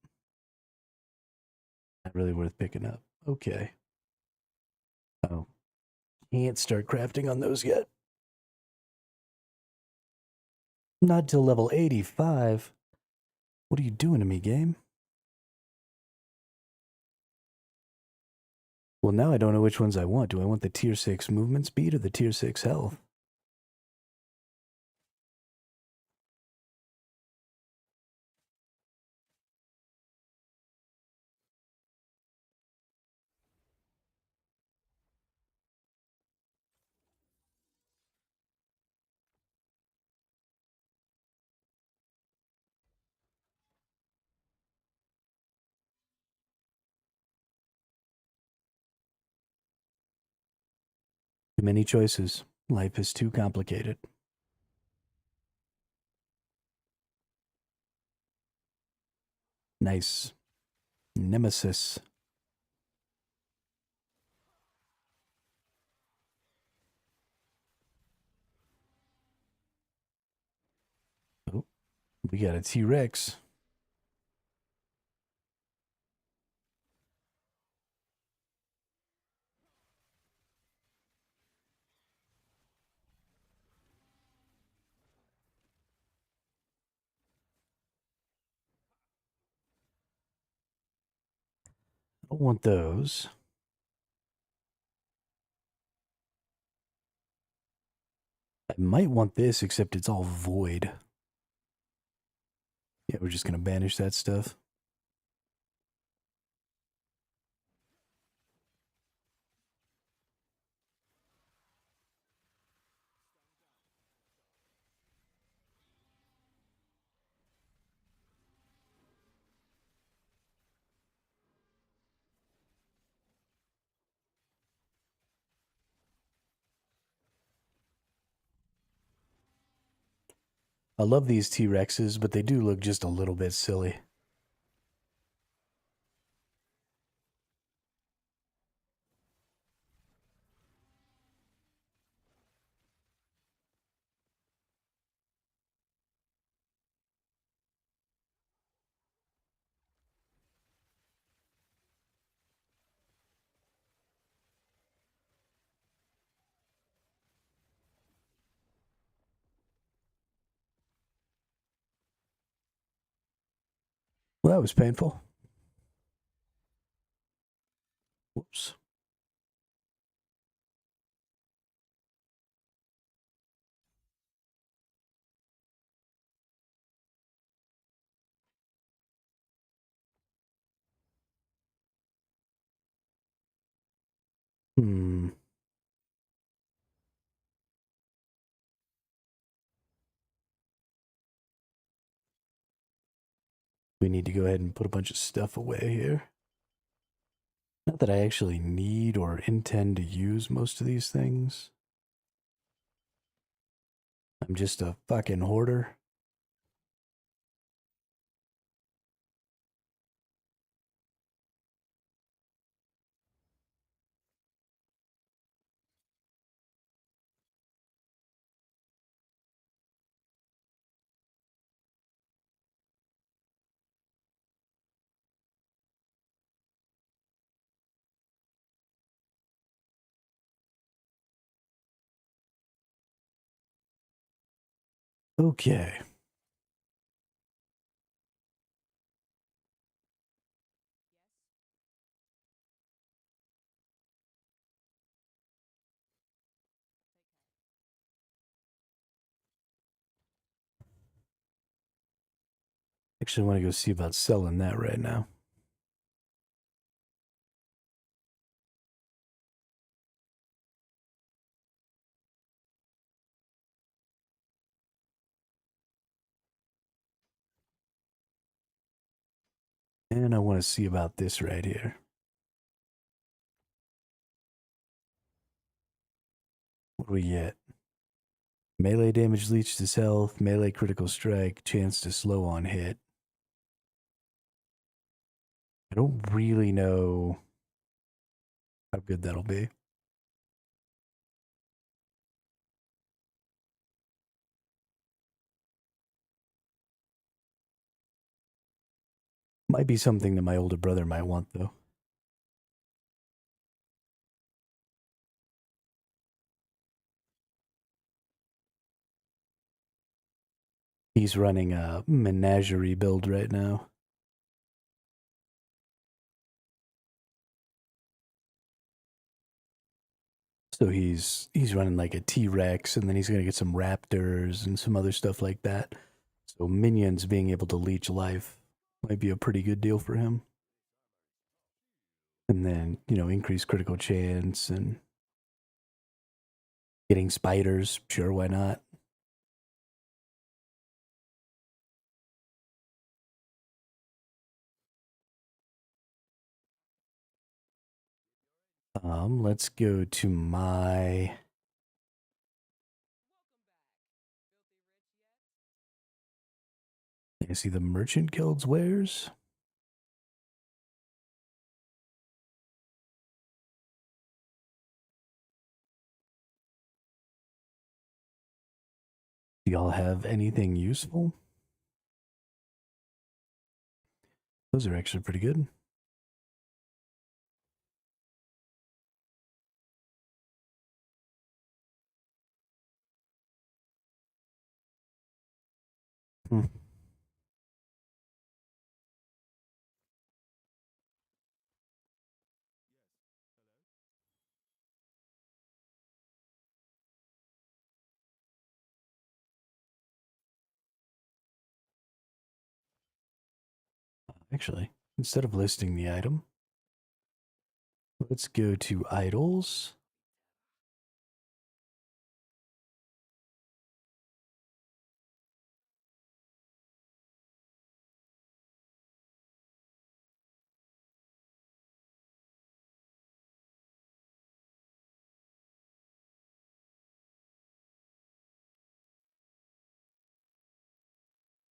Not really worth picking up. Okay. Oh, can't start crafting on those yet. Not till level 85. What are you doing to me, game? Well, now I don't know which ones I want. Do I want the tier 6 movement speed or the tier 6 health? Too many choices. Life is too complicated. Nice. Nemesis. Oh, we got a T-Rex. I don't want those. I might want this, except it's all void. Yeah, we're just gonna banish that stuff. I love these T-Rexes, but they do look just a little bit silly. Well, that was painful. Whoops. Hmm. We need to go ahead and put a bunch of stuff away here. Not that I actually need or intend to use most of these things. I'm just a fucking hoarder. Okay. Actually, I want to go see about selling that right now. And I want to see about this right here. What do we get? Melee damage leaches his health, melee critical strike, chance to slow on hit. I don't really know how good that'll be. Might be something that my older brother might want, though. He's running a menagerie build right now. So he's running like a T-Rex, and then he's gonna get some raptors and some other stuff like that. So minions being able to leech life might be a pretty good deal for him. And then, increase critical chance and getting spiders, sure, why not? Let's go to my I see the Merchant Guild's wares. Do y'all have anything useful? Those are actually pretty good. Hmm. Actually, instead of listing the item, let's go to idols.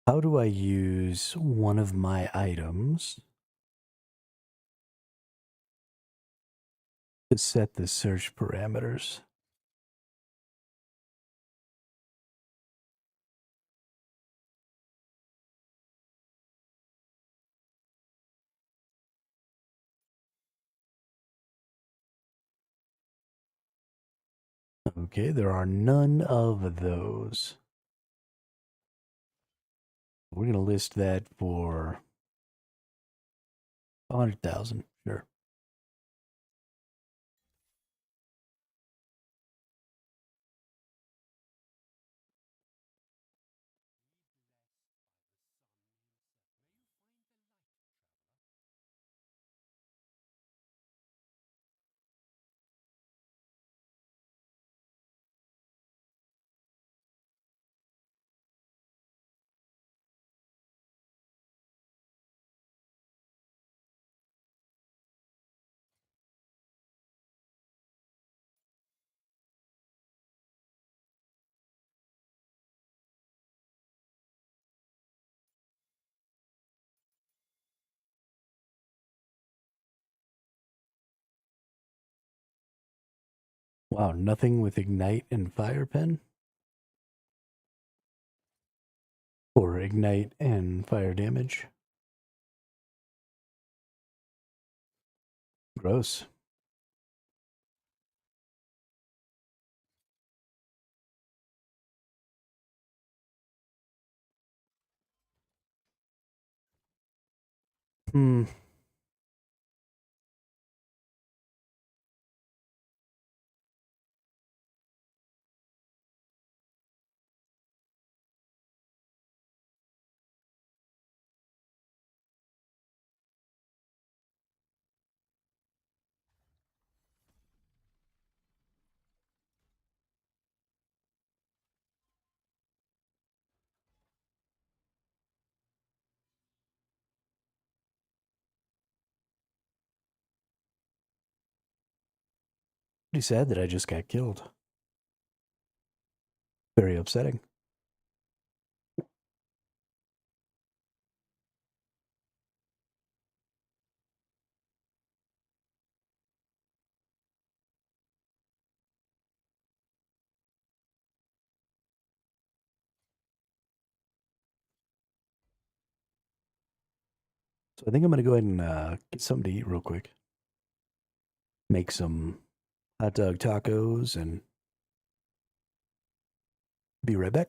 How do I use one of my items to set the search parameters? Okay, there are none of those. We're going to list that for 100,000. Sure. Wow, nothing with ignite and fire pen? Or ignite and fire damage? Gross. Hmm. pretty sad that I just got killed. Very upsetting. So I think I'm gonna go ahead and get something to eat real quick. Make some hot dog tacos and be right back.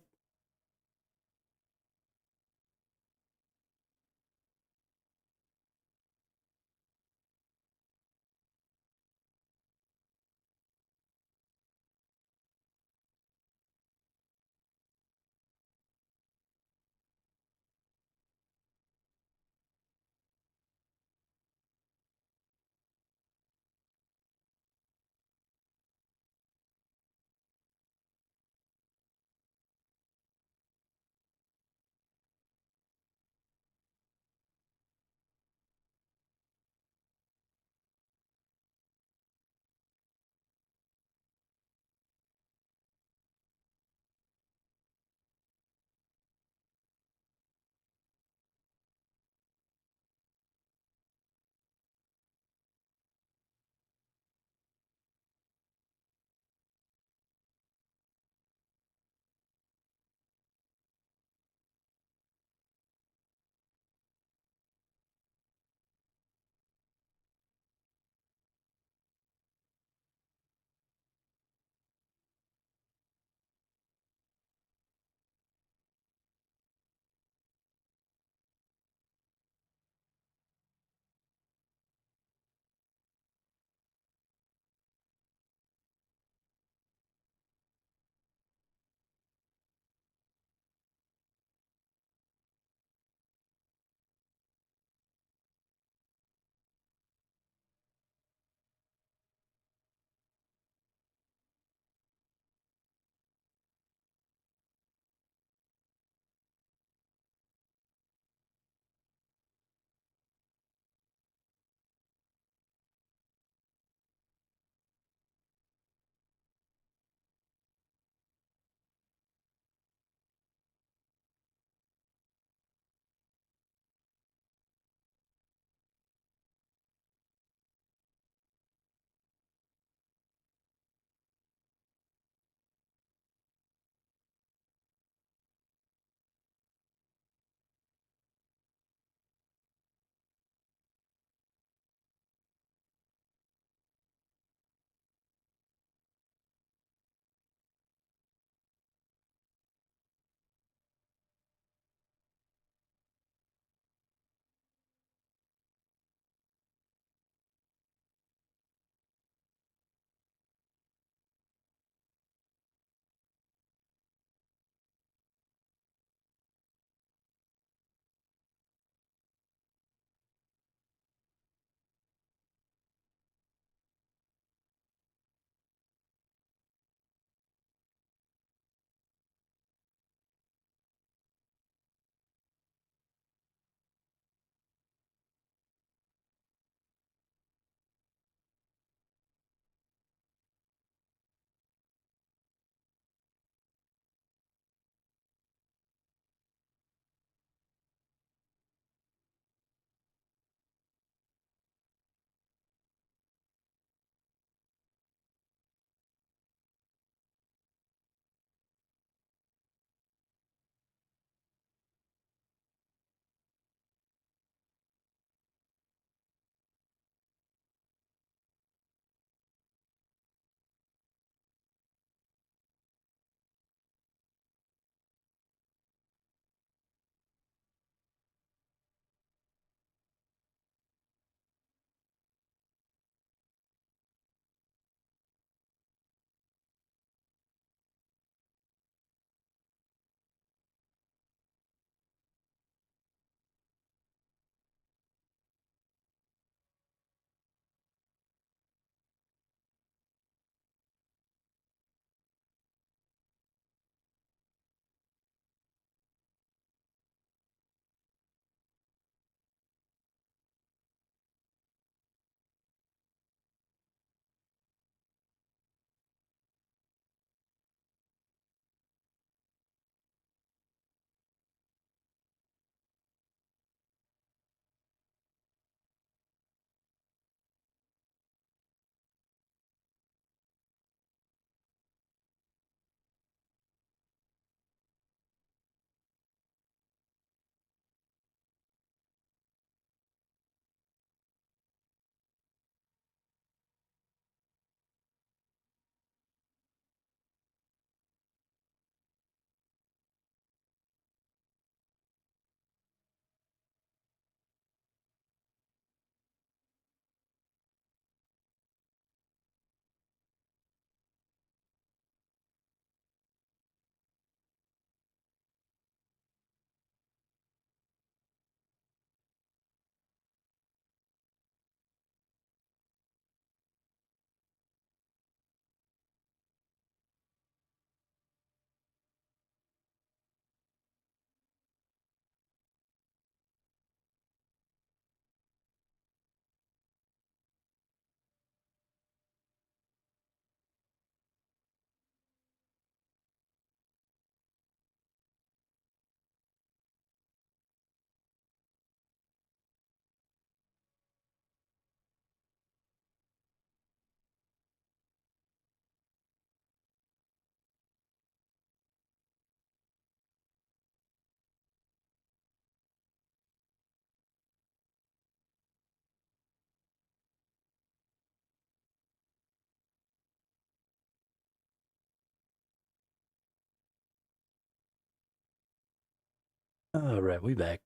All right, we back.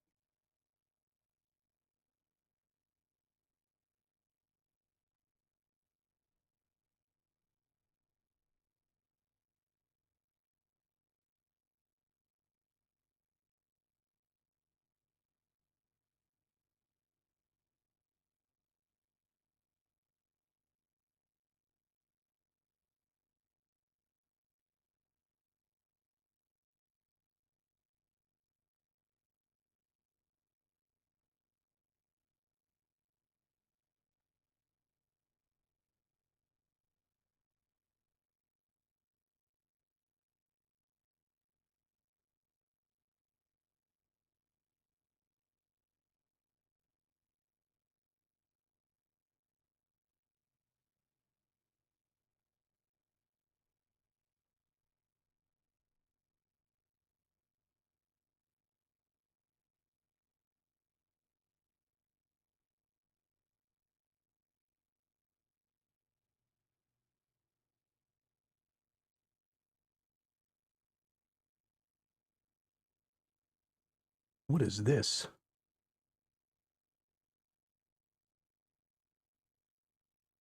What is this?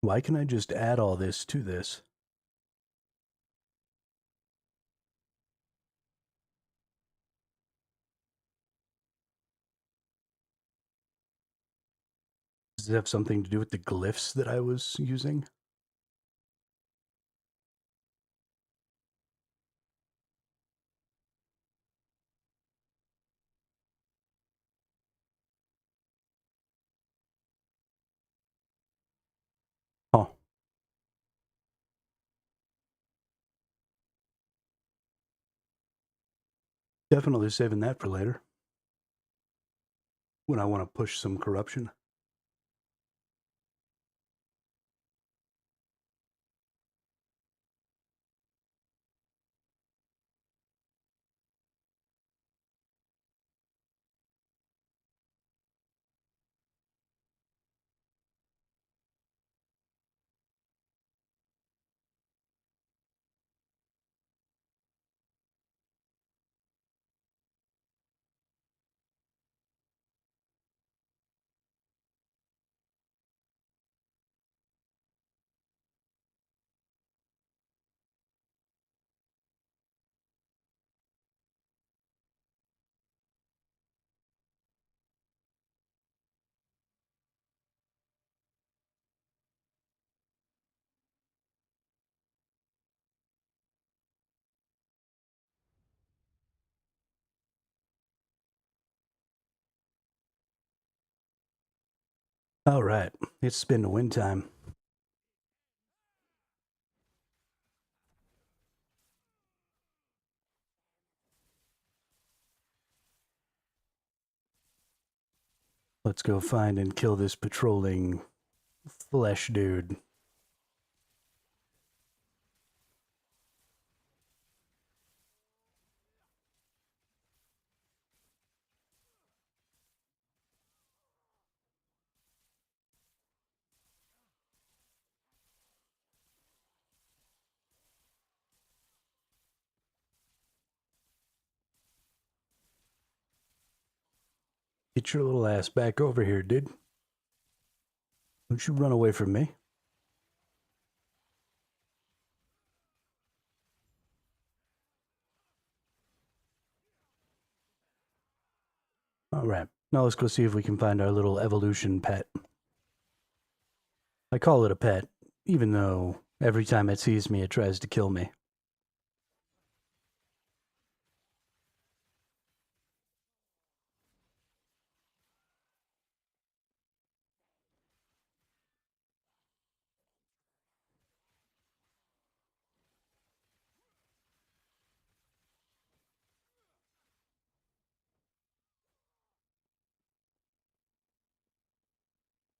Why can I just add all this to this? Does it have something to do with the glyphs that I was using? Oh, definitely saving that for later. When I want to push some corruption. All right, it's spin to win time. Let's go find and kill this patrolling flesh dude. Get your little ass back over here, dude. Don't you run away from me. All right, now let's go see if we can find our little evolution pet. I call it a pet, even though every time it sees me, it tries to kill me.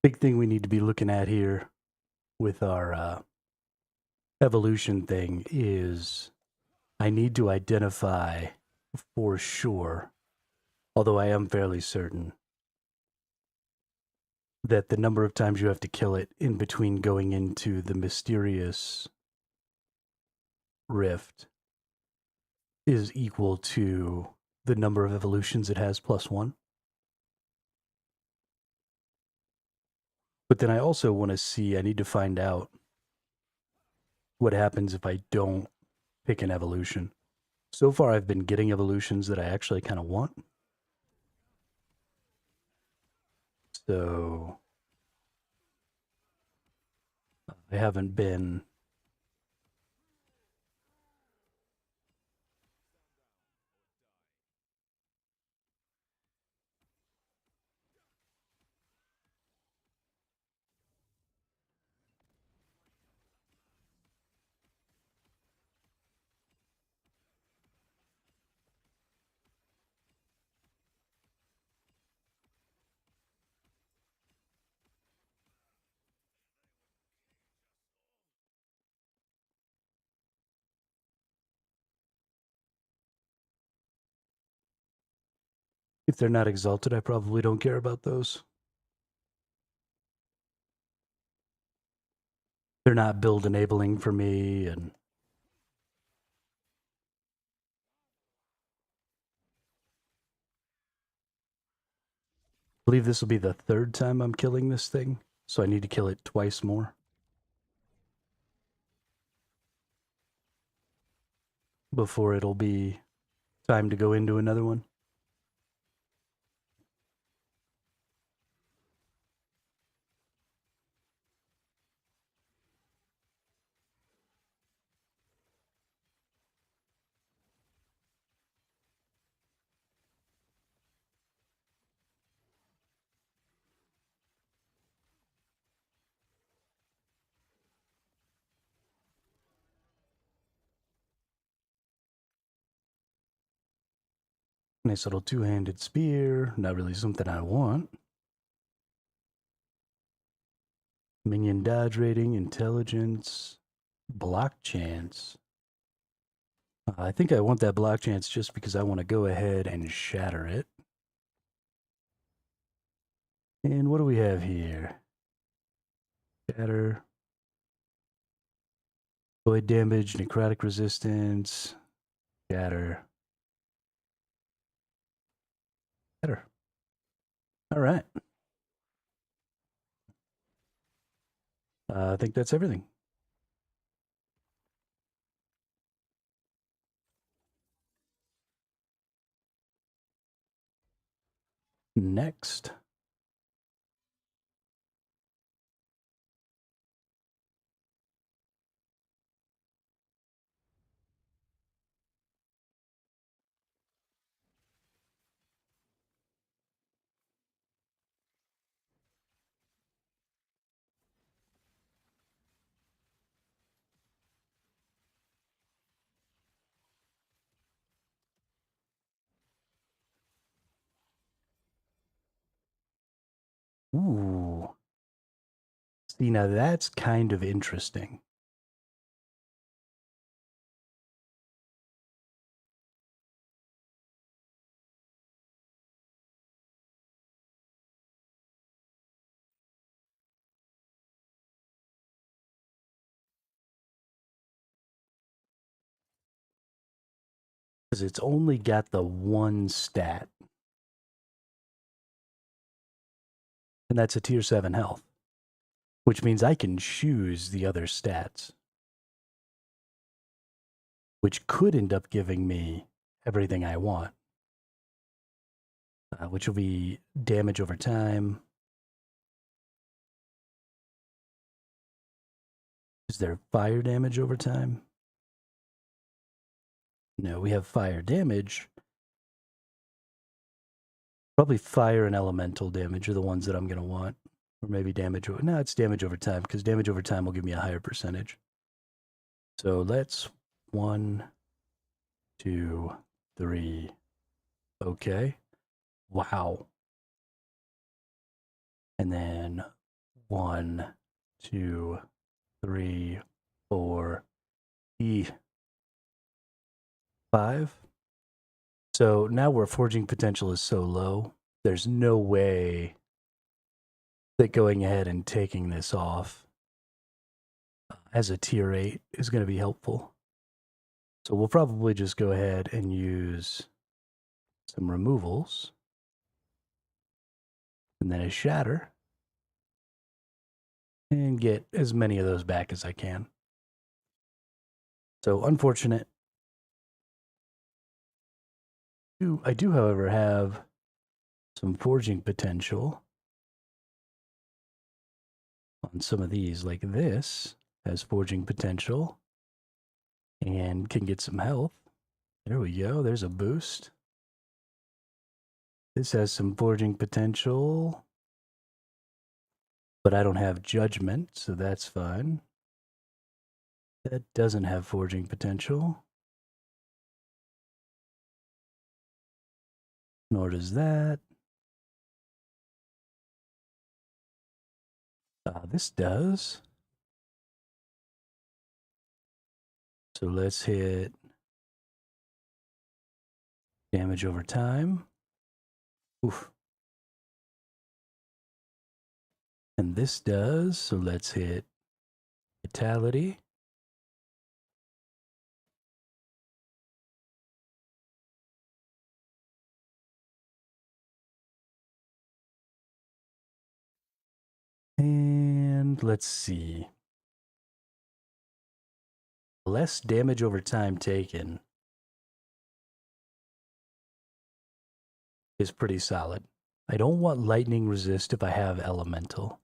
Big thing we need to be looking at here with our evolution thing is I need to identify for sure, although I am fairly certain, that the number of times you have to kill it in between going into the mysterious rift is equal to the number of evolutions it has plus 1. But then I also want to see, I need to find out what happens if I don't pick an evolution. So far, I've been getting evolutions that I actually kind of want. So I haven't been if they're not exalted, I probably don't care about those. They're not build enabling for me, and I believe this will be the 3rd time I'm killing this thing, so I need to kill it twice more before it'll be time to go into another one. Nice little 2-handed spear. Not really something I want. Minion dodge rating, intelligence, block chance. I think I want that block chance just because I want to go ahead and shatter it. And what do we have here? Shatter. Void damage, necrotic resistance, shatter. Shatter. All right. I think that's everything. Next. Ooh. See, now that's kind of interesting. Because it's only got the one stat. And that's a tier 7 health. Which means I can choose the other stats. Which could end up giving me everything I want. Which will be damage over time. Is there fire damage over time? No, we have fire damage. Probably fire and elemental damage are the ones that I'm going to want. Or maybe damage over... No, it's damage over time, because damage over time will give me a higher percentage. So let's 1, 2, 3. Okay. Wow. And then 1, 2, 3, 4, 5. So now where forging potential is so low, there's no way that going ahead and taking this off as a tier 8 is going to be helpful. So we'll probably just go ahead and use some removals, and then a shatter, and get as many of those back as I can. So unfortunate. I do, however, have some forging potential on some of these. Like this has forging potential and can get some health. There we go. There's a boost. This has some forging potential, but I don't have judgment, so that's fine. That doesn't have forging potential. Nor does that. This does. So let's hit damage over time. Oof. And this does. So let's hit vitality. And let's see. Less damage over time taken is pretty solid. I don't want lightning resist if I have elemental.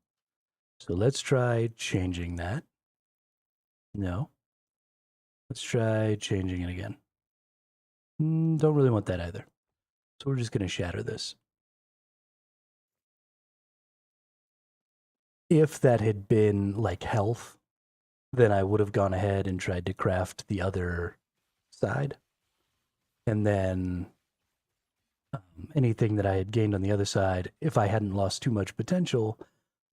So let's try changing that. No. Let's try changing it again. Don't really want that either. So we're just going to shatter this. If that had been like health, then I would have gone ahead and tried to craft the other side. And then anything that I had gained on the other side, if I hadn't lost too much potential,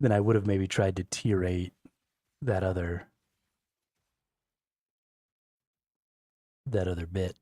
then I would have maybe tried to tier 8 that other bit.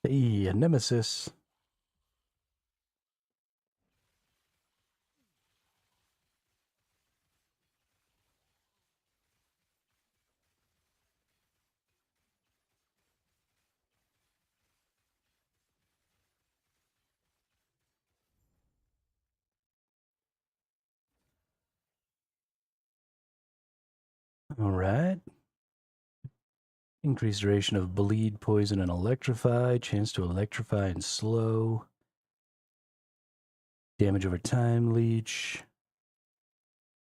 Hey, a nemesis. All right. Increased duration of bleed, poison, and electrify. Chance to electrify and slow. Damage over time, leech.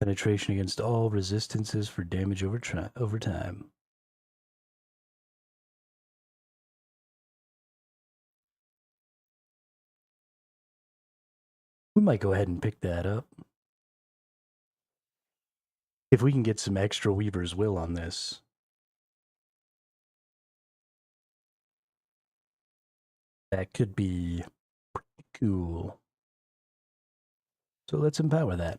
Penetration against all resistances for damage over time. We might go ahead and pick that up. If we can get some extra Weaver's Will on this. That could be pretty cool. So let's empower that.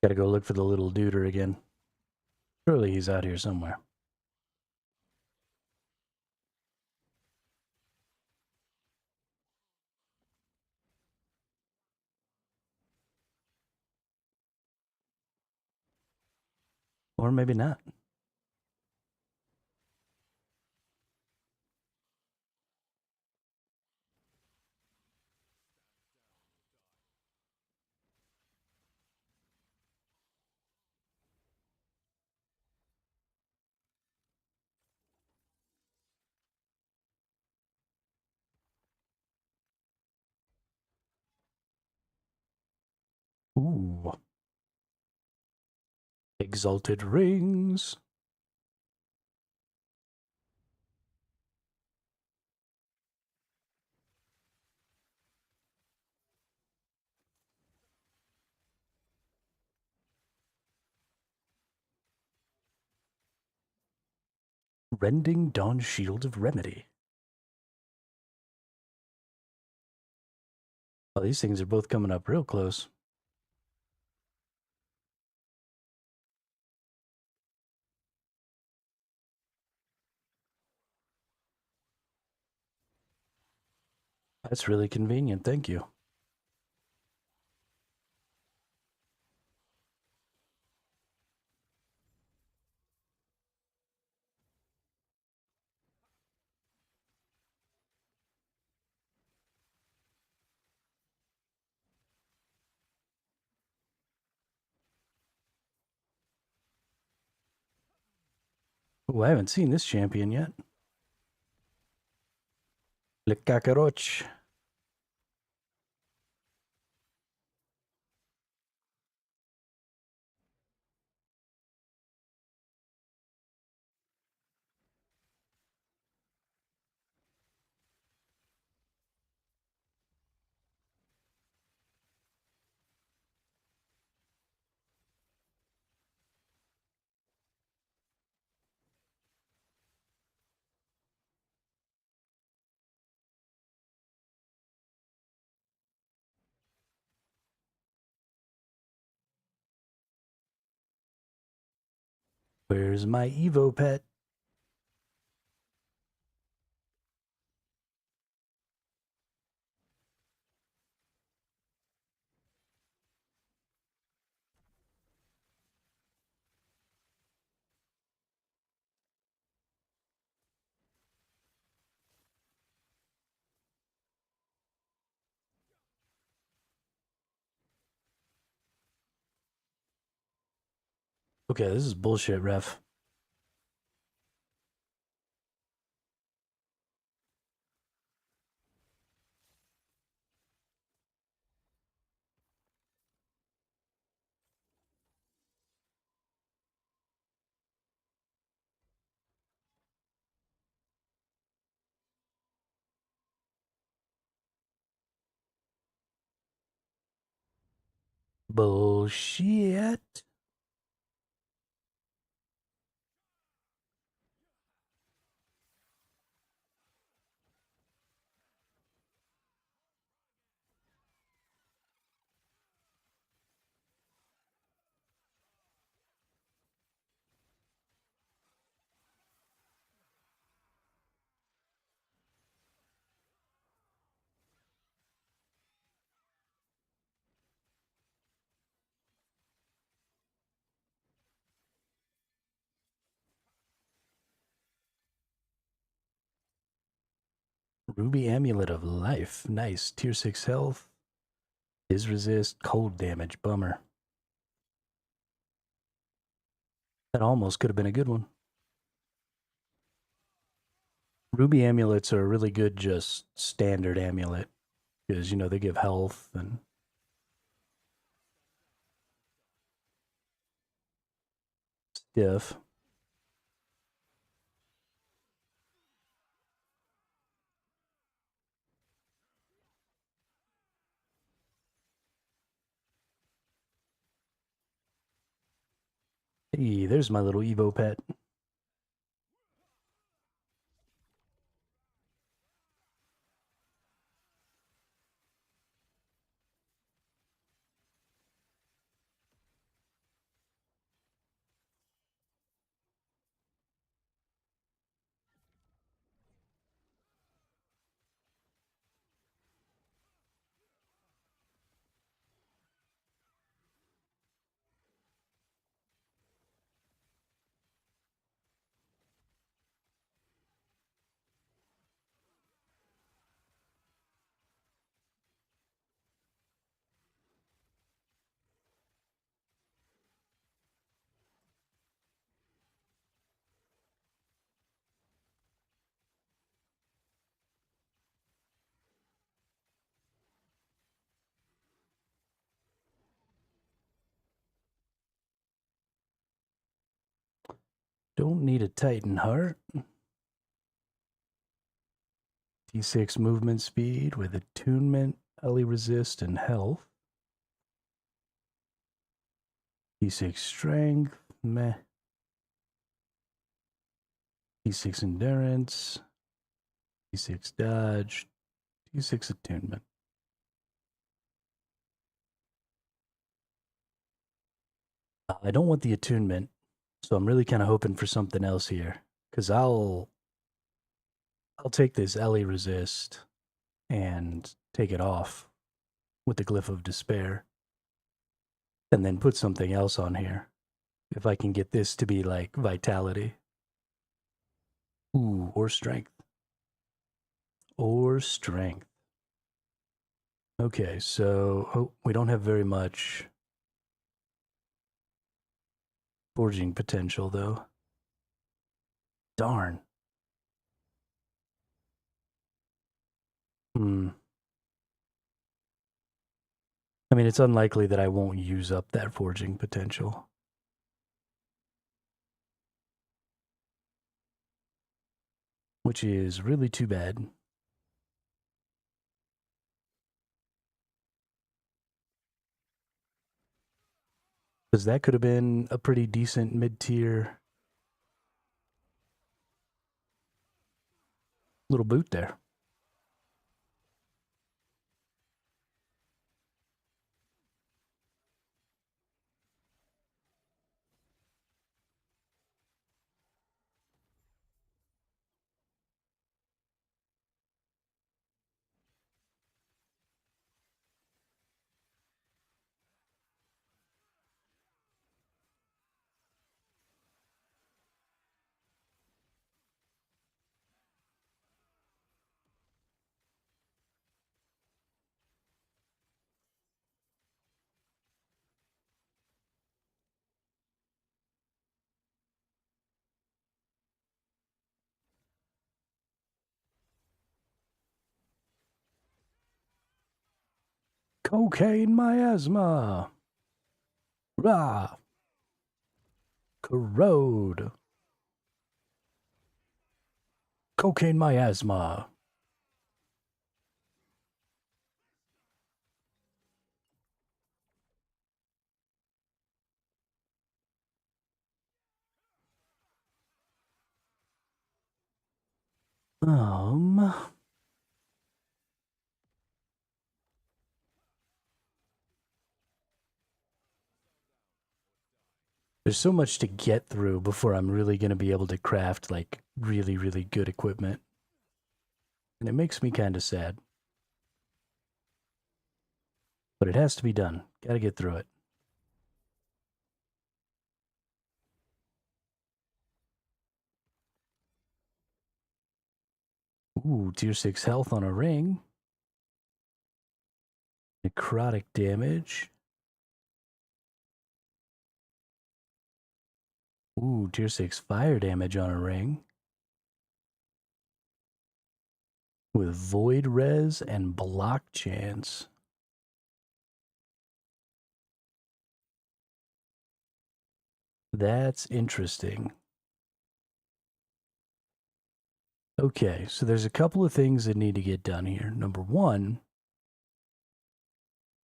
Gotta go look for the little duder again. Surely he's out here somewhere. Or maybe not. Ooh. Exalted rings. Rending Dawn Shield of Remedy. Oh, these things are both coming up real close. That's really convenient, thank you. Ooh, I haven't seen this champion yet. Le Cacaroch. Where's my Evo pet? Okay, this is bullshit, ref. Bullshit. Ruby Amulet of Life. Nice. Tier 6 health. Is resist. Cold damage. Bummer. That almost could have been a good one. Ruby amulets are a really good just standard amulet. Because, you know, they give health and stiff. Hey, there's my little Evo pet. Don't need a Titan heart. D6 movement speed with attunement, LE resist, and health. D6 strength, meh. D6 endurance, D6 dodge, D6 attunement. I don't want the attunement, so I'm really kind of hoping for something else here. Because I'll take this LE resist and take it off with the Glyph of Despair. And then put something else on here. If I can get this to be like vitality. Ooh, or strength. Or strength. Okay, so we don't have very much forging potential, though. Darn. I mean, it's unlikely that I won't use up that forging potential. Which is really too bad. Because that could have been a pretty decent mid-tier little boot there. Cocaine miasma. Rah. Corrode. Cocaine miasma. There's so much to get through before I'm really going to be able to craft like really, really good equipment. And it makes me kind of sad. But it has to be done. Gotta get through it. Ooh, tier 6 health on a ring. Necrotic damage. Ooh, tier 6 fire damage on a ring. With void res and block chance. That's interesting. Okay, so there's a couple of things that need to get done here. Number one,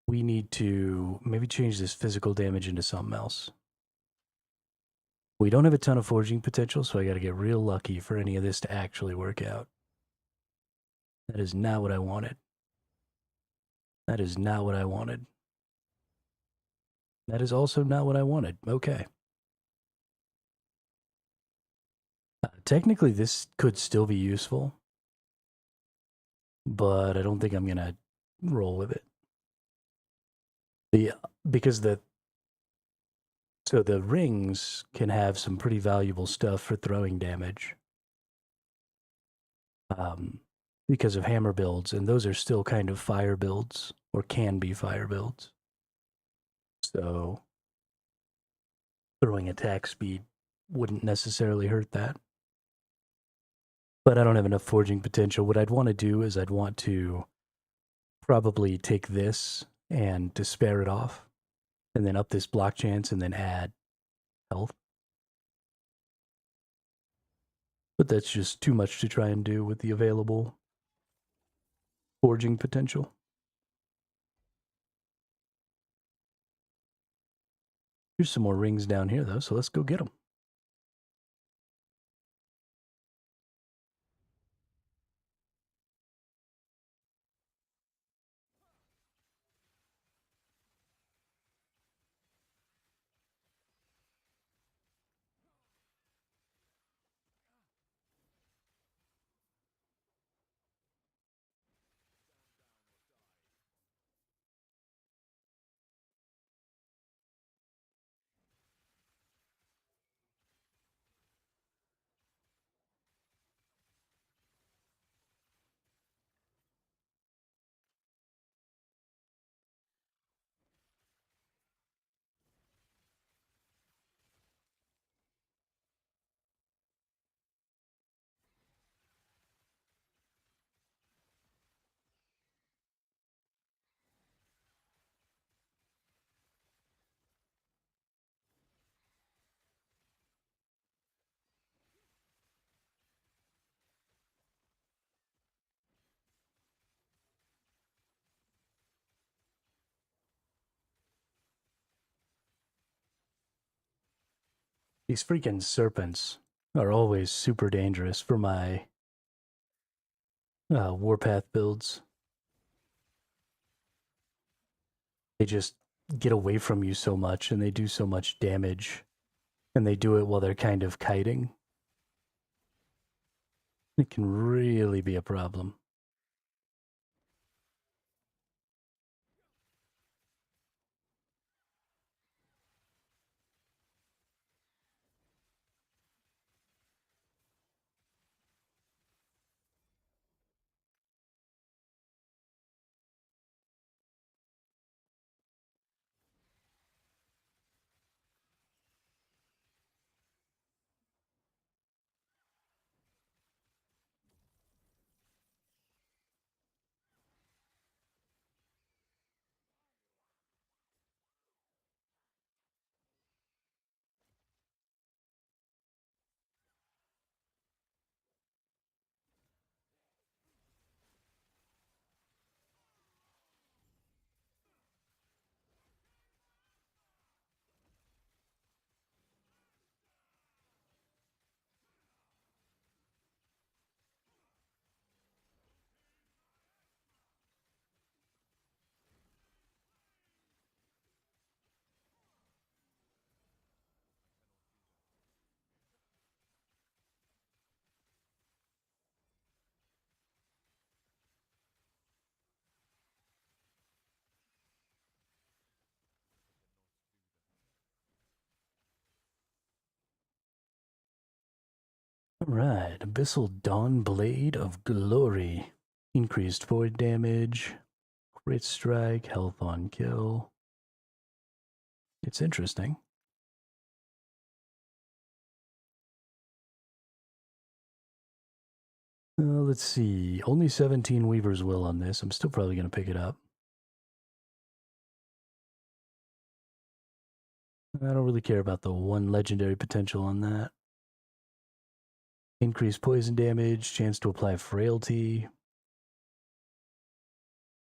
we need to maybe change this physical damage into something else. We don't have a ton of forging potential, so I got to get real lucky for any of this to actually work out. That is not what I wanted. That is not what I wanted. That is also not what I wanted. Okay. Technically, this could still be useful, but I don't think I'm going to roll with it. Because the rings can have some pretty valuable stuff for throwing damage. Because of hammer builds, and those are still kind of fire builds, or can be fire builds. So throwing attack speed wouldn't necessarily hurt that. But I don't have enough forging potential. What I'd want to do is I'd want to probably take this and despair it off, and then up this block chance, and then add health. But that's just too much to try and do with the available forging potential. Here's some more rings down here, though, so let's go get them. These freaking serpents are always super dangerous for my warpath builds. They just get away from you so much and they do so much damage. And they do it while they're kind of kiting. It can really be a problem. Alright, Abyssal Dawn Blade of Glory. Increased void damage, crit strike, health on kill. It's interesting. Let's see. Only 17 Weaver's Will on this. I'm still probably going to pick it up. I don't really care about the one legendary potential on that. Increased poison damage, chance to apply frailty.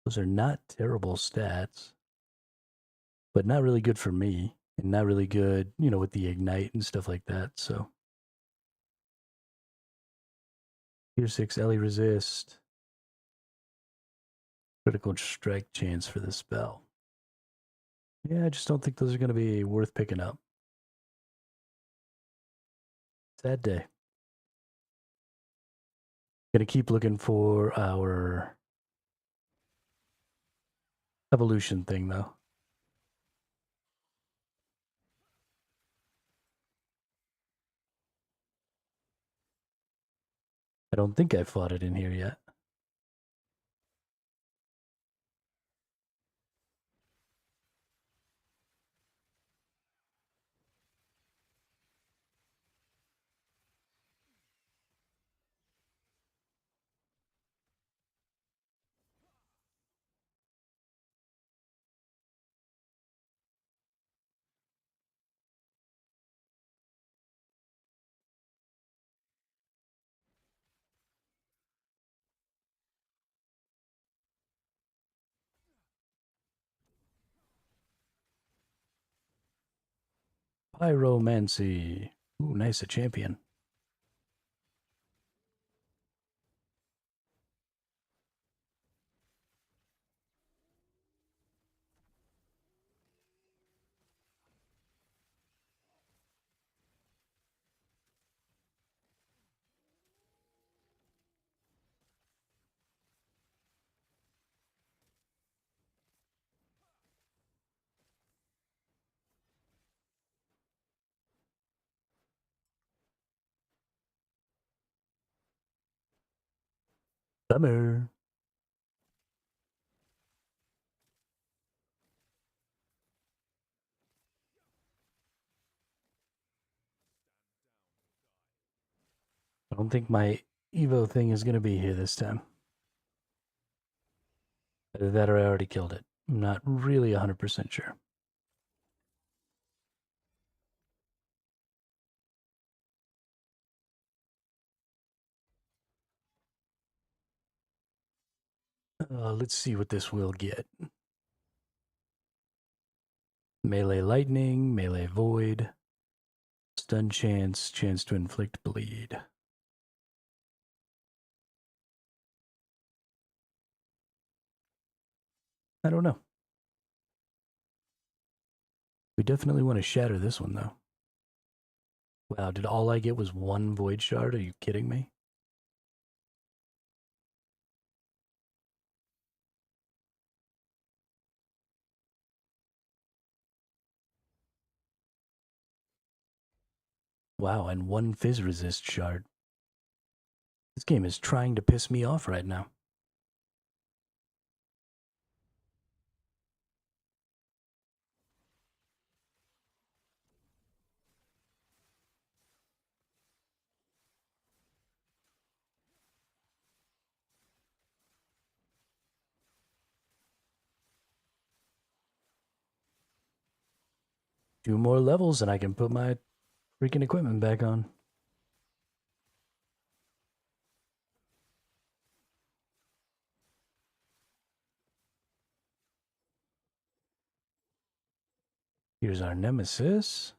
Those are not terrible stats, but not really good for me, and not really good, with the ignite and stuff like that. So, tier 6 Ellie resist. Critical strike chance for the spell. Yeah, I just don't think those are going to be worth picking up. Sad day. Gonna keep looking for our evolution thing, though. I don't think I fought it in here yet. Pyromancy. Ooh, nice, a champion. Summer. I don't think my Evo thing is going to be here this time. Either that or I already killed it. I'm not really 100% sure. Let's see what this will get. Melee lightning, melee void, stun chance, chance to inflict bleed. I don't know. We definitely want to shatter this one, though. Wow, did all I get was one void shard? Are you kidding me? Wow, and one fizz resist shard. This game is trying to piss me off right now. Two more levels and I can put my freaking equipment back on. Here's our nemesis.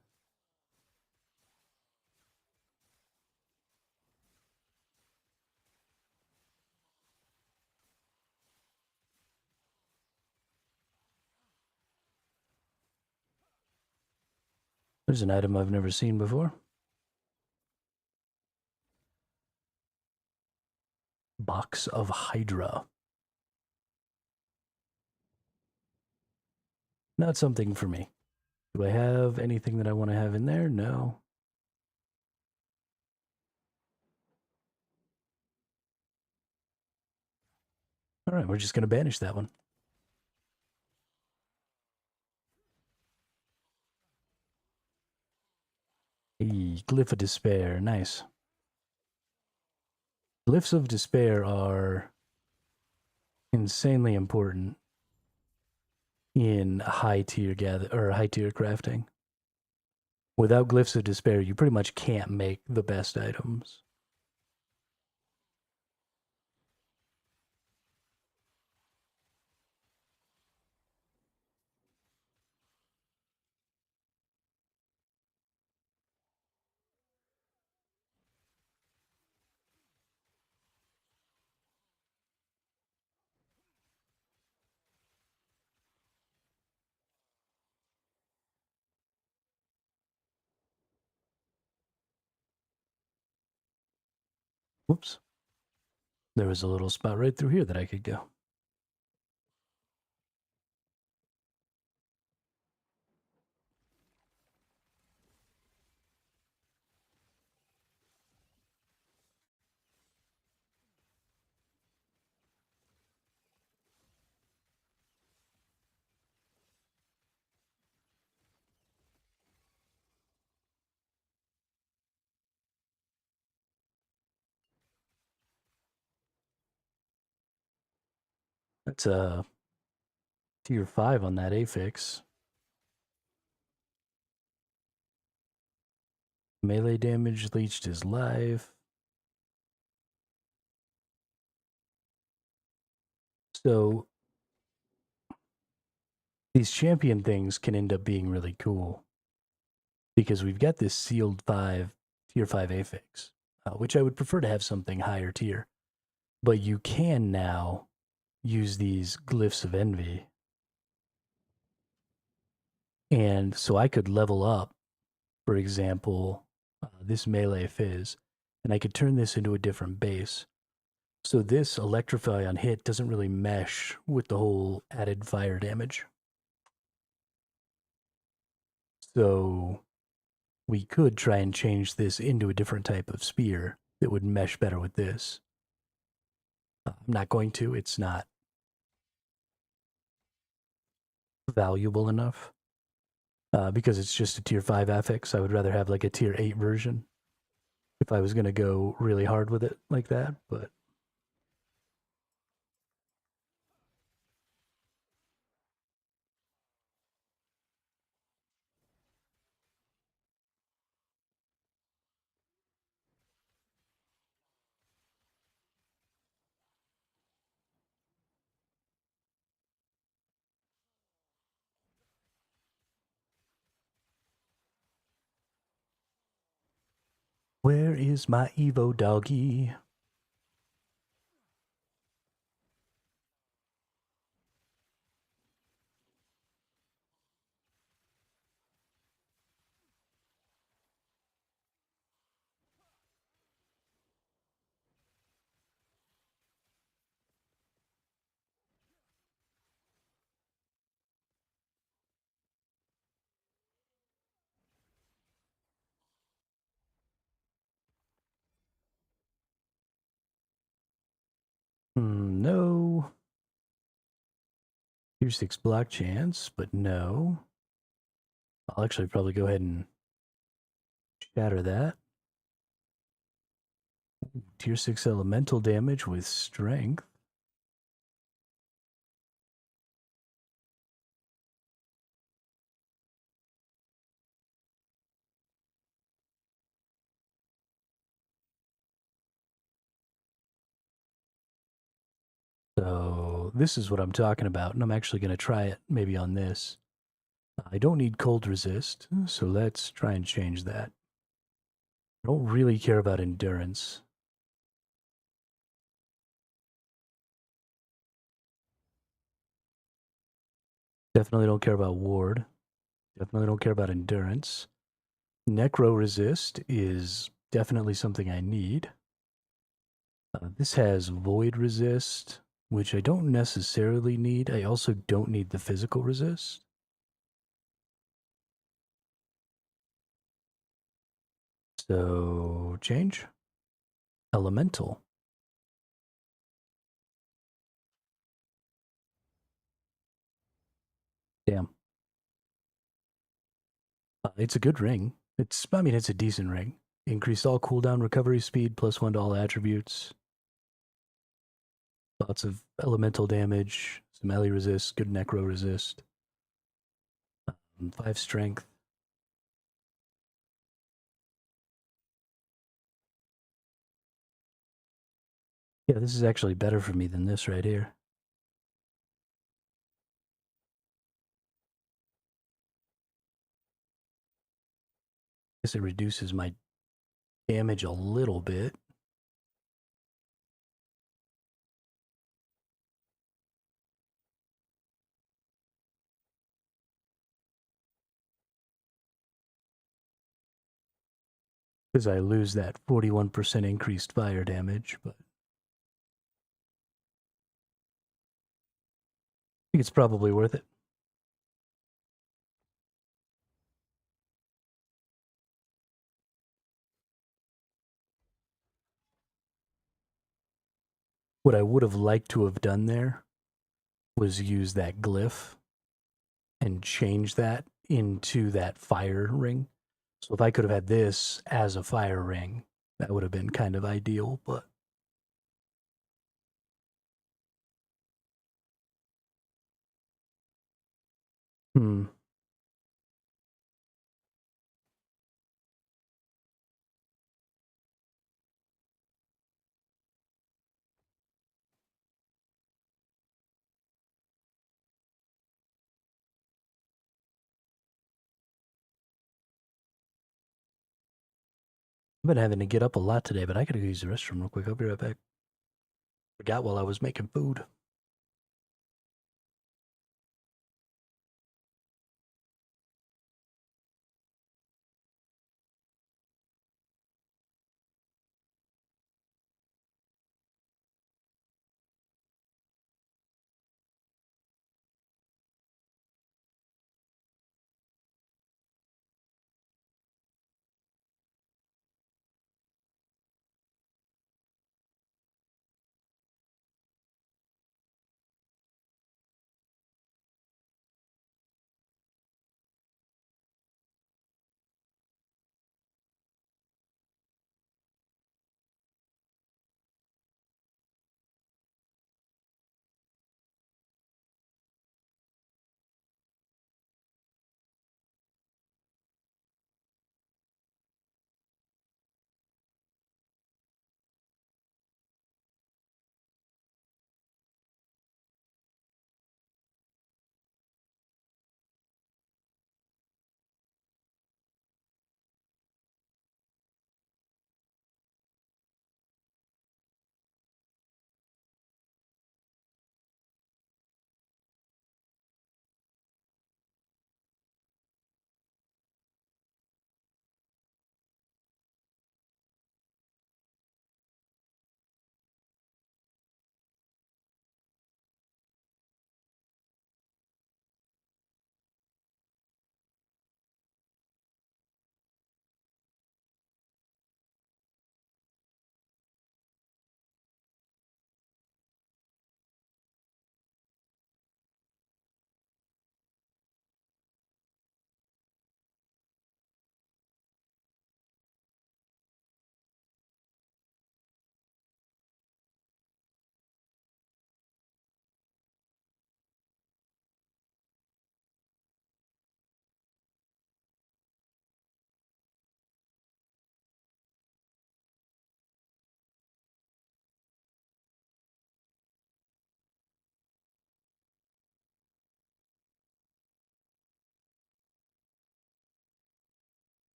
There's an item I've never seen before. Box of Hydra. Not something for me. Do I have anything that I want to have in there? No. All right, we're just going to banish that one. Hey, Glyph of Despair. Nice. Glyphs of Despair are insanely important in high tier crafting. Without Glyphs of Despair, you pretty much can't make the best items. Whoops. There was a little spot right through here that I could go. That's a tier 5 on that affix. Melee damage leached his life. So these champion things can end up being really cool. because we've got this sealed 5, tier 5 affix, which I would prefer to have something higher tier. But you can now use these glyphs of envy. And so I could level up, for example, this melee fizz, and I could turn this into a different base. So this electrify on hit doesn't really mesh with the whole added fire damage. So we could try and change this into a different type of spear that would mesh better with this. I'm not going to, it's not valuable enough. Because it's just a tier 5 affix, I would rather have like a tier 8 version if I was going to go really hard with it like that. But where is my Evo doggy? No. Tier 6 block chance, but no. I'll actually probably go ahead and shatter that. Tier 6 elemental damage with strength. So this is what I'm talking about, and I'm actually going to try it maybe on this. I don't need cold resist, so let's try and change that. I don't really care about endurance. Definitely don't care about ward. Definitely don't care about endurance. Necro resist is definitely something I need. This has void resist, which I don't necessarily need. I also don't need the physical resist. So change. Elemental. Damn. It's a good ring. I mean, it's a decent ring. Increased all cooldown recovery speed, +1 to all attributes. Lots of elemental damage, some melee resist, good necro resist. 5 strength. Yeah, this is actually better for me than this right here. Guess it reduces my damage a little bit. Because I lose that 41% increased fire damage, but I think it's probably worth it. What I would have liked to have done there was use that glyph and change that into that fire ring. So if I could have had this as a fire ring, that would have been kind of ideal, but hmm. I've been having to get up a lot today, but I gotta go use the restroom real quick. I'll be right back. Forgot while I was making food.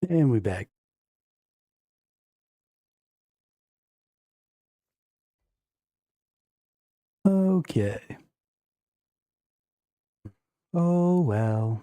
And we back. Okay. Oh, well.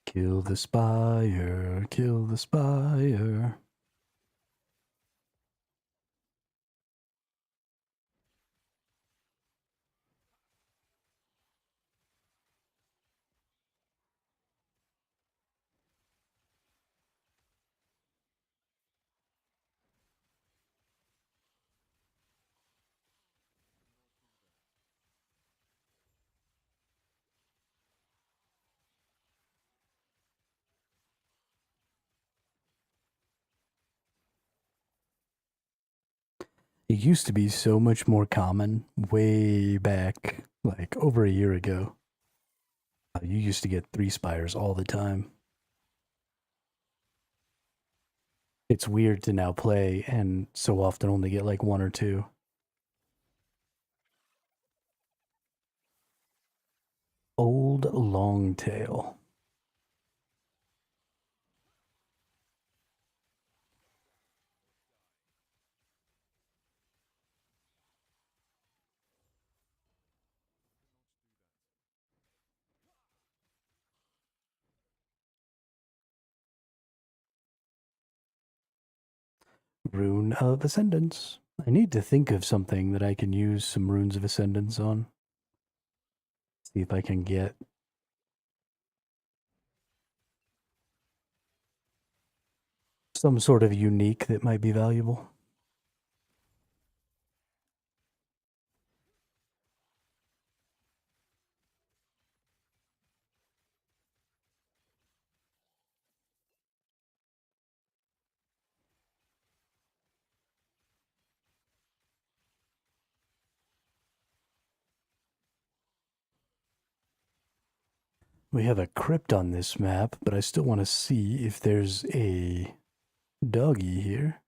Kill the spire, kill the spire. It used to be so much more common way back, like over a year ago. You used to get 3 spires all the time. It's weird to now play and so often only get like 1 or 2. Old Longtail. Rune of Ascendance. I need to think of something that I can use some runes of ascendance on. See if I can get some sort of unique that might be valuable. We have a crypt on this map, but I still want to see if there's a doggy here.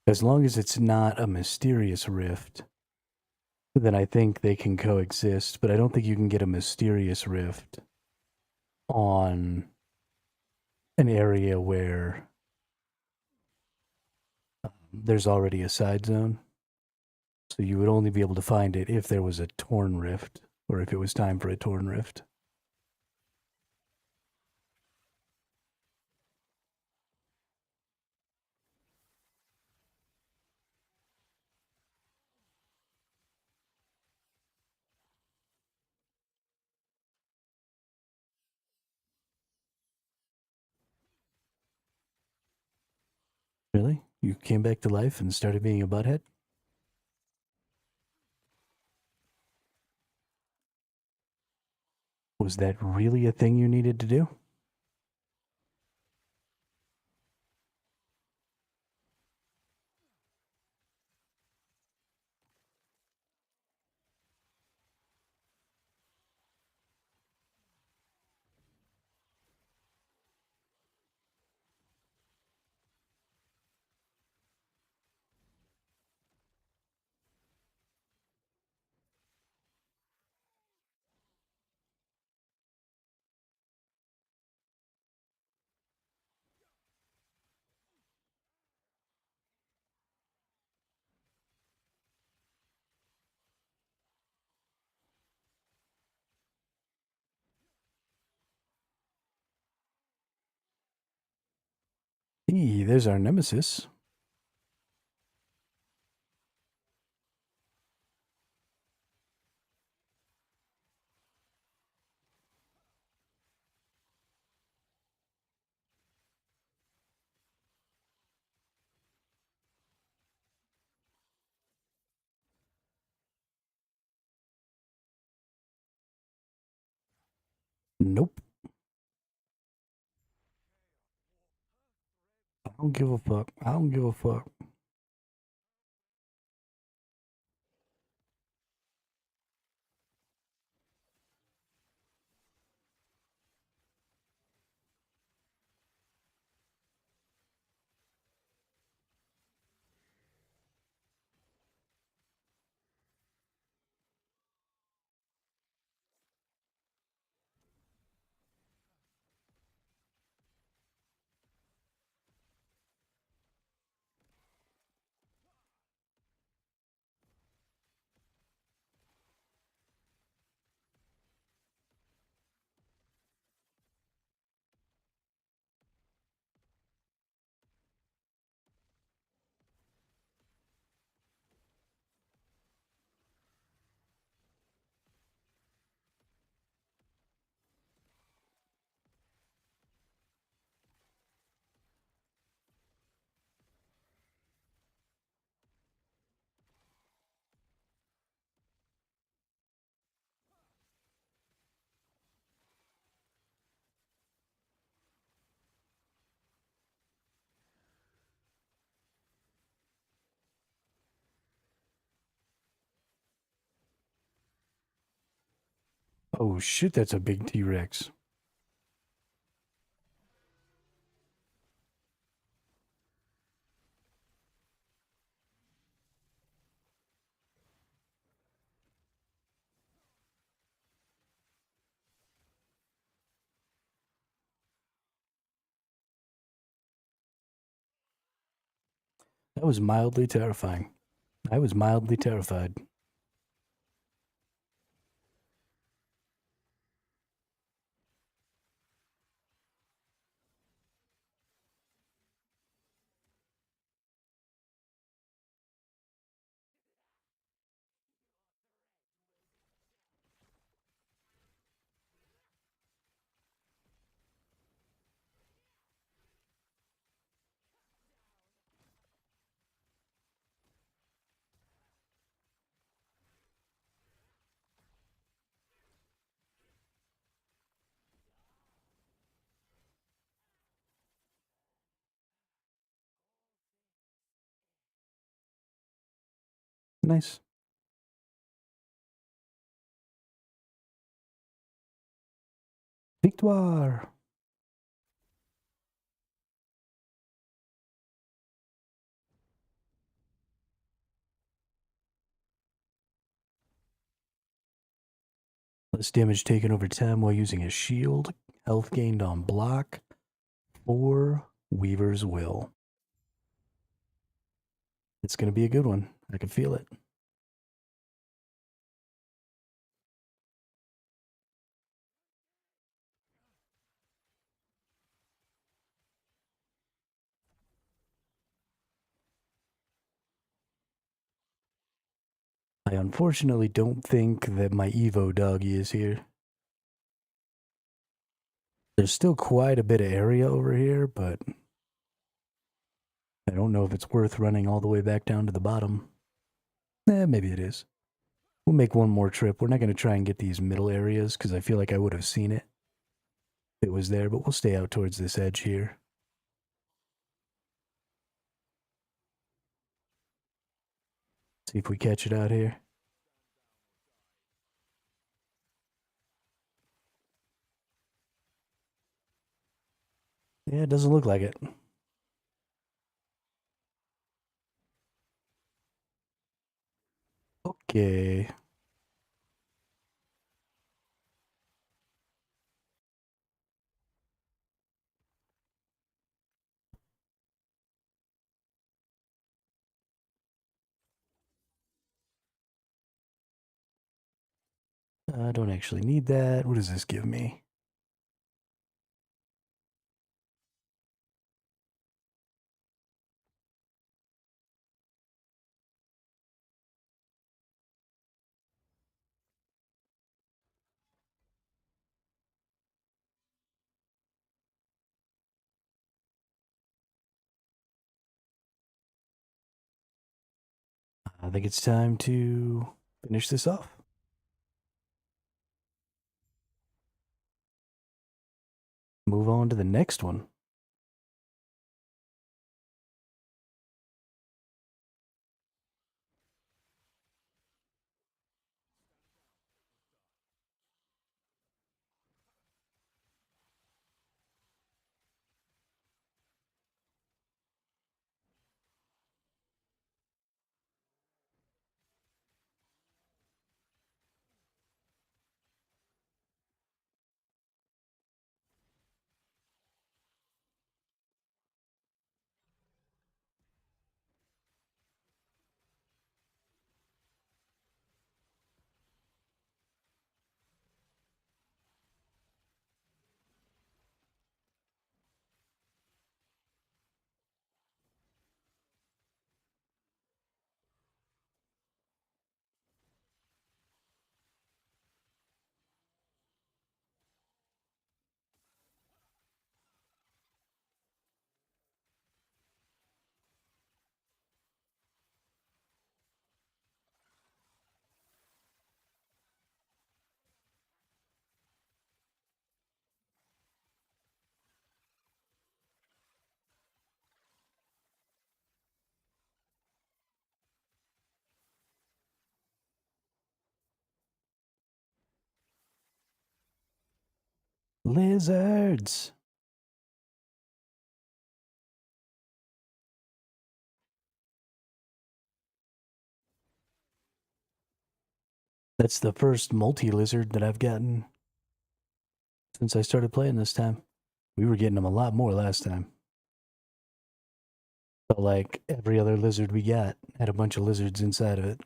As long as it's not a mysterious rift, then I think they can coexist, but I don't think you can get a mysterious rift on an area where there's already a side zone. So you would only be able to find it if there was a torn rift, or if it was time for a torn rift. Really? You came back to life and started being a butthead? Was that really a thing you needed to do? Hey, there's our nemesis. Nope. I don't give a fuck. I don't give a fuck. Oh shit, that's a big T-Rex. That was mildly terrifying. I was mildly terrified. Nice. Victoire! Less damage taken over time while using a shield. Health gained on block. 4 Weaver's Will. It's going to be a good one. I can feel it. I unfortunately don't think that my Evo doggy is here. There's still quite a bit of area over here, but I don't know if it's worth running all the way back down to the bottom. Maybe it is. We'll make one more trip. We're not going to try and get these middle areas because I feel like I would have seen it if it was there, but we'll stay out towards this edge here. See if we catch it out here. Yeah, it doesn't look like it. Okay. I don't actually need that. What does this give me? I think it's time to finish this off. Move on to the next one. Lizards. That's the first multi-lizard that I've gotten since I started playing this time. We were getting them a lot more last time. But like every other lizard we got had a bunch of lizards inside of it.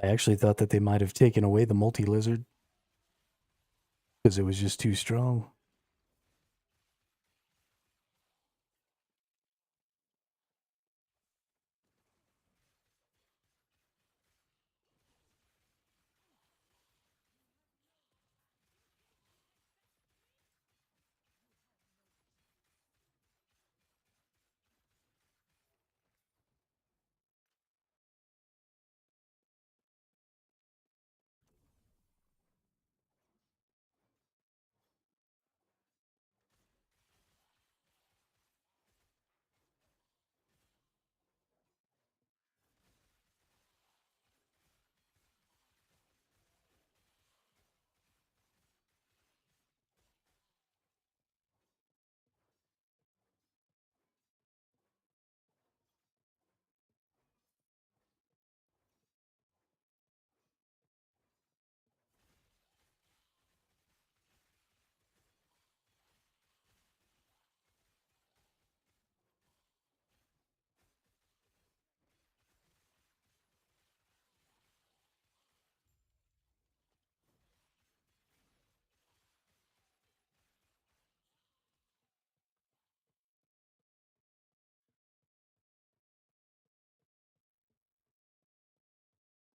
I actually thought that they might have taken away the multi-lizard because it was just too strong.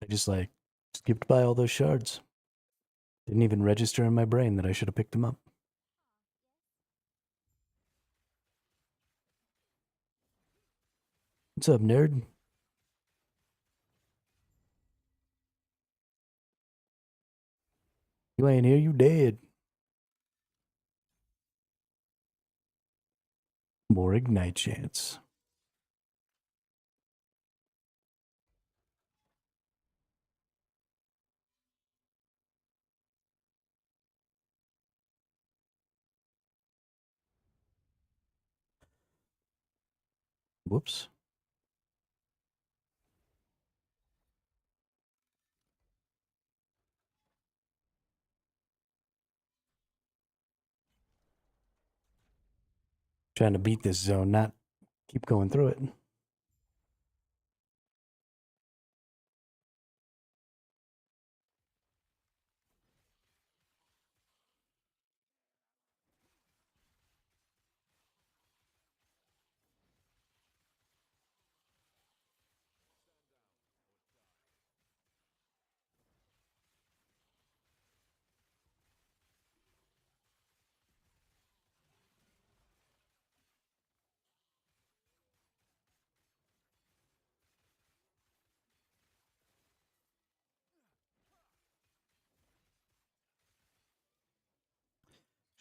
I just like skipped by all those shards. Didn't even register in my brain that I should have picked them up. What's up, nerd? You ain't here, you dead. More ignite chance. Whoops. Trying to beat this zone, not keep going through it.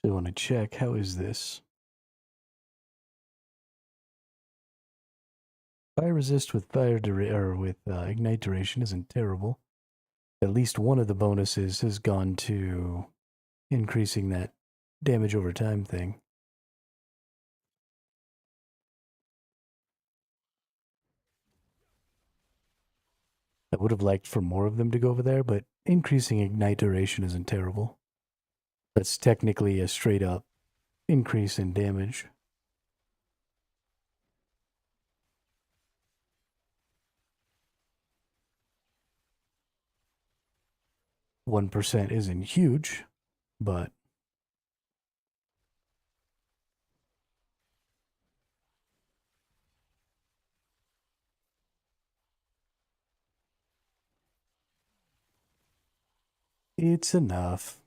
So I want to check, how is this? Fire resist with ignite duration isn't terrible. At least one of the bonuses has gone to increasing that damage over time thing. I would have liked for more of them to go over there, but increasing ignite duration isn't terrible. That's technically a straight up increase in damage. 1% isn't huge, but it's enough.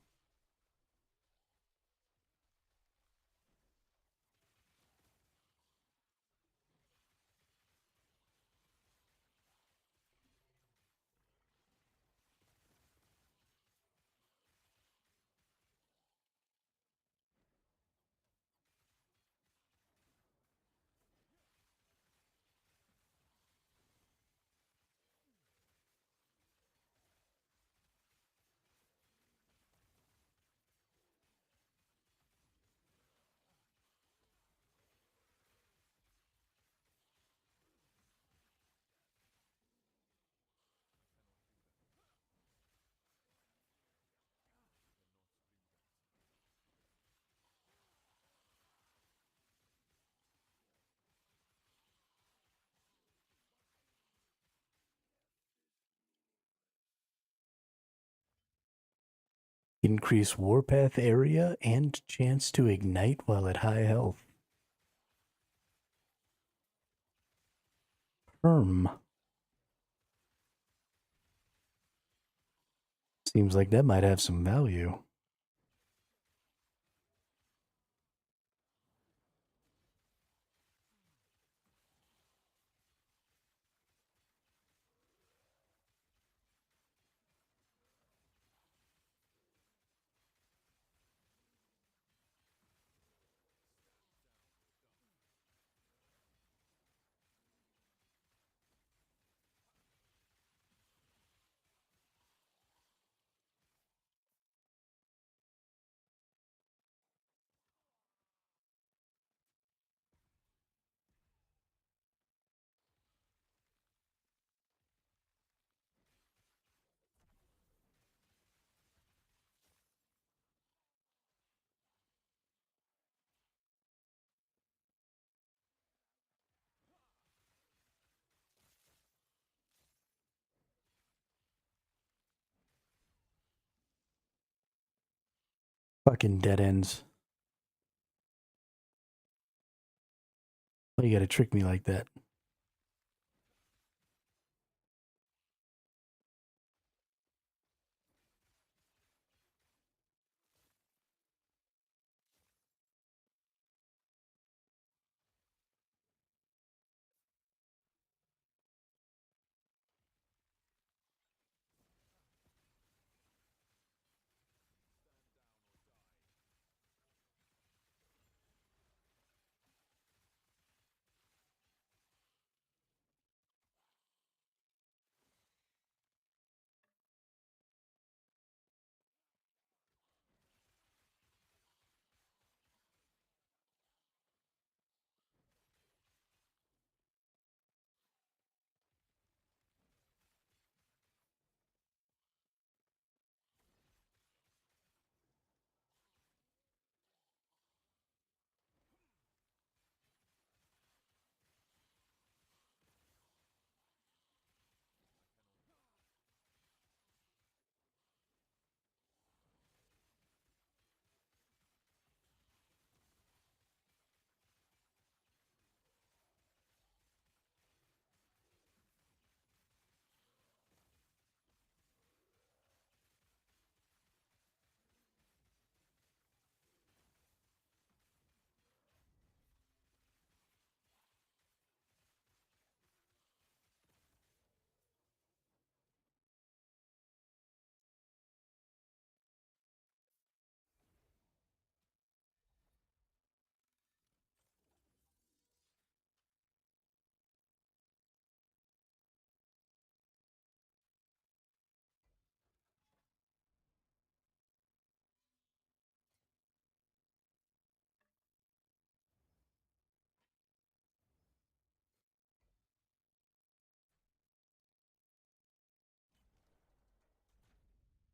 Increase warpath area and chance to ignite while at high health. Seems like that might have some value. Fucking dead ends. Why you gotta trick me like that?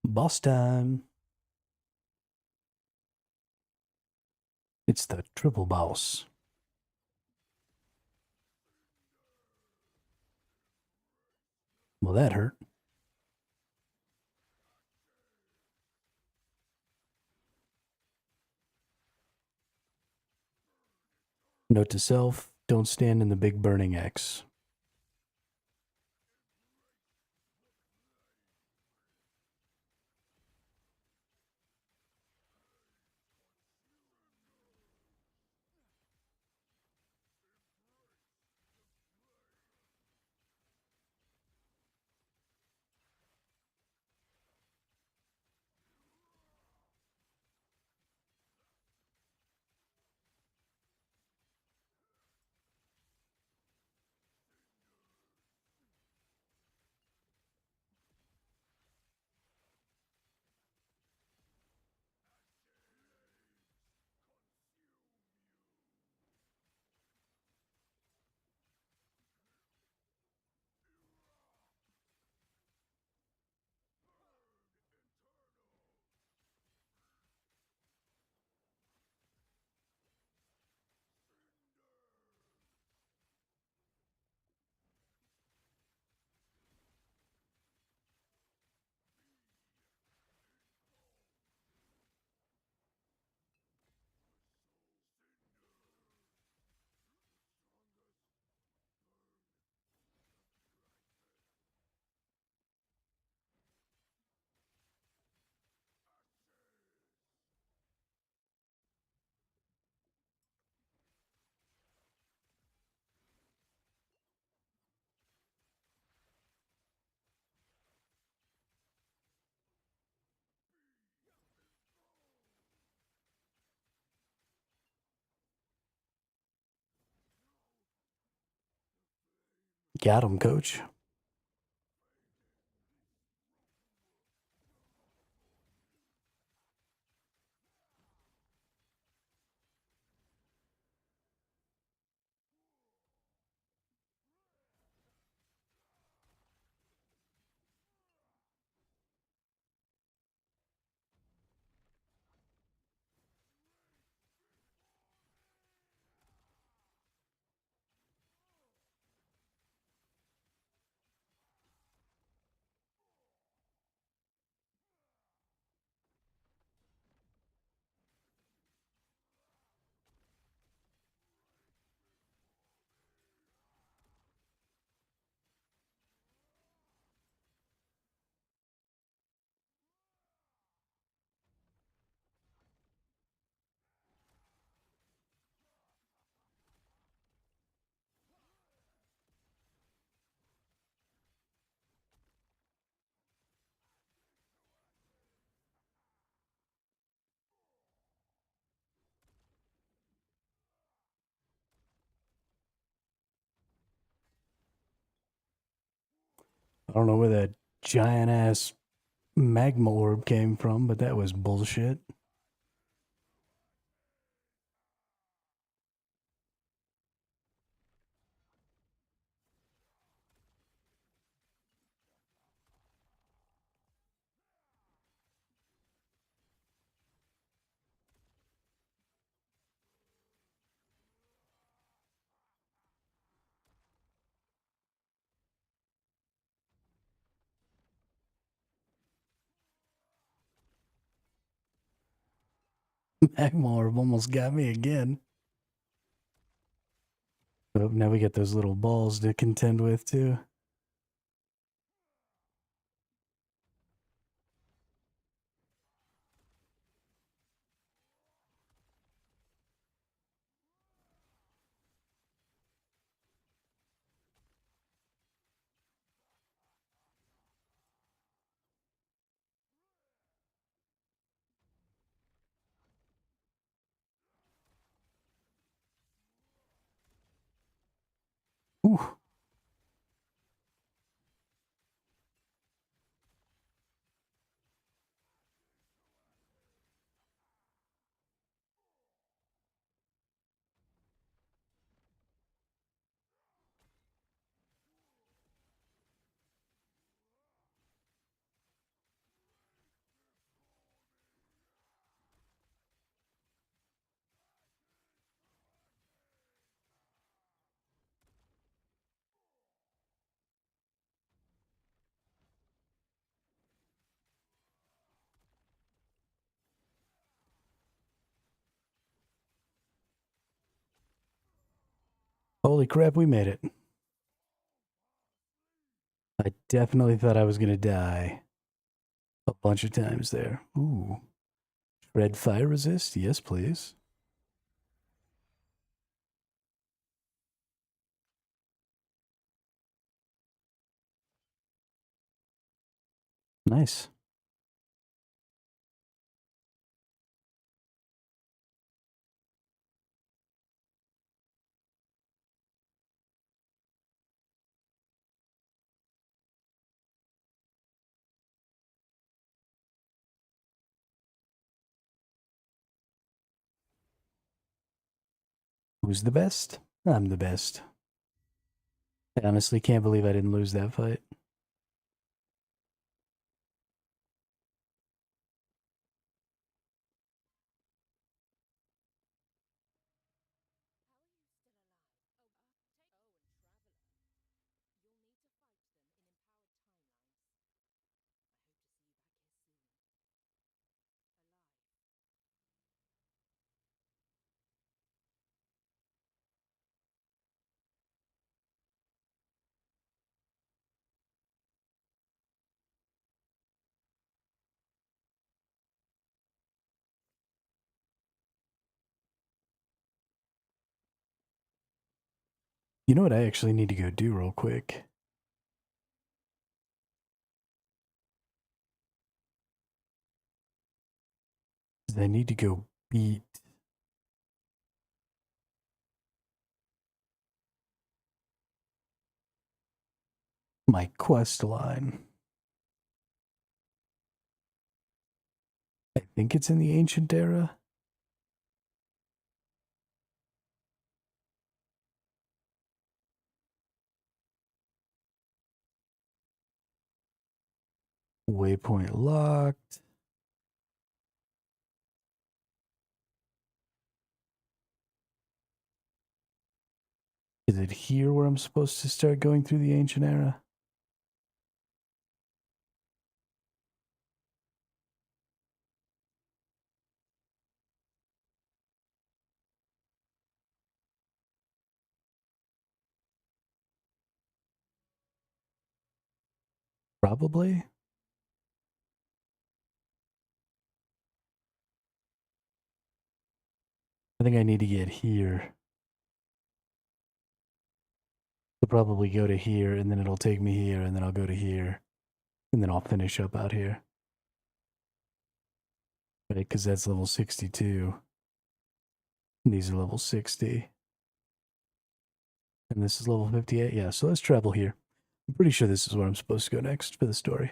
Boss time. It's the triple boss. Well, that hurt. Note to self, don't stand in the big burning X. Got him, coach. I don't know where that giant ass magma orb came from, but that was bullshit. Magma orb almost got me again. Oh, now we get those little balls to contend with too. Ooh. Holy crap, we made it. I definitely thought I was going to die a bunch of times there. Ooh. Red fire resist? Yes, please. Nice. Who's the best? I'm the best. I honestly can't believe I didn't lose that fight. You know what I actually need to go do real quick? Is I need to go beat. My quest line. I think it's in the ancient era. Waypoint locked. Is it here where I'm supposed to start going through the ancient era? Probably. I think I need to get here. I'll probably go to here, and then it'll take me here, and then I'll go to here, and then I'll finish up out here. Right, because that's level 62. And these are level 60. And this is level 58. Yeah, so let's travel here. I'm pretty sure this is where I'm supposed to go next for the story.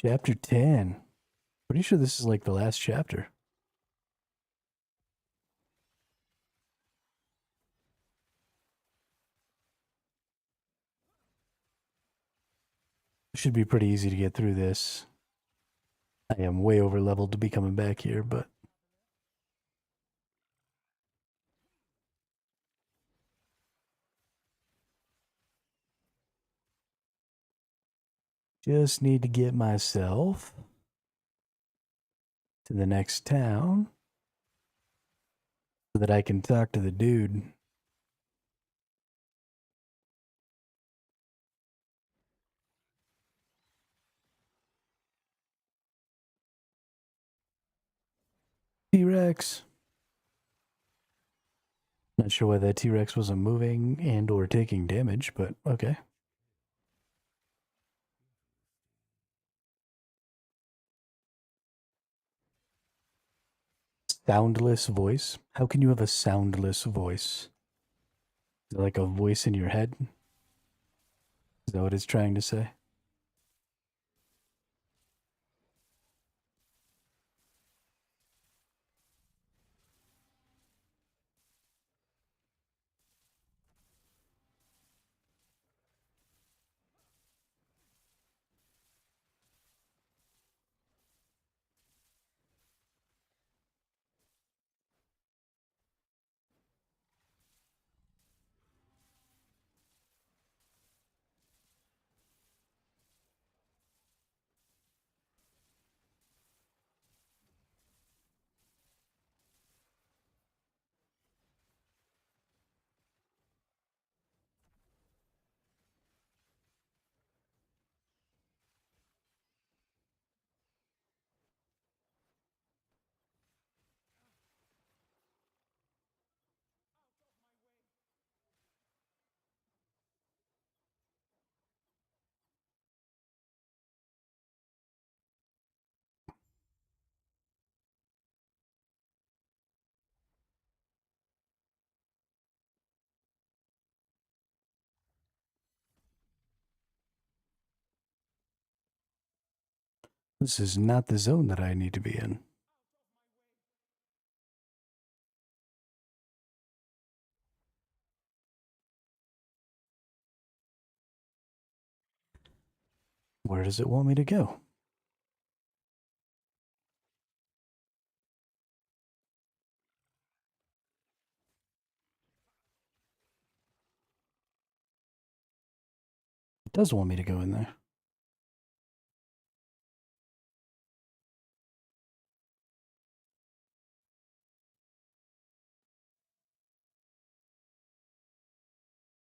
Chapter 10. Pretty sure this is like the last chapter. It should be pretty easy to get through this. I am way over leveled to be coming back here, but just need to get myself to the next town so that I can talk to the dude. T-Rex. Not sure why that T-Rex wasn't moving and or taking damage, but okay. Soundless voice? How can you have a soundless voice? Is it like a voice in your head? Is that what it's trying to say? This is not the zone that I need to be in. Where does it want me to go? It does want me to go in there.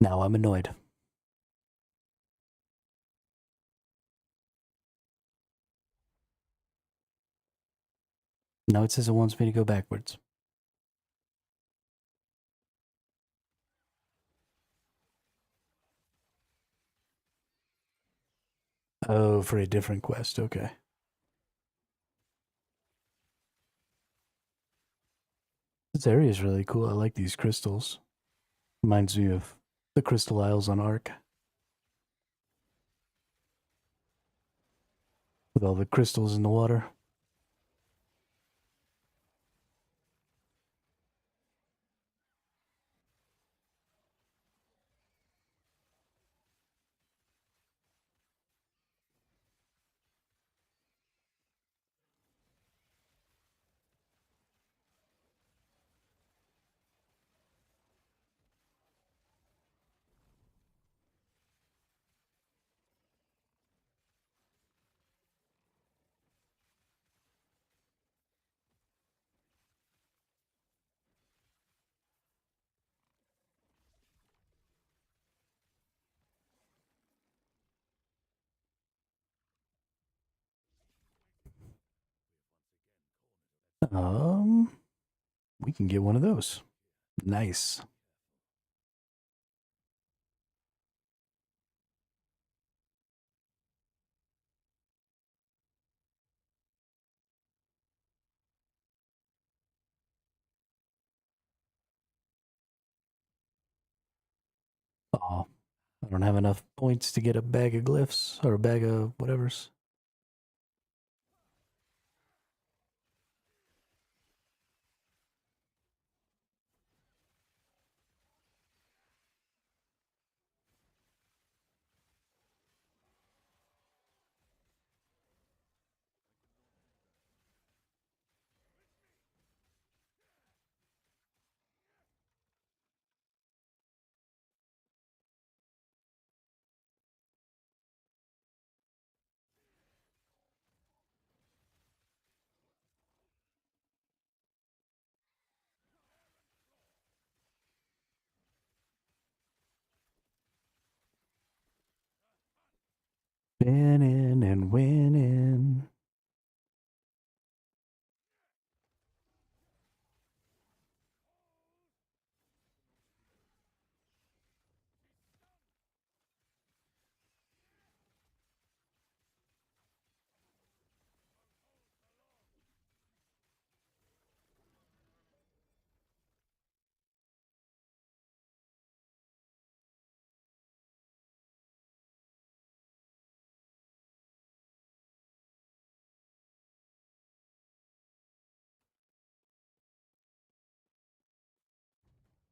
Now I'm annoyed. Now it says it wants me to go backwards. Oh, for a different quest. Okay. This area is really cool. I like these crystals. Reminds me of the Crystal Isles on Ark. With all the crystals in the water. Um, we can get one of those. Nice. Oh, I don't have enough points to get a bag of glyphs or a bag of whatever's. Spinning and winning.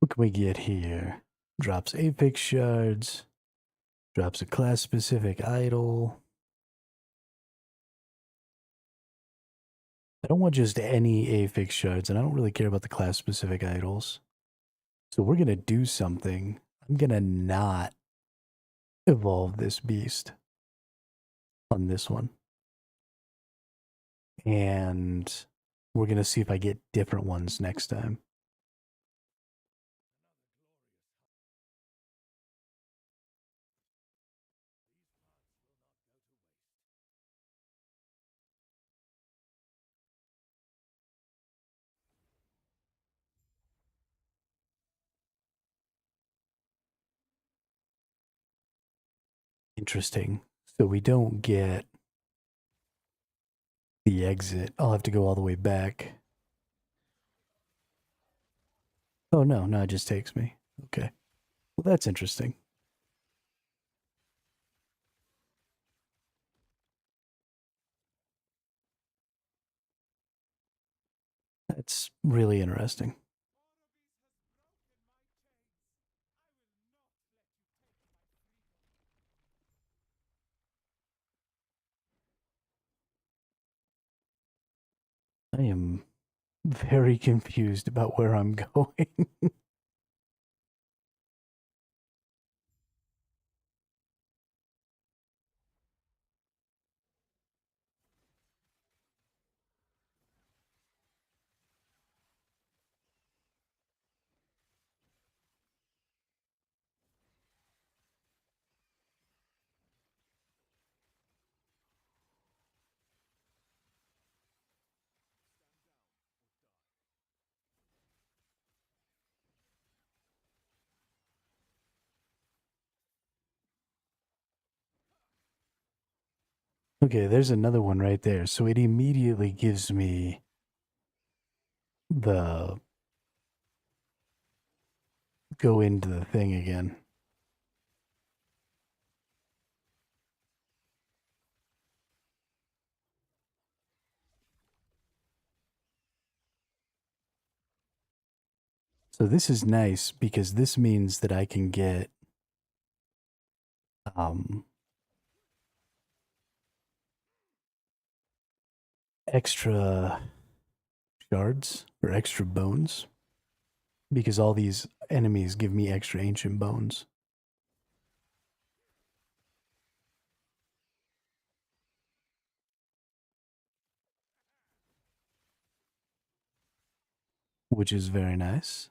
What can we get here? Drops Apex shards. Drops a class specific idol. I don't want just any affix shards, and I don't really care about the class specific idols. So we're gonna do something. I'm gonna not evolve this beast on this one. And we're gonna see if I get different ones next time. Interesting. So we don't get the exit. I'll have to go all the way back. Oh no, no, it just takes me. Okay. Well, that's interesting. That's really interesting. I am very confused about where I'm going. Okay, there's another one right there. So it immediately gives me the go into the thing again. So this is nice because this means that I can get extra shards or extra bones because all these enemies give me extra ancient bones. Which is very nice.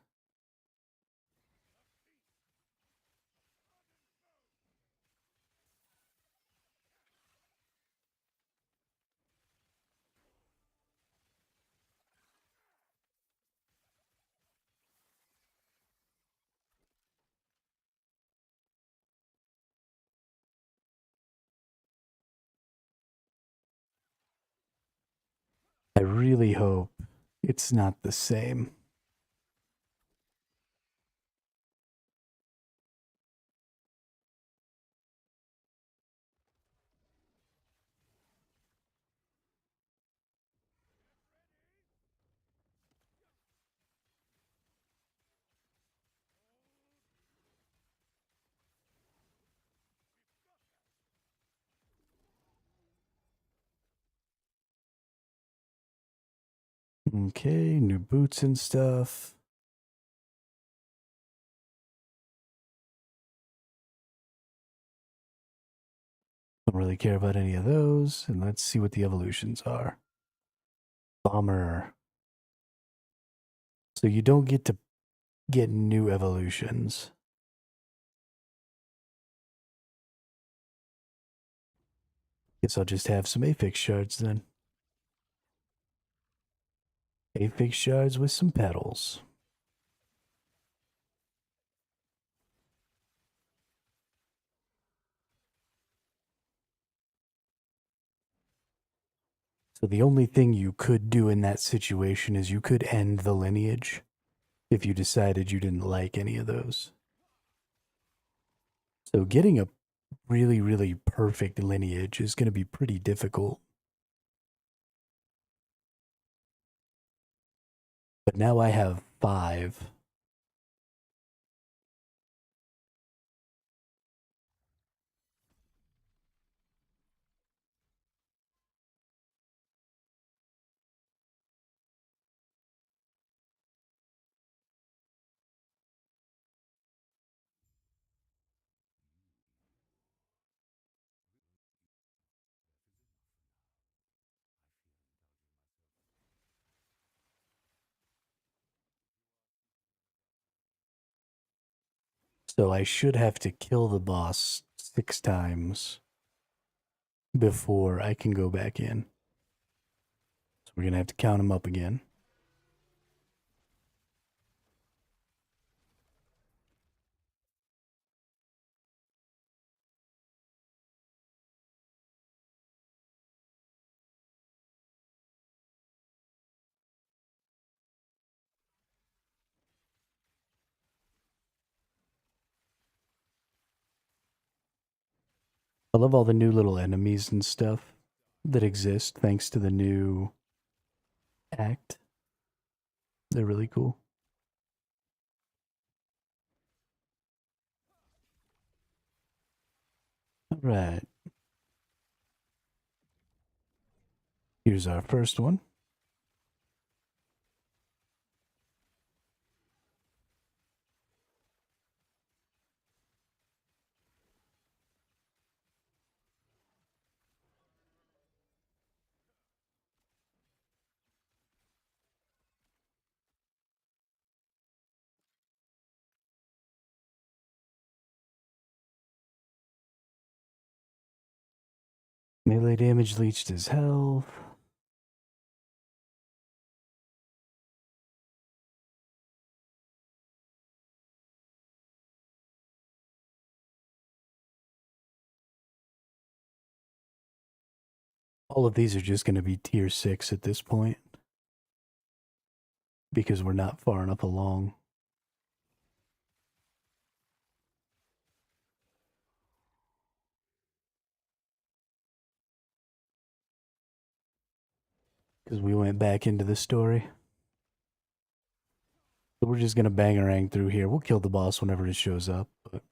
I really hope it's not the same. Okay, new boots and stuff. Don't really care about any of those. And let's see what the evolutions are. Bomber. So you don't get to get new evolutions. Guess I'll just have some Apex shards then. Apex shards with some petals. So the only thing you could do in that situation is you could end the lineage if you decided you didn't like any of those. So getting a really, really perfect lineage is going to be pretty difficult. But now I have 5. So I should have to kill the boss 6 times before I can go back in. So we're going to have to count them up again. I love all the new little enemies and stuff that exist thanks to the new act. They're really cool. All right. Here's our first one. Melee damage leached his health. All of these are just going to be tier 6 at this point because we're not far enough along. because we went back into the story. So we're just gonna bangarang through here. We'll kill the boss whenever it shows up. But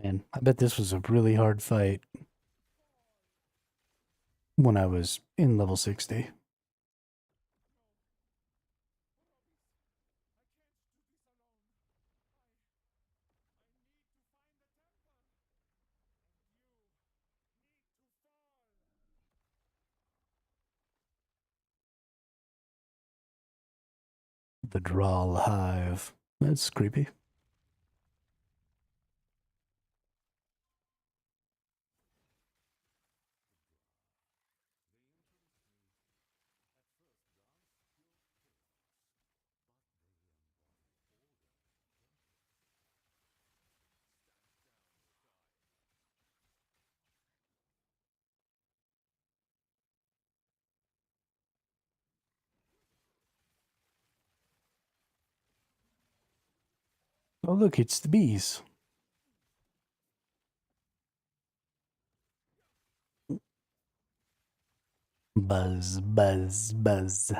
man, I bet this was a really hard fight when I was in level 60. The Drawl Hive. That's creepy. Oh, look, it's the bees. Buzz, buzz, buzz.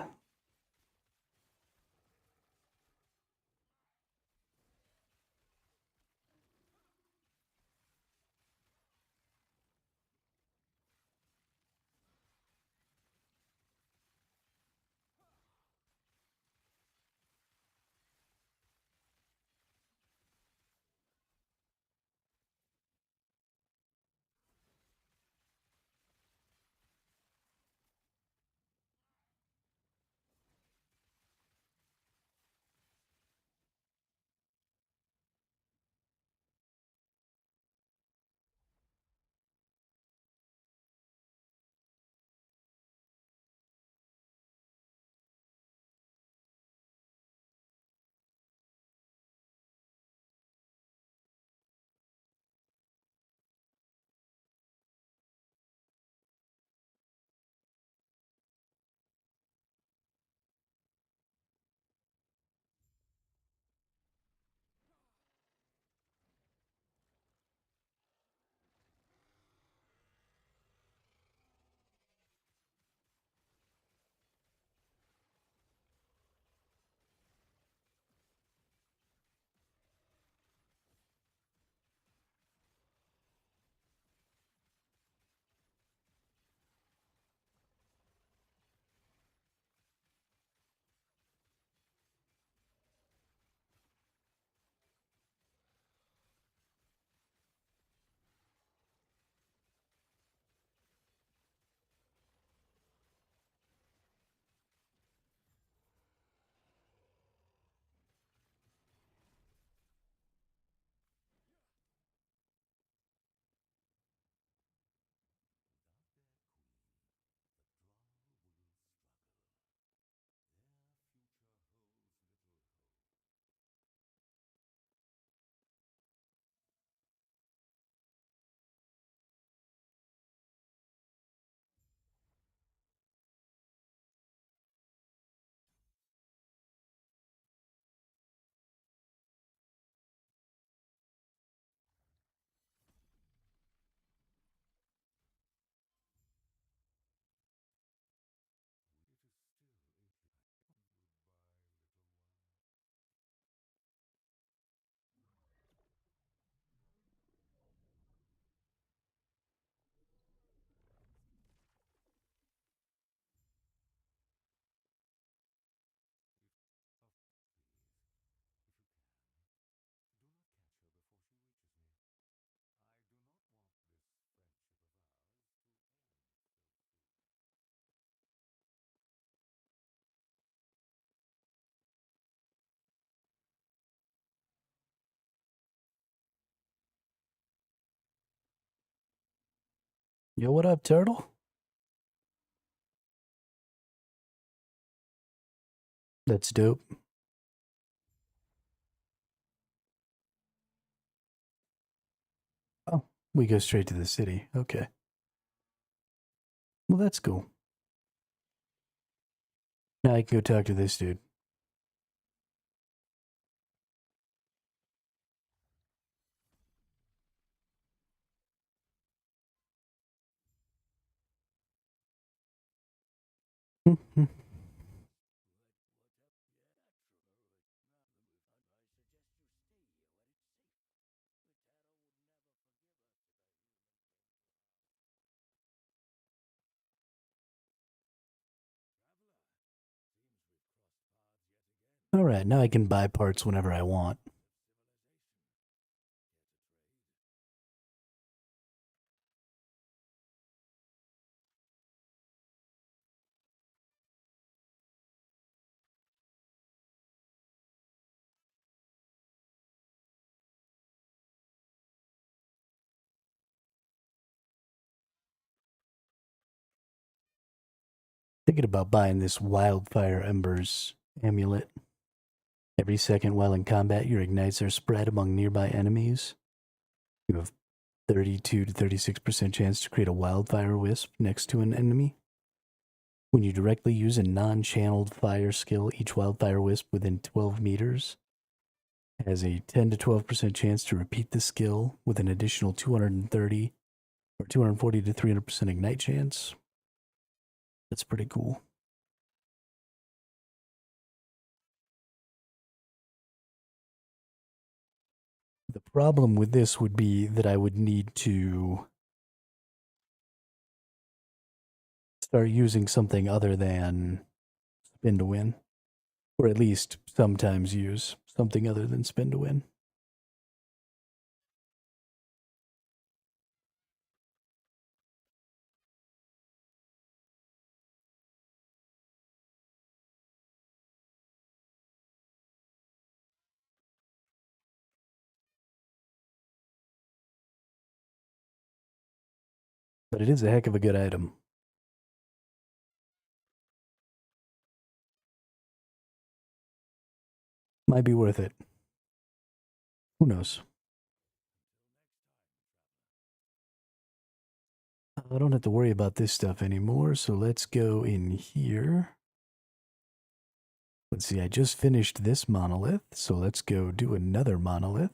Yo, what up, turtle? That's dope. Oh, we go straight to the city. Okay. Well, that's cool. Now I can go talk to this dude. All right, now I can buy parts whenever I want. Thinking about buying this wildfire embers amulet. Every second while in combat, your ignites are spread among nearby enemies. You have 32 to 36% chance to create a wildfire wisp next to an enemy. When you directly use a non-channeled fire skill, each wildfire wisp within 12 meters has a 10 to 12% chance to repeat the skill with an additional 230 or 240 to 300% ignite chance. That's pretty cool. The problem with this would be that I would need to start using something other than spin to win, or at least sometimes use something other than spin to win. But it is a heck of a good item. Might be worth it. Who knows? I don't have to worry about this stuff anymore, so let's go in here. Let's see, I just finished this monolith, so let's go do another monolith.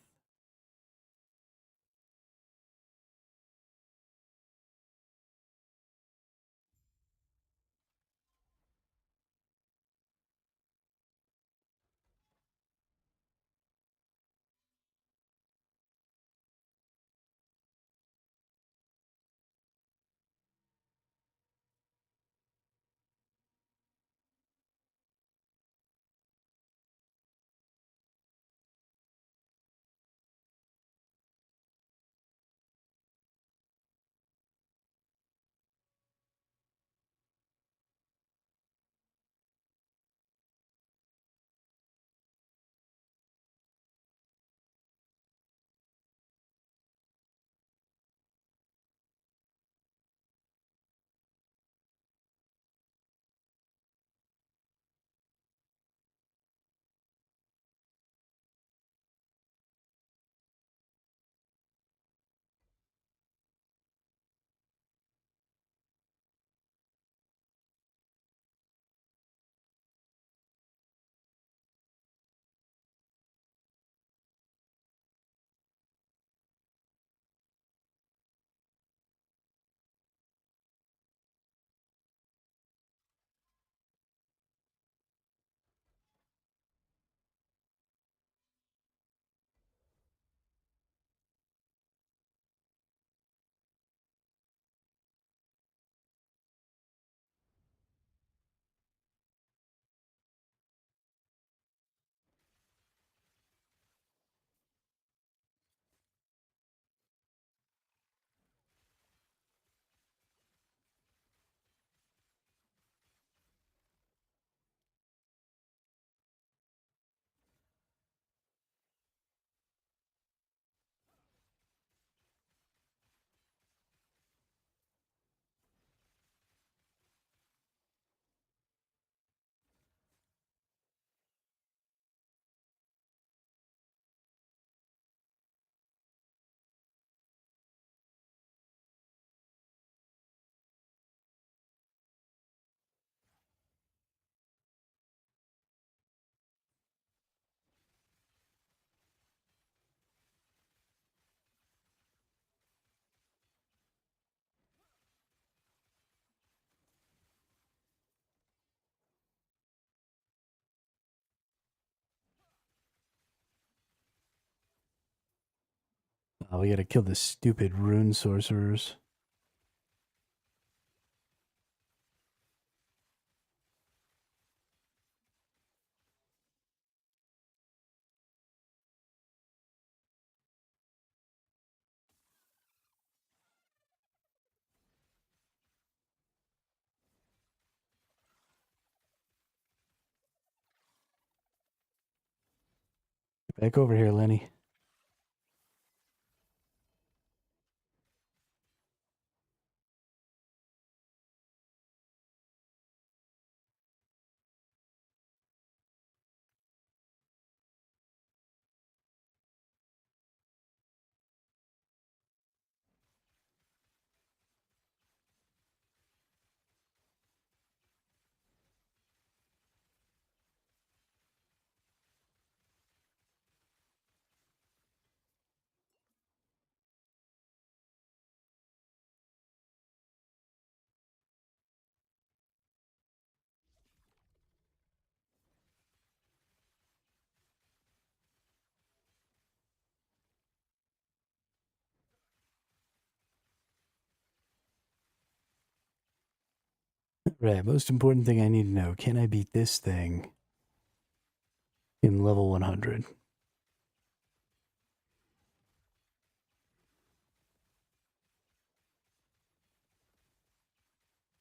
Oh, we gotta kill the stupid rune sorcerers. Back over here, Lenny. Right, most important thing I need to know, can I beat this thing in level 100?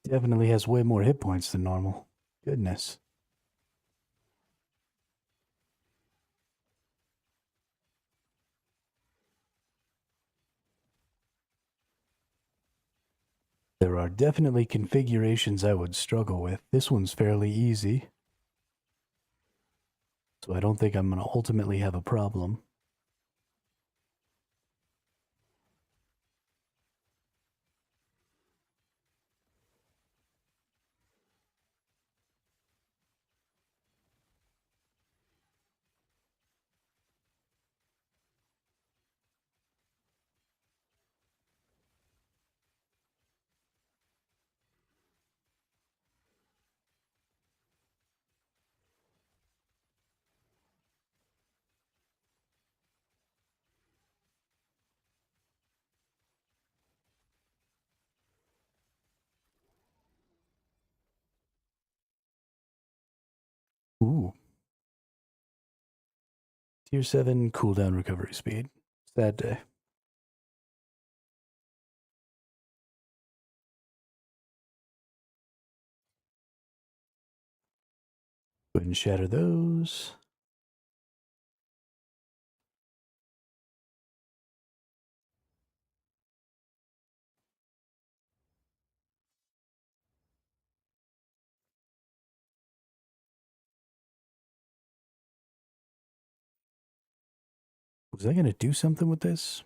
Definitely has way more hit points than normal. Goodness. There are definitely configurations I would struggle with. This one's fairly easy, so I don't think I'm going to ultimately have a problem. Ooh. Tier 7 cooldown recovery speed. Sad day. Go ahead and shatter those. Was I going to do something with this?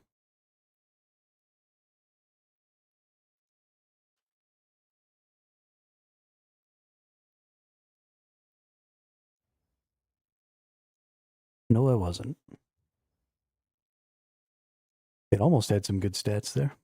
No, I wasn't. It almost had some good stats there.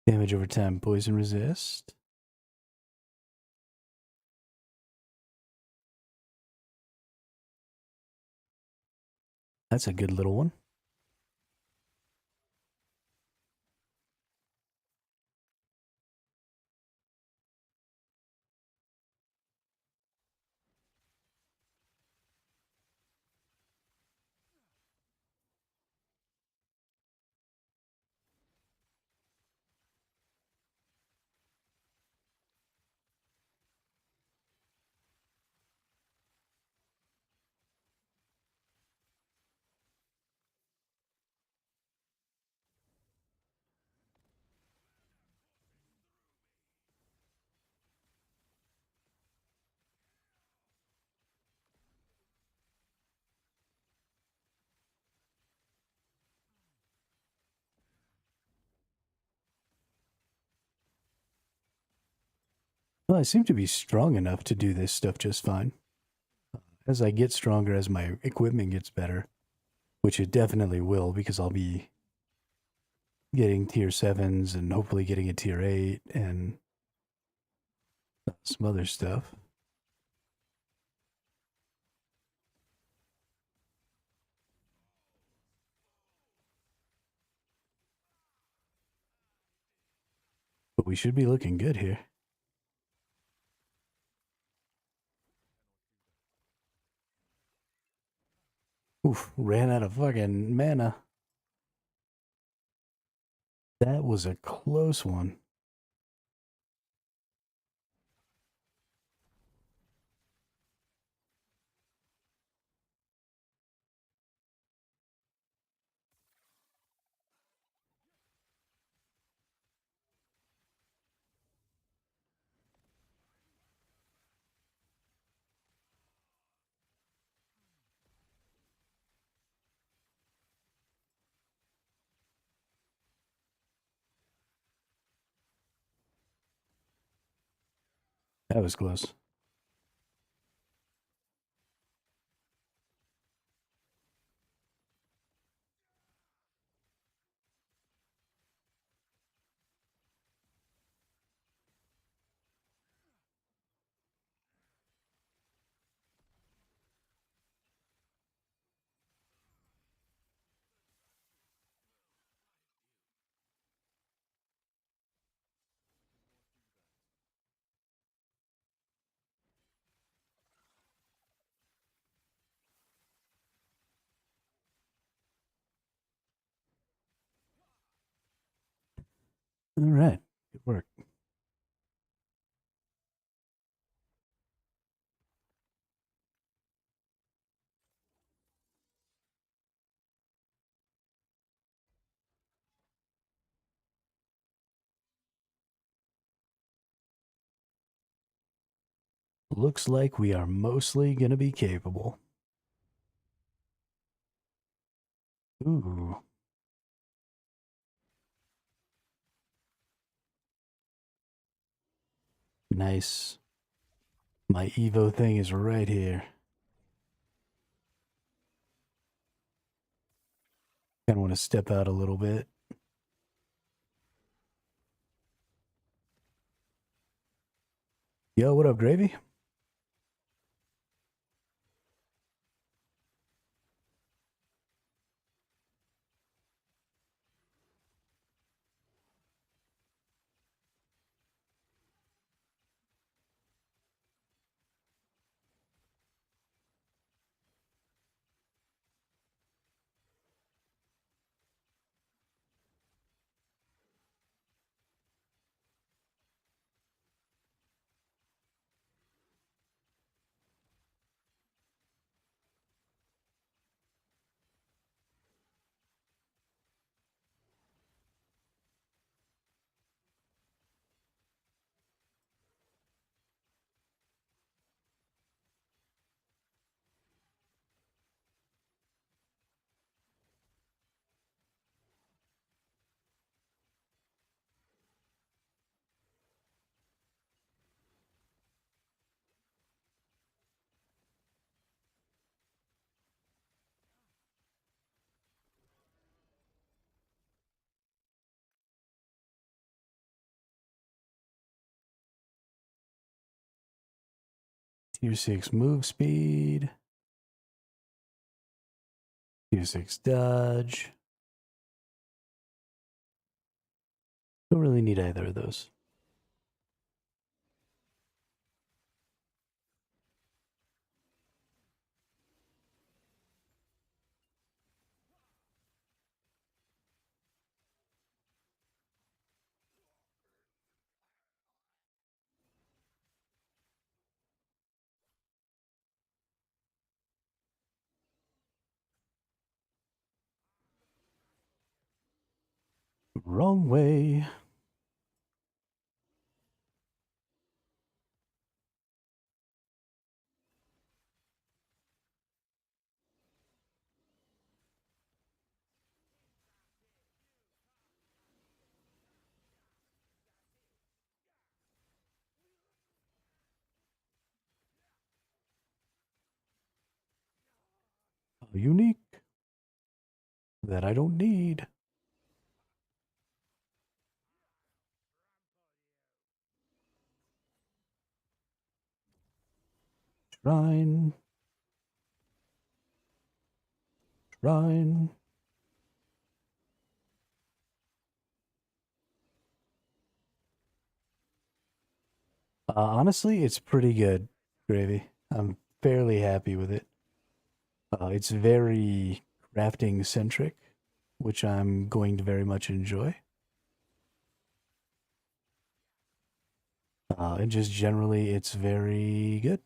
Damage over time, poison resist. That's a good little one. Well, I seem to be strong enough to do this stuff just fine. As I get stronger, as my equipment gets better, which it definitely will, because I'll be getting tier 7s and hopefully getting a tier 8 and some other stuff. But we should be looking good here. Oof, ran out of fucking mana. That was a close one. That was close. All right, good work. Looks like we are mostly gonna be capable. Ooh. Nice. My Evo thing is right here. Kind of want to step out a little bit. Yo, what up, Gravy? Tier 6 move speed. Tier 6 dodge. Don't really need either of those. Wrong way. unique that I don't need. Shrine. Shrine. Honestly, it's pretty good, Gravy. I'm fairly happy with it. It's very crafting centric, which I'm going to very much enjoy. And just generally, it's very good.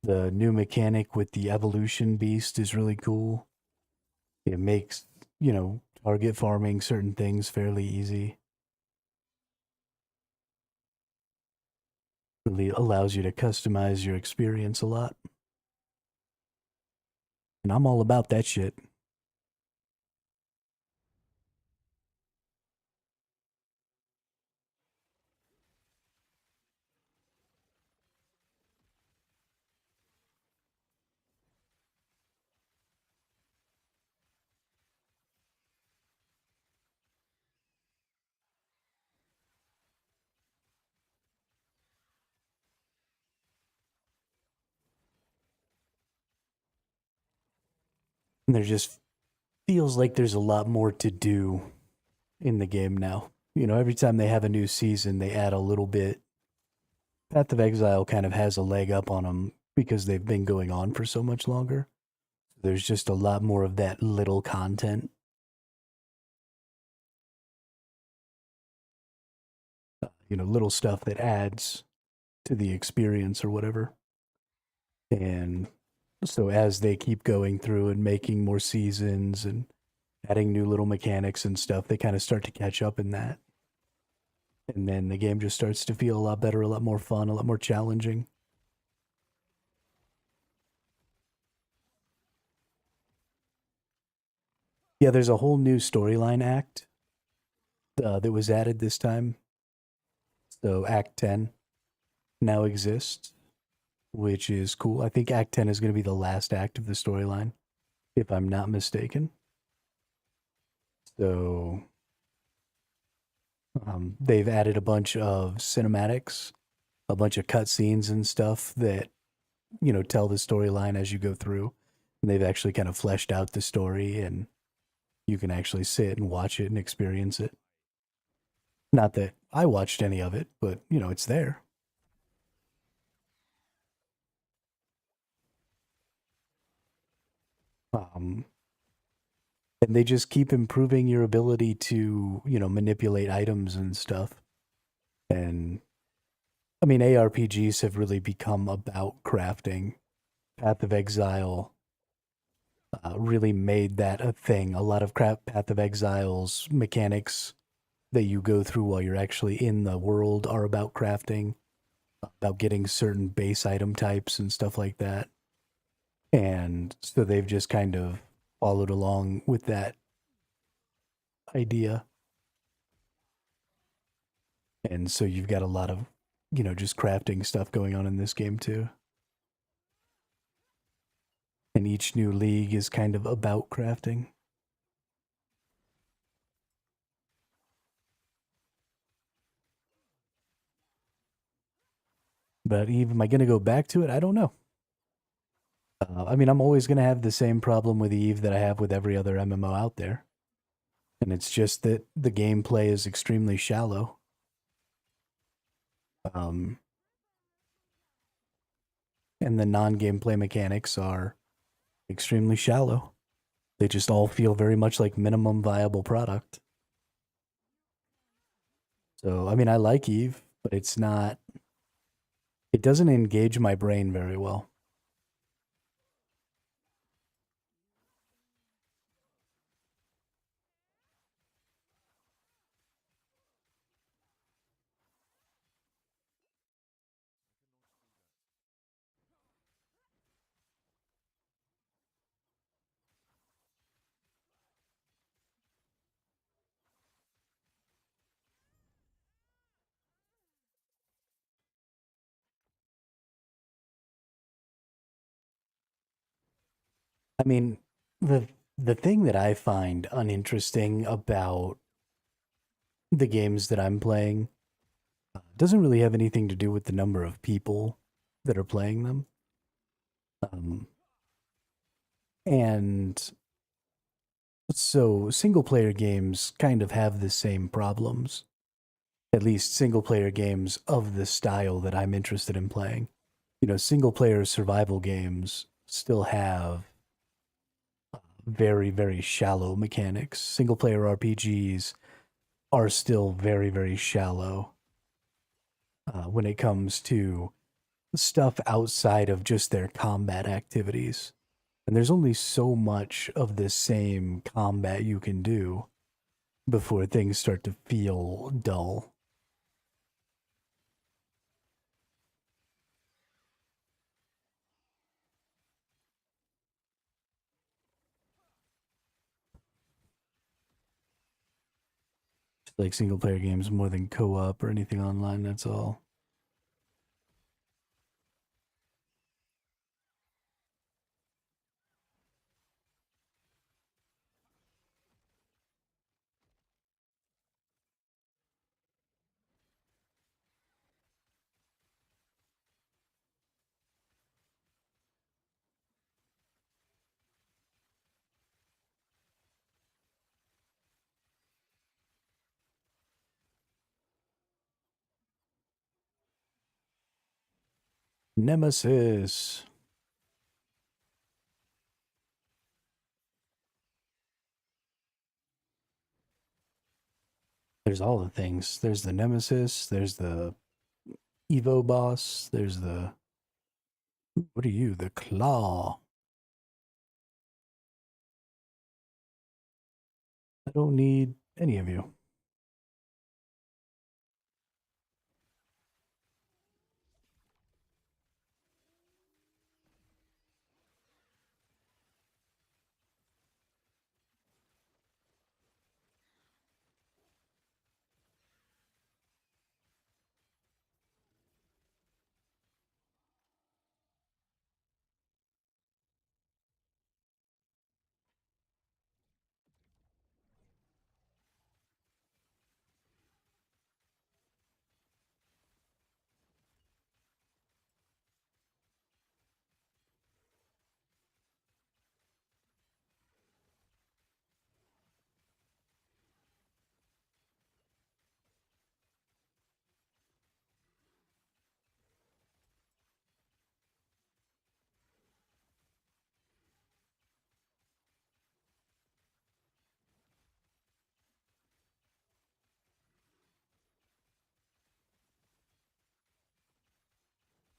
The new mechanic with the evolution beast is really cool. It makes, target farming certain things fairly easy. Really allows you to customize your experience a lot. And I'm all about that shit. And there just feels like there's a lot more to do in the game now. Every time they have a new season, they add a little bit. Path of Exile kind of has a leg up on them because they've been going on for so much longer. There's just a lot more of that little content. Little stuff that adds to the experience or whatever. And so as they keep going through and making more seasons and adding new little mechanics and stuff, they kind of start to catch up in that. And then the game just starts to feel a lot better, a lot more fun, a lot more challenging. Yeah, there's a whole new storyline act that was added this time. So Act 10 now exists, which is cool. I think Act 10 is going to be the last act of the storyline, if I'm not mistaken. So they've added a bunch of cinematics, a bunch of cutscenes and stuff that, tell the storyline as you go through. And they've actually kind of fleshed out the story, and you can actually sit and watch it and experience it. Not that I watched any of it, but, it's there. Um, and they just keep improving your ability to, manipulate items and stuff. And I mean, ARPGs have really become about crafting. Path of Exile really made that a thing. A lot of Path of Exile's mechanics that you go through while you're actually in the world are about crafting, about getting certain base item types and stuff like that. And so they've just kind of followed along with that idea. And so you've got a lot of, just crafting stuff going on in this game too. And each new league is kind of about crafting. But Eve, am I going to go back to it? I don't know. I mean, I'm always going to have the same problem with Eve that I have with every other MMO out there. And it's just that the gameplay is extremely shallow. Um, and the non gameplay mechanics are extremely shallow. They just all feel very much like minimum viable product. So, I mean, I like Eve, but it doesn't engage my brain very well. I mean, the thing that I find uninteresting about the games that I'm playing doesn't really have anything to do with the number of people that are playing them. Um, and so single player games kind of have the same problems. At least single player games of the style that I'm interested in playing. You know, single player survival games still have very, very shallow mechanics. Single player RPGs are still very, very shallow when it comes to stuff outside of just their combat activities. And there's only so much of the same combat you can do before things start to feel dull. Like single player games more than co op or anything online, that's all. Nemesis. There's all the things. There's the Nemesis, there's the Evo boss, there's the. What are you? The Claw. I don't need any of you.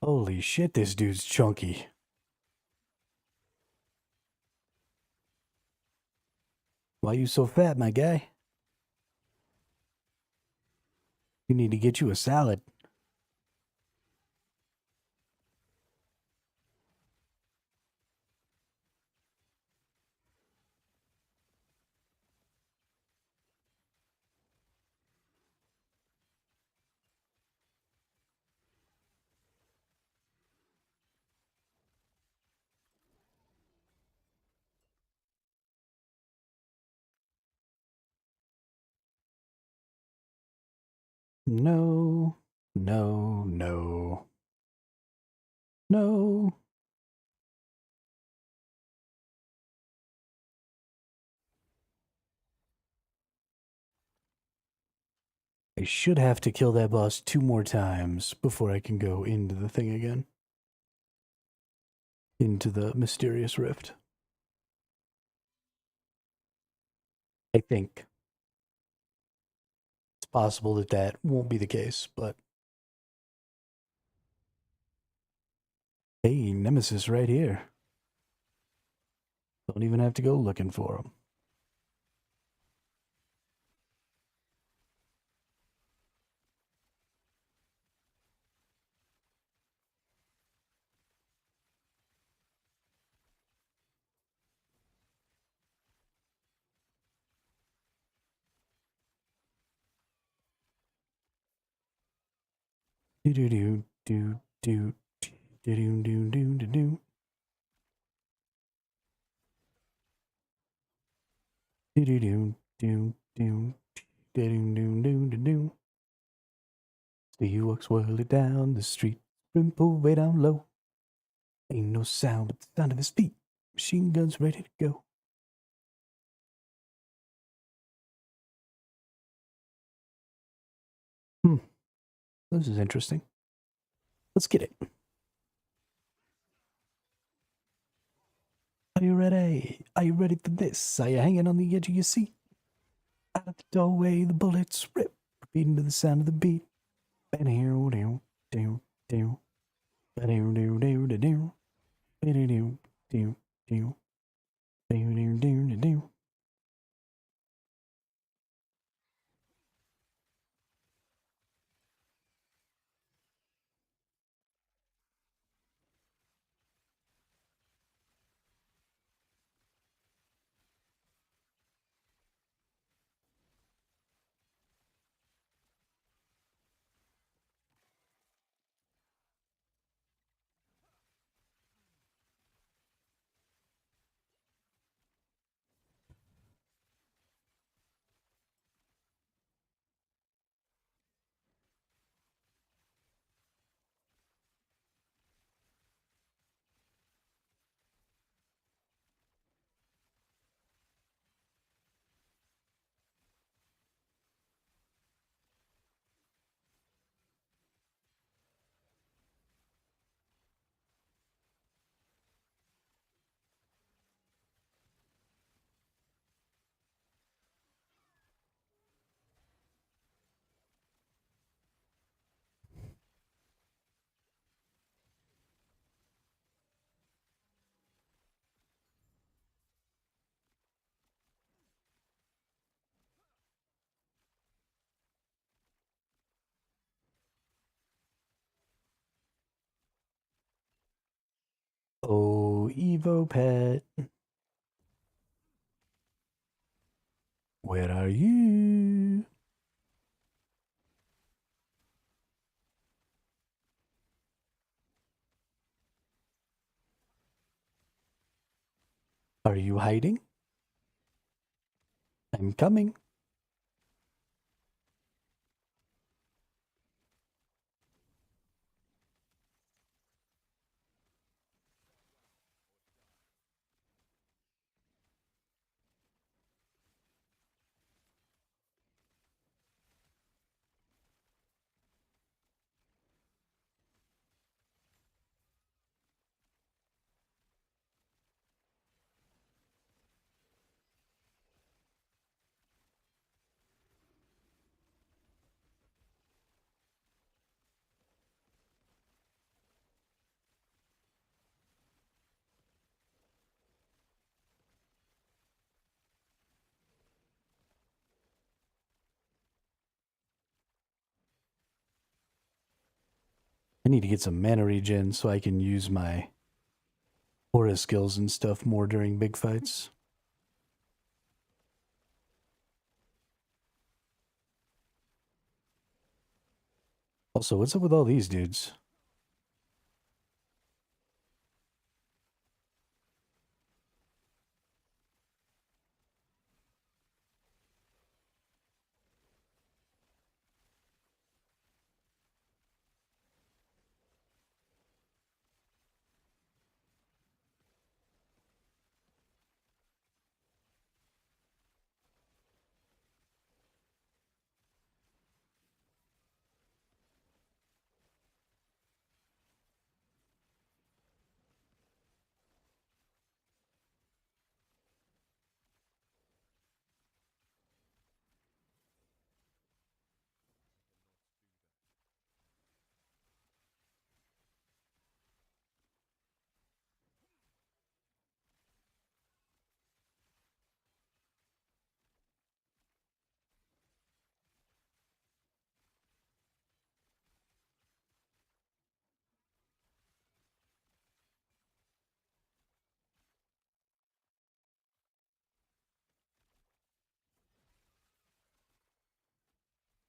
Holy shit, this dude's chunky. Why you so fat, my guy? You need to get you a salad. No, no, no, no. I should have to kill that boss 2 more times before I can go into the thing again. Into the mysterious rift. I think it's possible that that won't be the case, but hey, Nemesis right here. Don't even have to go looking for him. Do do do do do do do do do do. He walks whirly down the street, brim pulled way down low. Ain't no sound but the sound of his feet. Machine guns ready to go. This is interesting. Let's get it. Are you ready? Are you ready for this? Are you hanging on the edge of your seat? Out of the doorway, the bullets rip, beating to the sound of the beat. Oh, Evo Pet, where are you? Are you hiding? I'm coming. I need to get some mana regen so I can use my aura skills and stuff more during big fights. Also, what's up with all these dudes?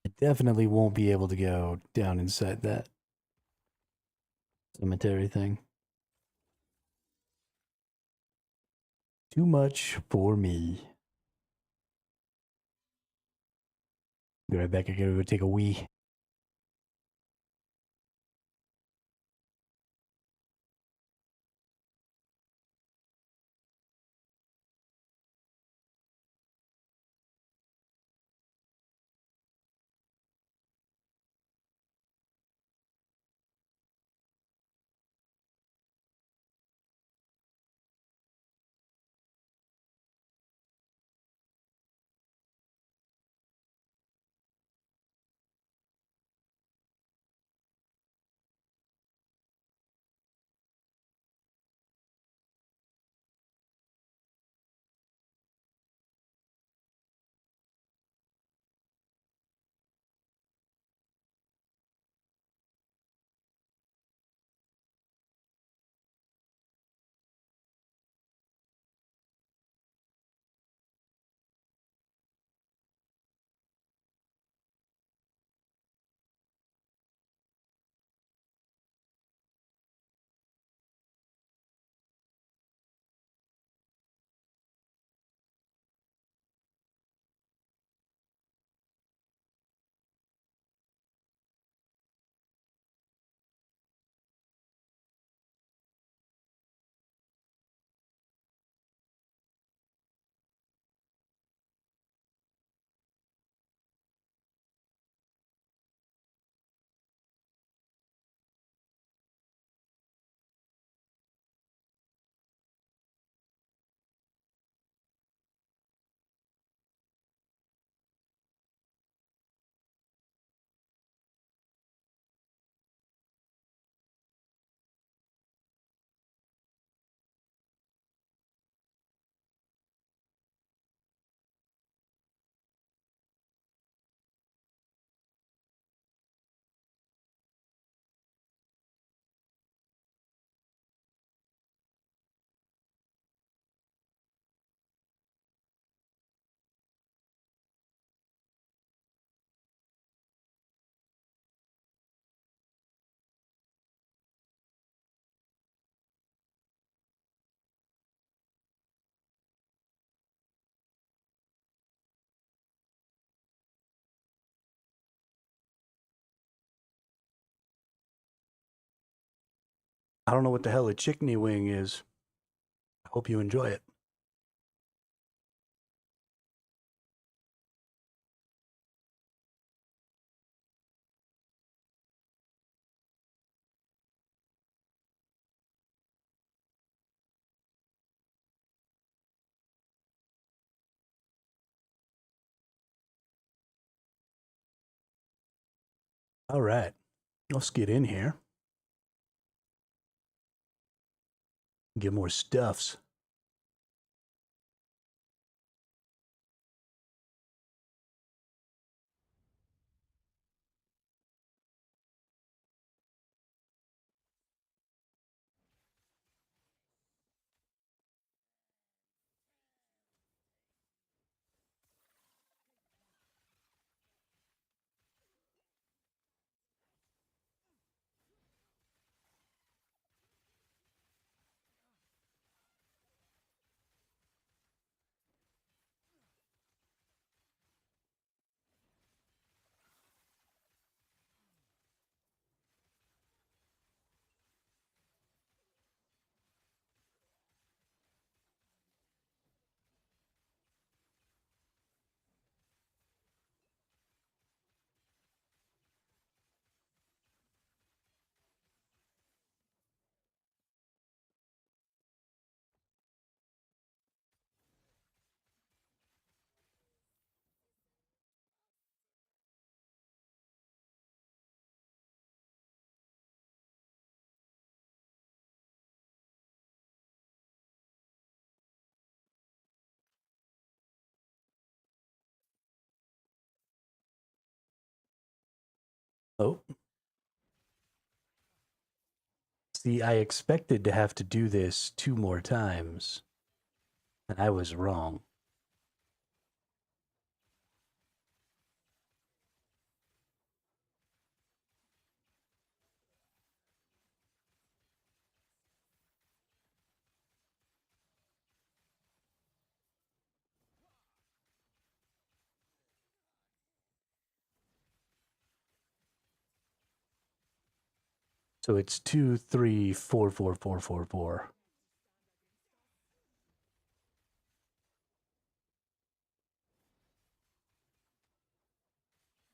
I definitely won't be able to go down inside that cemetery thing. Too much for me. Be right back. I gotta go take a wee. I don't know what the hell a chickeny wing is. I hope you enjoy it. All right, let's get in here. Get more stuffs. Oh, see, I expected to have to do this 2 more times, and I was wrong. So it's 2, 3, 4, 4, 4, 4, 4.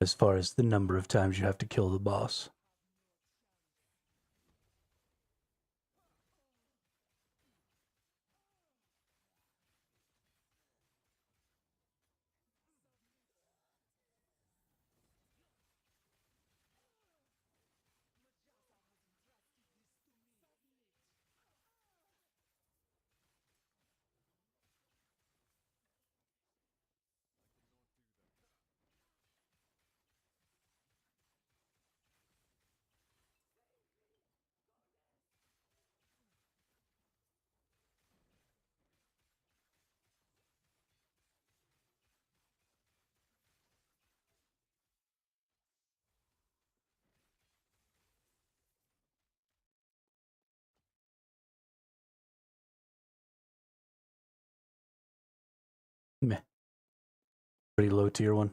As far as the number of times you have to kill the boss. Meh. Pretty low tier one.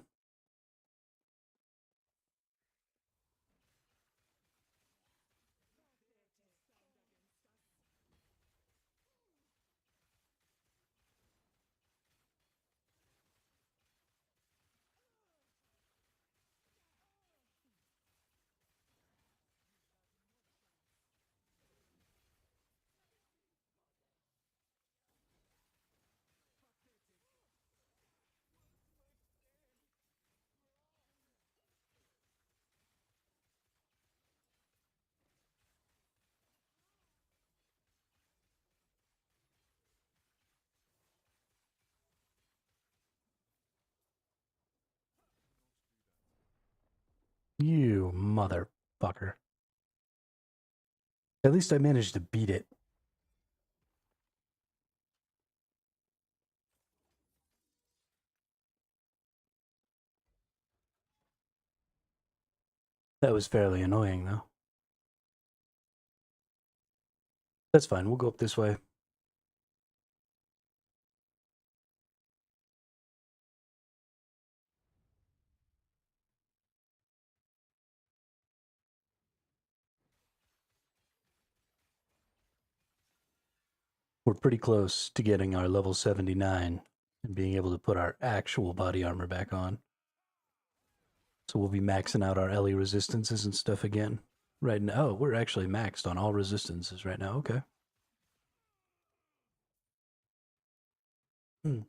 You motherfucker. At least I managed to beat it. That was fairly annoying, though. That's fine. We'll go up this way. We're pretty close to getting our level 79 and being able to put our actual body armor back on. So we'll be maxing out our LE resistances and stuff again. Right now, oh, we're actually maxed on all resistances right now. Okay. Hmm.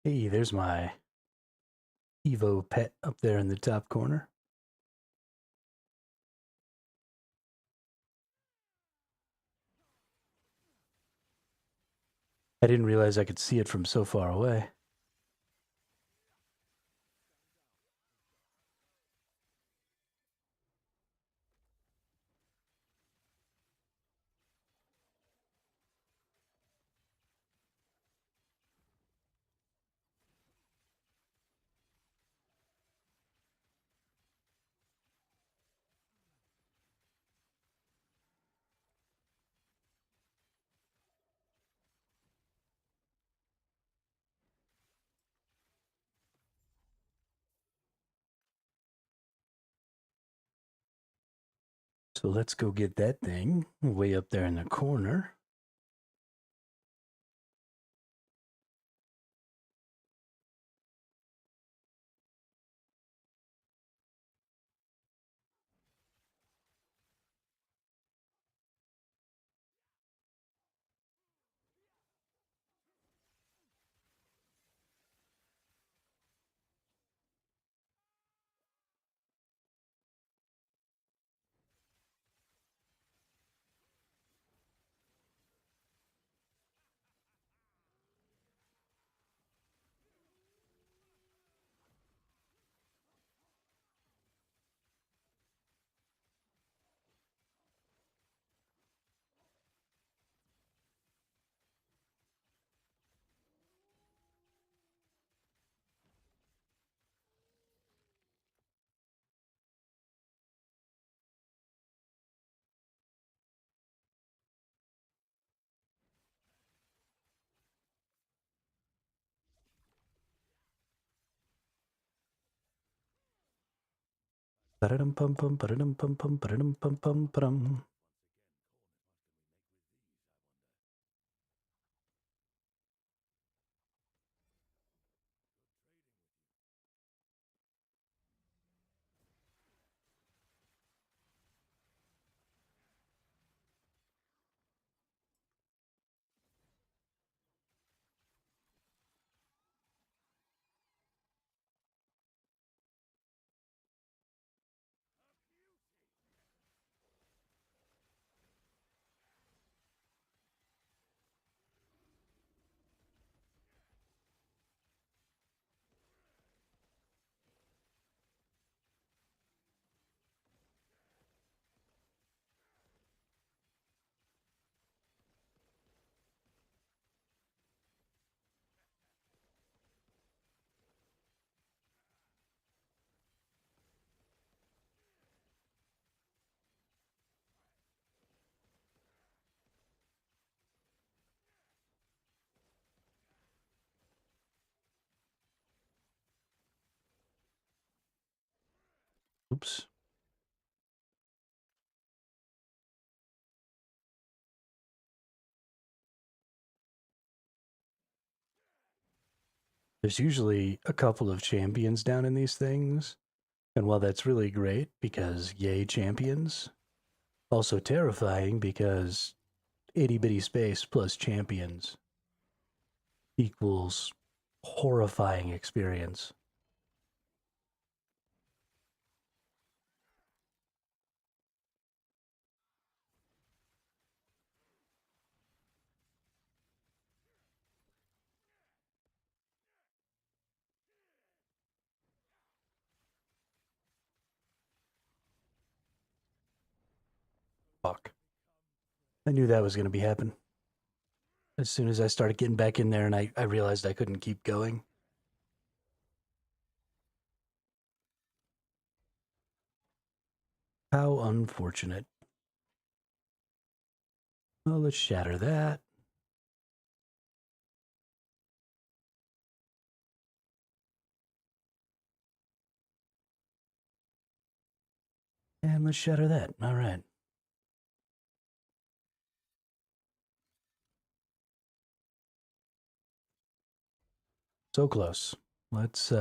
Hey, there's my Evo pet up there in the top corner. I didn't realize I could see it from so far away. So let's go get that thing way up there in the corner. Ba-da-dum pum pum ba-da-dum pum pum ba-da-dum pum pum ba-dum. Oops. There's usually a couple of champions down in these things. And while that's really great because yay champions, also terrifying because itty bitty space plus champions equals horrifying experience. Fuck. I knew that was going to be happening. As soon as I started getting back in there and I realized I couldn't keep going. How unfortunate. Well, let's shatter that. And let's shatter that. All right. So close. Let's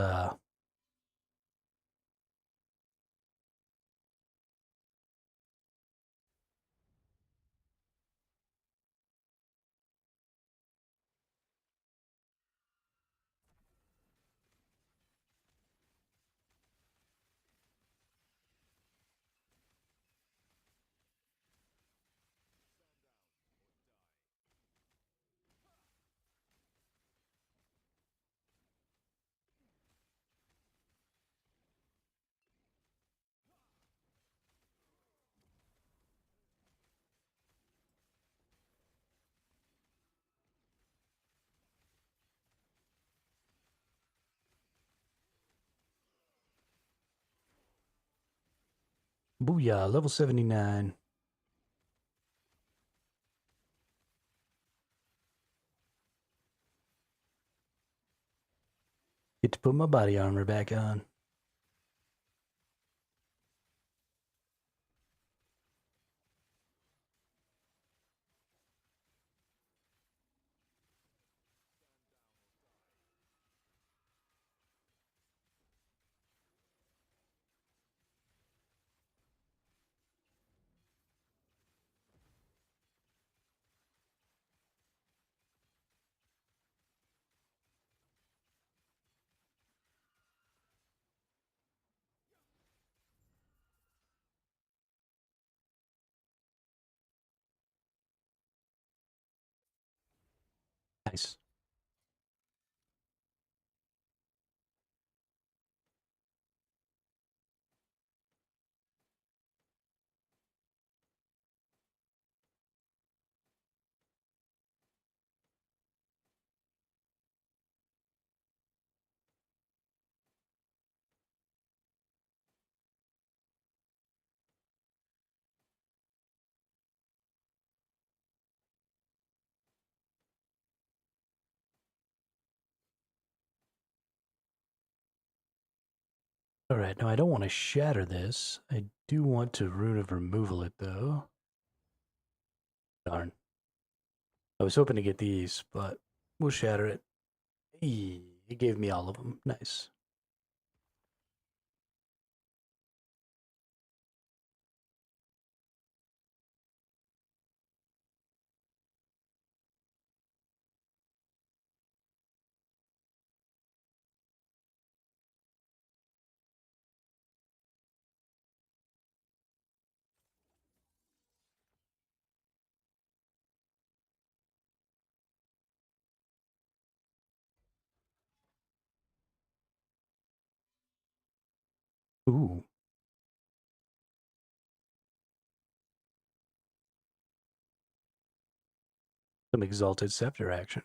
booyah, level 79. Get to put my body armor back on. Nice. Alright, now I don't want to shatter this. I do want to Rune of Removal it, though. Darn. I was hoping to get these, but we'll shatter it. Hey, it gave me all of them. Nice. Ooh, some Exalted Scepter action.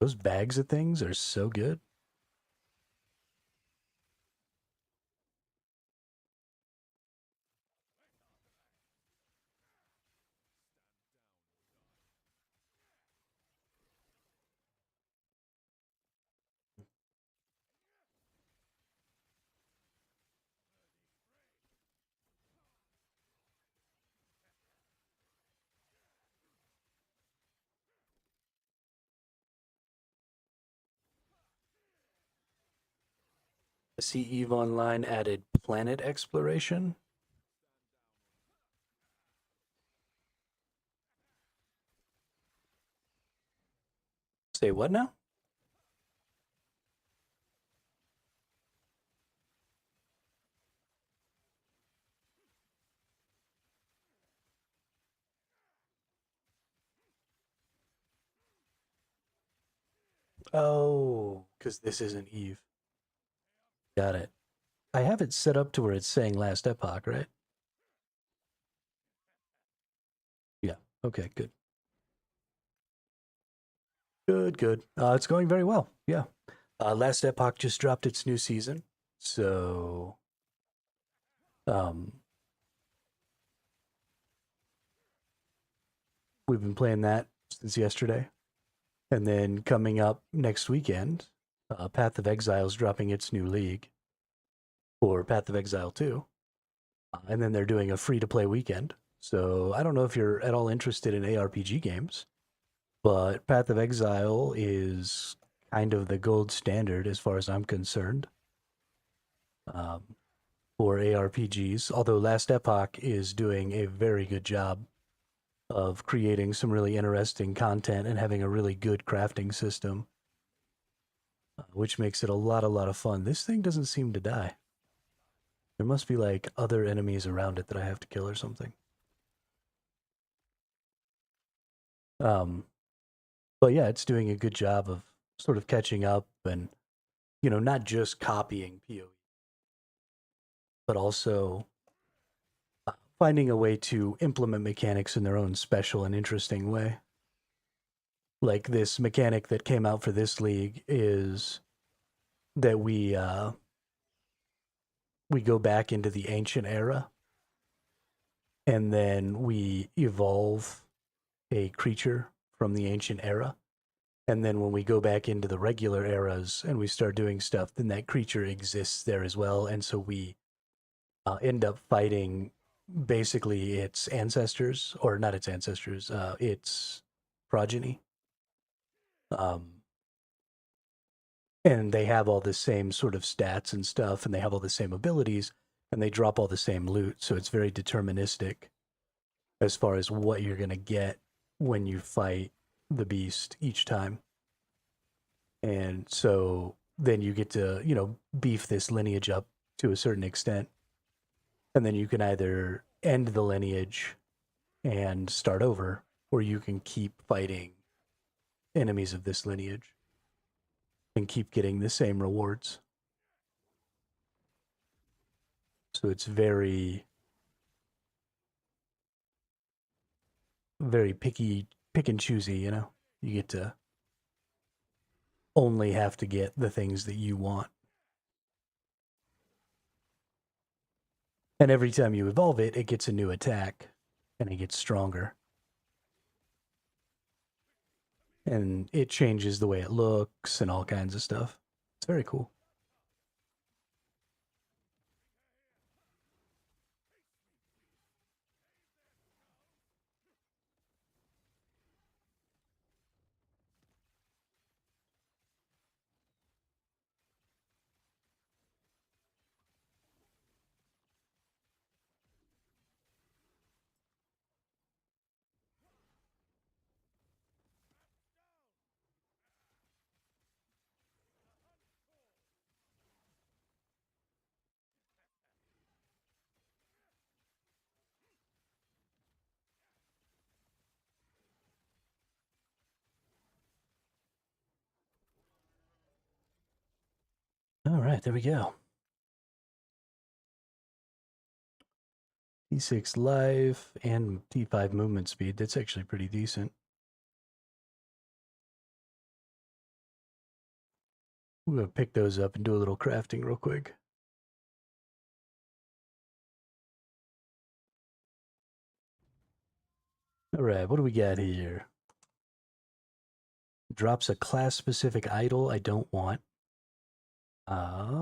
Those bags of things are so good. I see EVE Online added planet exploration. Say what now? Oh, because this isn't Eve. Got it. I have it set up to where it's saying last epoch, right? Yeah. Okay, good. Good, good. It's going very well. Yeah. Last epoch just dropped its new season. So, um, we've been playing that since yesterday. And then coming up next weekend, Path of Exile is dropping its new league for Path of Exile 2. And then they're doing a free to play weekend. So I don't know if you're at all interested in ARPG games, but Path of Exile is kind of the gold standard as far as I'm concerned um, for ARPGs. Although Last Epoch is doing a very good job of creating some really interesting content and having a really good crafting system, which makes it a lot of fun. This thing doesn't seem to die. There must be like other enemies around it that I have to kill or something. Um, but yeah, it's doing a good job of sort of catching up and, not just copying PoE, but also finding a way to implement mechanics in their own special and interesting way. Like this mechanic that came out for this league is that we go back into the ancient era and then we evolve a creature from the ancient era. And then when we go back into the regular eras and we start doing stuff, then that creature exists there as well. And so we end up fighting basically its ancestors, or not its ancestors, its progeny. Um, and they have all the same sort of stats and stuff, and they have all the same abilities, and they drop all the same loot. So it's very deterministic as far as what you're going to get when you fight the beast each time. And so then you get to, beef this lineage up to a certain extent. And then you can either end the lineage and start over, or you can keep fighting enemies of this lineage and keep getting the same rewards. So it's very, very pick and choosy, You get to only have to get the things that you want. And every time you evolve it, it gets a new attack and it gets stronger. And it changes the way it looks and all kinds of stuff. It's very cool. All right, there we go. D6 life and D5 movement speed. That's actually pretty decent. We're going to pick those up and do a little crafting real quick. All right, what do we got here? Drops a class-specific idol I don't want. I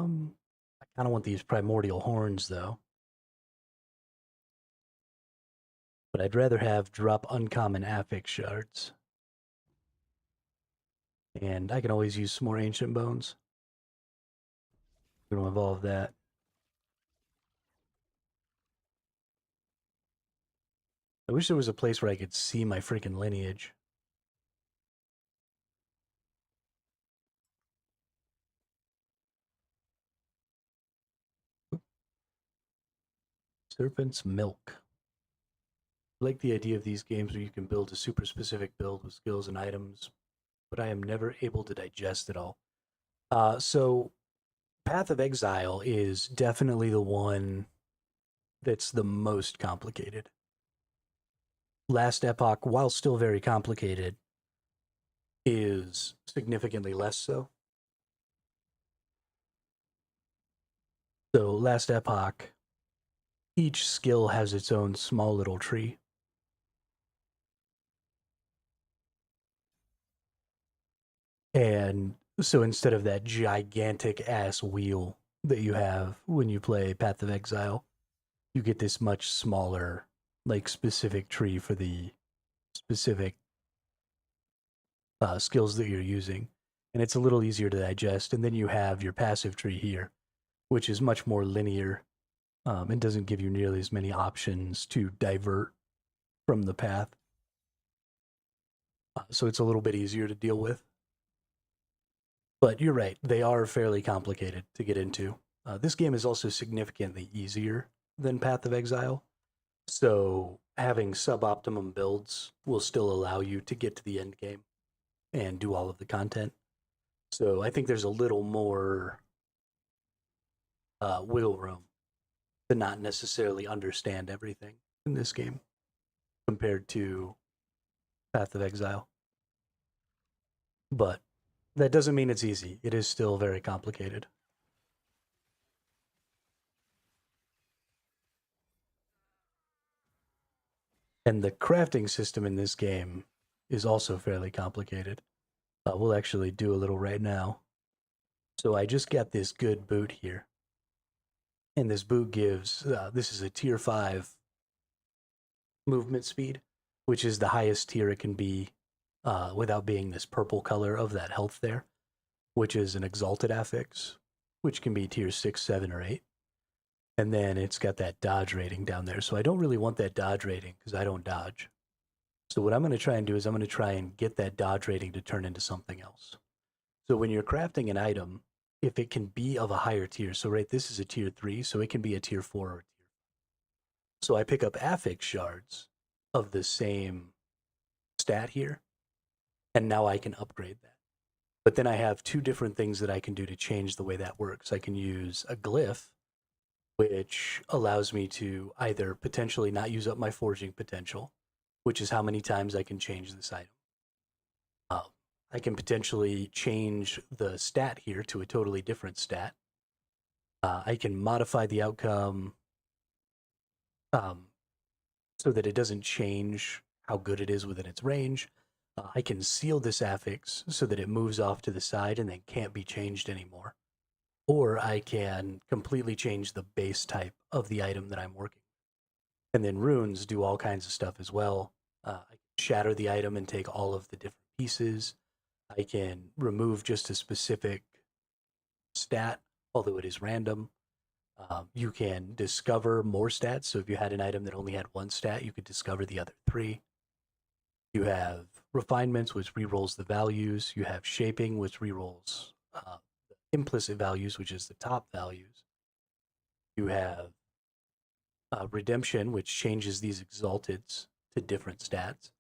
kind of want these primordial horns, though. But I'd rather have drop uncommon affix shards. And I can always use some more ancient bones. We're going to evolve that. I wish there was a place where I could see my freaking lineage. Serpent's Milk. I like the idea of these games where you can build a super specific build with skills and items, but I am never able to digest it all. So Path of Exile is definitely the one that's the most complicated. Last Epoch, while still very complicated, is significantly less so. So Last Epoch, each skill has its own small little tree. And so instead of that gigantic ass wheel that you have when you play Path of Exile, you get this much smaller, like specific tree for the specific skills that you're using. And it's a little easier to digest. And then you have your passive tree here, which is much more linear and doesn't give you nearly as many options to divert from the path. So it's a little bit easier to deal with. But you're right, they are fairly complicated to get into. This game is also significantly easier than Path of Exile. So having suboptimum builds will still allow you to get to the end game and do all of the content. So I think there's a little more wiggle room to not necessarily understand everything. in this game compared to Path of Exile. But that doesn't mean it's easy. It is still very complicated. And the crafting system in this game is also fairly complicated. We'll actually do a little right now. So I just got this good boot here. And this boot gives, this is a tier 5 movement speed, which is the highest tier it can be without being this purple color of that health there, which is an exalted affix, which can be tier 6, 7, or 8. And then it's got that dodge rating down there. So I don't really want that dodge rating because I don't dodge. So what I'm going to try and do is I'm going to try and get that dodge rating to turn into something else. So when you're crafting an item, if it can be of a higher tier, so right, this is a tier 3, so it can be a tier 4 or a tier 5. So I pick up affix shards of the same stat here, and now I can upgrade that. But then I have two different things that I can do to change the way that works. I can use a glyph, which allows me to either potentially not use up my forging potential, which is how many times I can change this item. I can potentially change the stat here to a totally different stat. I can modify the outcome so that it doesn't change how good it is within its range. I can seal this affix so that it moves off to the side and then can't be changed anymore. Or I can completely change the base type of the item that I'm working with. And then runes do all kinds of stuff as well. I can shatter the item and take all of the different pieces. I can remove just a specific stat, although it is random. You can discover more stats. So if you had an item that only had one stat, you could discover the other 3. You have refinements, which rerolls the values. You have shaping, which rerolls the implicit values, which is the top values. You have redemption, which changes these exalteds to different stats.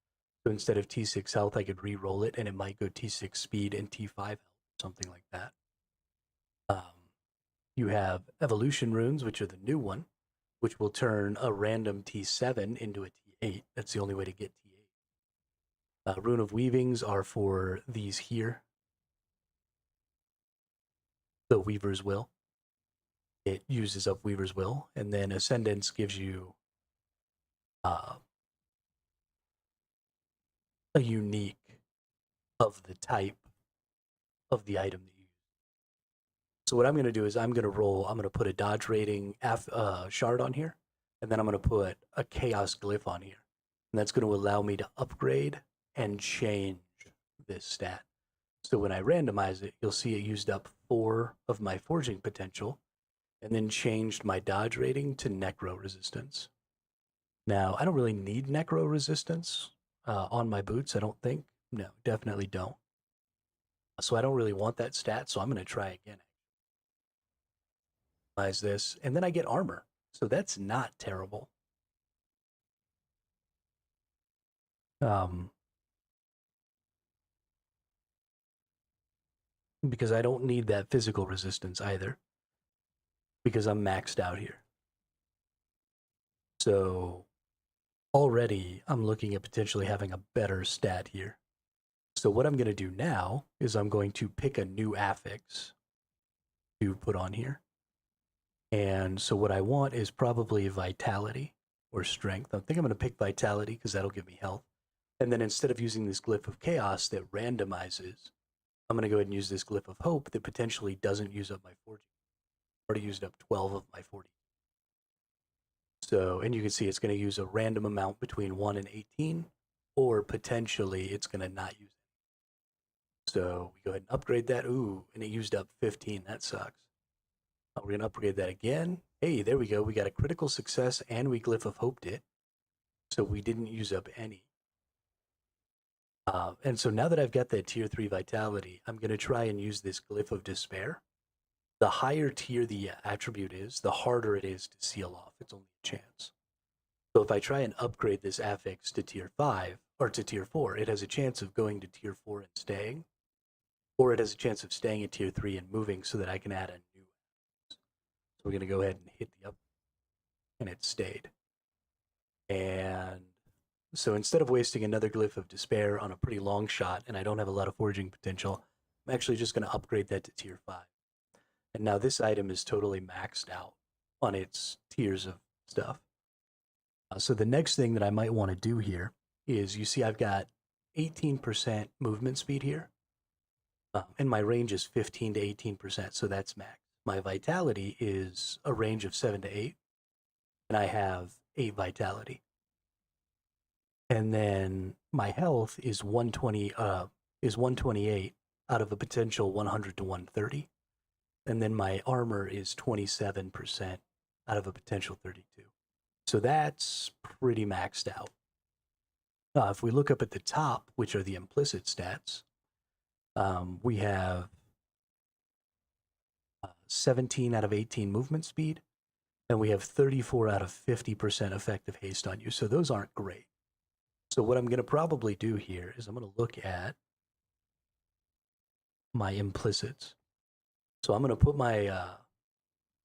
So instead of T6 health, I could re-roll it, and it might go T6 speed and T5 health, something like that. You have evolution runes, which are the new one, which will turn a random T7 into a T8. That's the only way to get T8. Rune of weavings are for these here. The Weaver's Will. It uses up Weaver's Will, and then Ascendance gives you a unique of the type of the item that you use. So what I'm going to do is I'm going to put a dodge rating shard on here, and then I'm going to put a chaos glyph on here. And that's going to allow me to upgrade and change this stat. So when I randomize it, you'll see it used up 4 of my forging potential, and then changed my dodge rating to necro resistance. Now, I don't really need necro resistance on my boots, I don't think. No, definitely don't. So I don't really want that stat, so I'm going to try again. This, and then I get armor. So that's not terrible. Because I don't need that physical resistance either, because I'm maxed out here. So already I'm looking at potentially having a better stat here. So what I'm going to do now is I'm going to pick a new affix to put on here. And so what I want is probably vitality or strength. I think I'm going to pick vitality because that'll give me health. And then instead of using this glyph of chaos that randomizes, I'm going to go ahead and use this glyph of hope that potentially doesn't use up my 40. I've already used up 12 of my 40. So, and you can see it's going to use a random amount between 1 and 18, or potentially it's going to not use it. So we go ahead and upgrade that. Ooh, and it used up 15. That sucks. We're going to upgrade that again. Hey, there we go. We got a critical success and we glyph of hoped it. So we didn't use up any. And so now that I've got that tier 3 vitality, I'm going to try and use this glyph of despair. The higher tier the attribute is, the harder it is to seal off. It's only a chance. So if I try and upgrade this affix to tier 5 or to tier 4, it has a chance of going to tier 4 and staying, or it has a chance of staying at tier 3 and moving so that I can add a new affix. So we're going to go ahead and hit the up, and it stayed. And so instead of wasting another Glyph of Despair on a pretty long shot, and I don't have a lot of foraging potential, I'm actually just going to upgrade that to tier 5. And now this item is totally maxed out on its tiers of stuff. So the next thing that I might want to do here is, you see I've got 18% movement speed here, and my range is 15 to 18%, so that's max. My vitality is a range of 7 to 8, and I have 8 vitality. And then my health is 128 out of a potential 100 to 130. And then my armor is 27% out of a potential 32. So that's pretty maxed out. If we look up at the top, which are the implicit stats, we have 17 out of 18 movement speed, and we have 34 out of 50% effective haste on you. So those aren't great. So what I'm going to probably do here is I'm going to look at my implicits. So I'm going to put my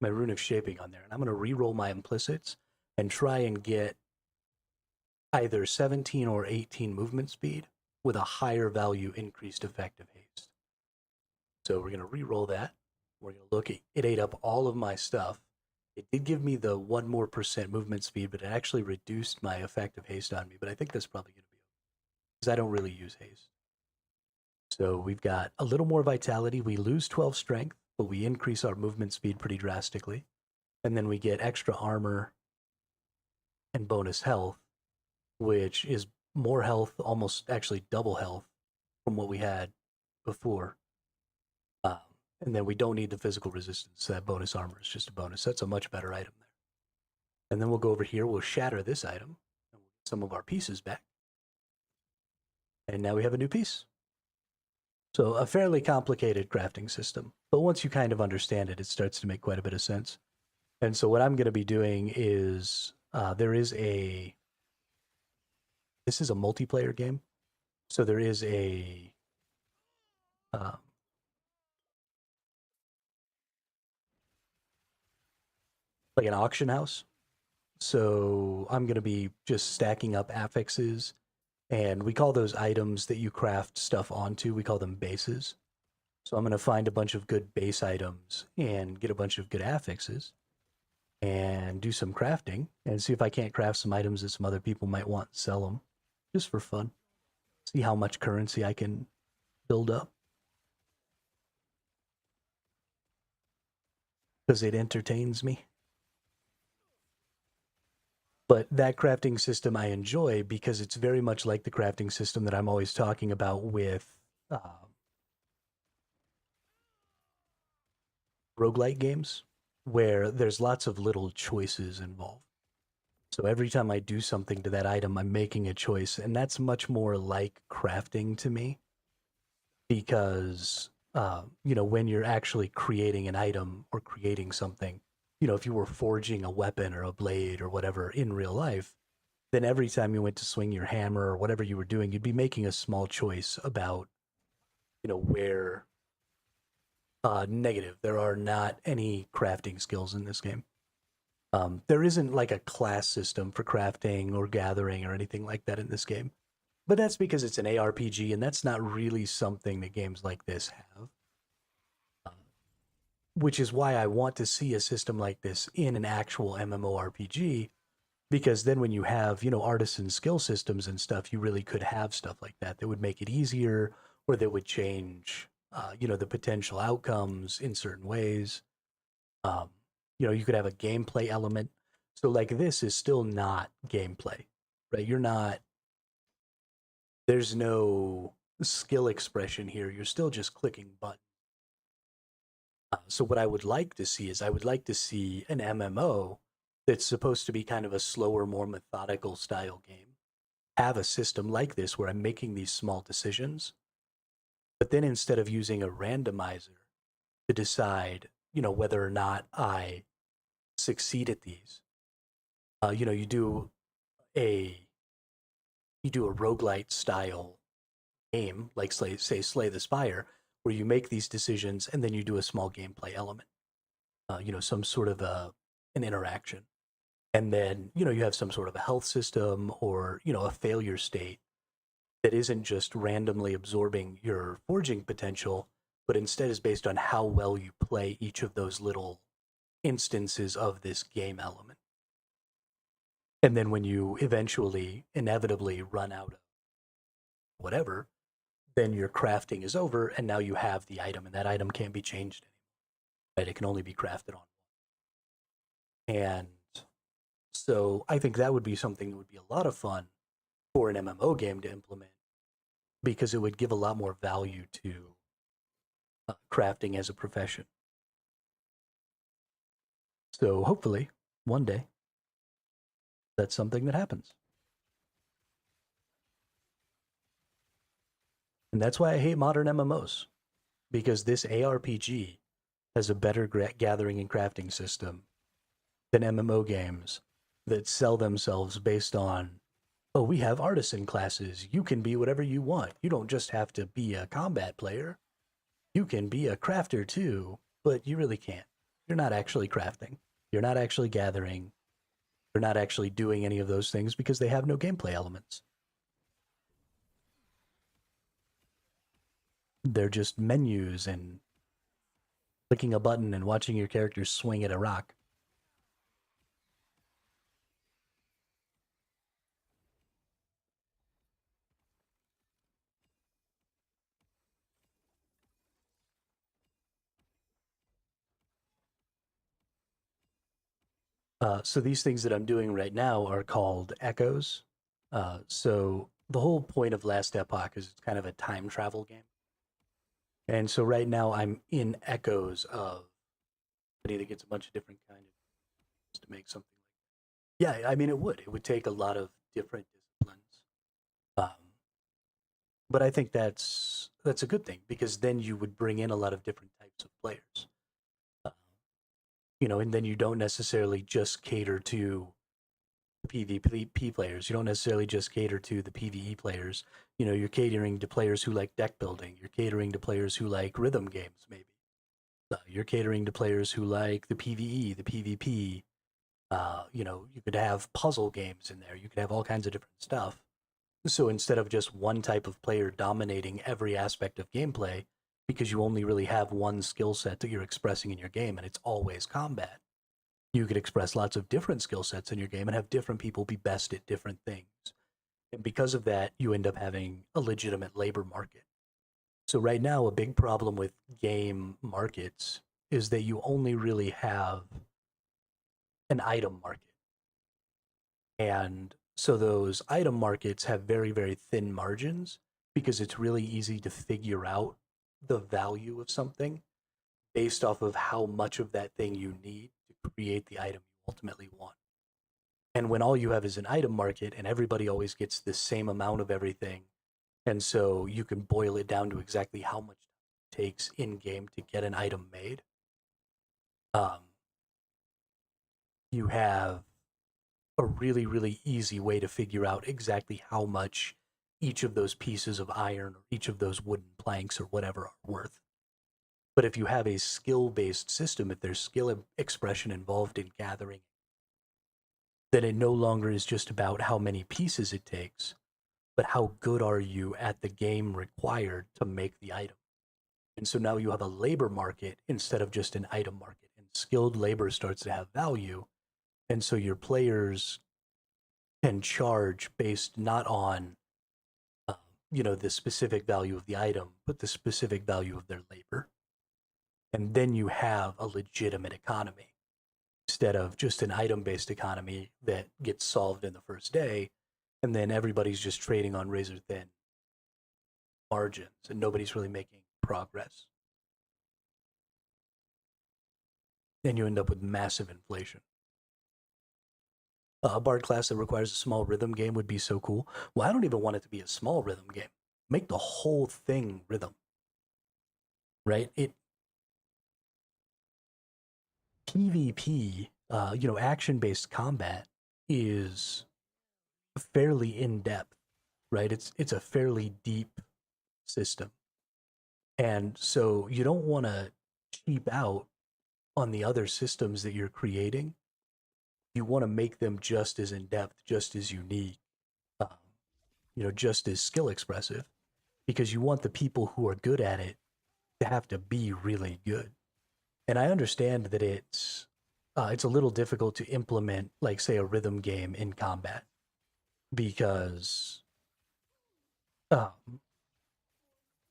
my Rune of Shaping on there, and I'm going to re-roll my implicits and try and get either 17 or 18 movement speed with a higher value increased effective haste. So we're going to re-roll that. We're going to look at it. Ate up all of my stuff. It did give me the 1% more movement speed, but it actually reduced my effective haste on me. But I think that's probably going to be okay, because I don't really use haste. So we've got a little more vitality. We lose 12 strength, but we increase our movement speed pretty drastically. And then we get extra armor and bonus health, which is more health, almost actually double health from what we had before. And then we don't need the physical resistance. So that bonus armor is just a bonus. That's a much better item there. And then we'll go over here. We'll shatter this item, and we'll get some of our pieces back. And now we have a new piece. So a fairly complicated crafting system, but once you kind of understand it, it starts to make quite a bit of sense. And so what I'm going to be doing is, this is a multiplayer game. So there is a, like an auction house. So I'm going to be just stacking up affixes, and we call those items that you craft stuff onto, we call them bases. So I'm going to find a bunch of good base items and get a bunch of good affixes and do some crafting and see if I can't craft some items that some other people might want and sell them just for fun. See how much currency I can build up, because it entertains me. But that crafting system I enjoy because it's very much like the crafting system that I'm always talking about with roguelike games, where there's lots of little choices involved. So every time I do something to that item, I'm making a choice, and that's much more like crafting to me, because when you're actually creating an item or creating something, if you were forging a weapon or a blade or whatever in real life, then every time you went to swing your hammer or whatever you were doing, you'd be making a small choice about, where negative. There are not any crafting skills in this game. There isn't like a class system for crafting or gathering or anything like that in this game. But that's because it's an ARPG, and that's not really something that games like this have. Which is why I want to see a system like this in an actual MMORPG, because then when you have, artisan skill systems and stuff, you really could have stuff like that that would make it easier, or that would change, the potential outcomes in certain ways. You could have a gameplay element. So like this is still not gameplay, right? There's no skill expression here. You're still just clicking buttons. So what I would like to see is, I would like to see an MMO that's supposed to be kind of a slower, more methodical style game have a system like this where I'm making these small decisions, but then instead of using a randomizer to decide, whether or not I succeed at these, you do a roguelite style game, like Slay the Spire, where you make these decisions and then you do a small gameplay element, some sort of an interaction. And then, you have some sort of a health system or, a failure state that isn't just randomly absorbing your forging potential, but instead is based on how well you play each of those little instances of this game element. And then when you eventually, inevitably run out of whatever, then your crafting is over and now you have the item and that item can't be changed anymore. Right? It can only be crafted on. And so I think that would be something that would be a lot of fun for an MMO game to implement because it would give a lot more value to crafting as a profession. So hopefully, one day, that's something that happens. And that's why I hate modern MMOs, because this ARPG has a better gathering and crafting system than MMO games that sell themselves based on, oh, we have artisan classes. You can be whatever you want. You don't just have to be a combat player. You can be a crafter too, but you really can't. You're not actually crafting. You're not actually gathering. You're not actually doing any of those things because they have no gameplay elements. They're just menus and clicking a button and watching your character swing at a rock. So these things that I'm doing right now are called echoes. So the whole point of Last Epoch is it's kind of a time travel game. And so right now I'm in echoes of somebody that gets a bunch of different kind of to make something like that. Yeah, I mean it would. It would take a lot of different disciplines. Um, but I think that's a good thing because then you would bring in a lot of different types of players. Uh, and then you don't necessarily just cater to PvP players. You don't necessarily just cater to the PvE players. You're catering to players who like deck building. You're catering to players who like rhythm games, maybe. You're catering to players who like the PvE, the PvP. You could have puzzle games in there. You could have all kinds of different stuff. So instead of just one type of player dominating every aspect of gameplay, because you only really have one skill set that you're expressing in your game and it's always combat, you could express lots of different skill sets in your game and have different people be best at different things. And because of that, you end up having a legitimate labor market. So, right now, a big problem with game markets is that you only really have an item market. And so, those item markets have very, very thin margins because it's really easy to figure out the value of something based off of how much of that thing you need to create the item you ultimately want. And when all you have is an item market and everybody always gets the same amount of everything, and so you can boil it down to exactly how much it takes in game to get an item made, um, you have a really, really easy way to figure out exactly how much each of those pieces of iron or each of those wooden planks or whatever are worth. But if you have a skill based system, if there's skill expression involved in gathering, then it no longer is just about how many pieces it takes, but how good are you at the game required to make the item? And so now you have a labor market instead of just an item market, and skilled labor starts to have value. And so your players can charge based not on, the specific value of the item, but the specific value of their labor. And then you have a legitimate economy instead of just an item based economy that gets solved in the first day. And then everybody's just trading on razor thin margins and nobody's really making progress. And you end up with massive inflation. A bard class that requires a small rhythm game would be so cool. Well, I don't even want it to be a small rhythm game. Make the whole thing rhythm, right? It PvP, action-based combat is fairly in depth, right? It's a fairly deep system, and so you don't want to cheap out on the other systems that you're creating you want to make them just as in depth, just as unique, um, just as skill expressive, because you want the people who are good at it to have to be really good. And I understand that it's a little difficult to implement, like say, a rhythm game in combat because um,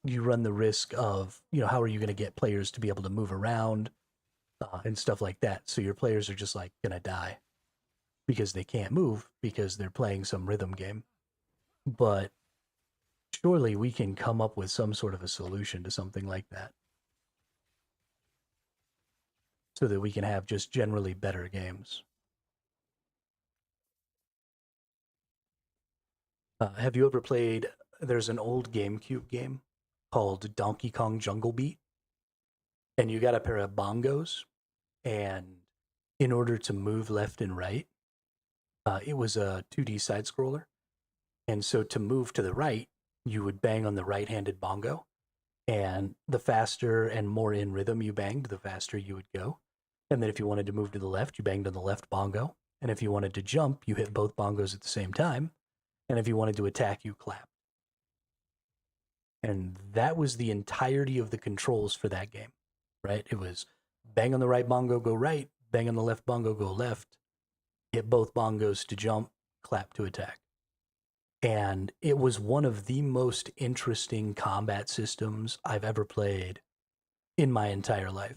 you run the risk of how are you going to get players to be able to move around and stuff like that. So your players are just like gonna die because they can't move because they're playing some rhythm game. But surely we can come up with some sort of a solution to something like that so that we can have just generally better games. Have you ever played? There's an old GameCube game called Donkey Kong Jungle Beat, and you got a pair of bongos, and in order to move left and right, it was a 2D side scroller, and so to move to the right, you would bang on the right-handed bongo, and the faster and more in rhythm you banged, the faster you would go. And then if you wanted to move to the left, you banged on the left bongo. And if you wanted to jump, you hit both bongos at the same time. And if you wanted to attack, you clapped. And that was the entirety of the controls for that game, right? It was bang on the right bongo, go right, bang on the left bongo, go left, hit both bongos to jump, clap to attack. And it was one of the most interesting combat systems I've ever played in my entire life.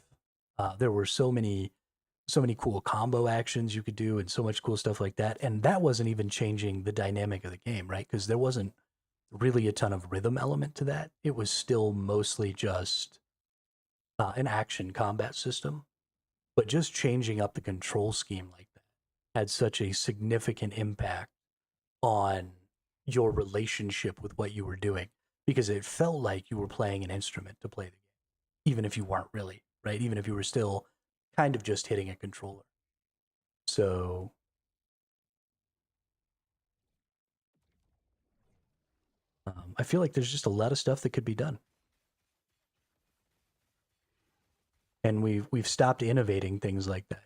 There were so many cool combo actions you could do, and so much cool stuff like that. And that wasn't even changing the dynamic of the game, right? Because there wasn't really a ton of rhythm element to that. It was still mostly just an action combat system. But just changing up the control scheme like that had such a significant impact on your relationship with what you were doing because it felt like you were playing an instrument to play the game, even if you weren't really, right? Even if you were still kind of just hitting a controller. So I feel like there's just a lot of stuff that could be done, and we've stopped innovating things like that.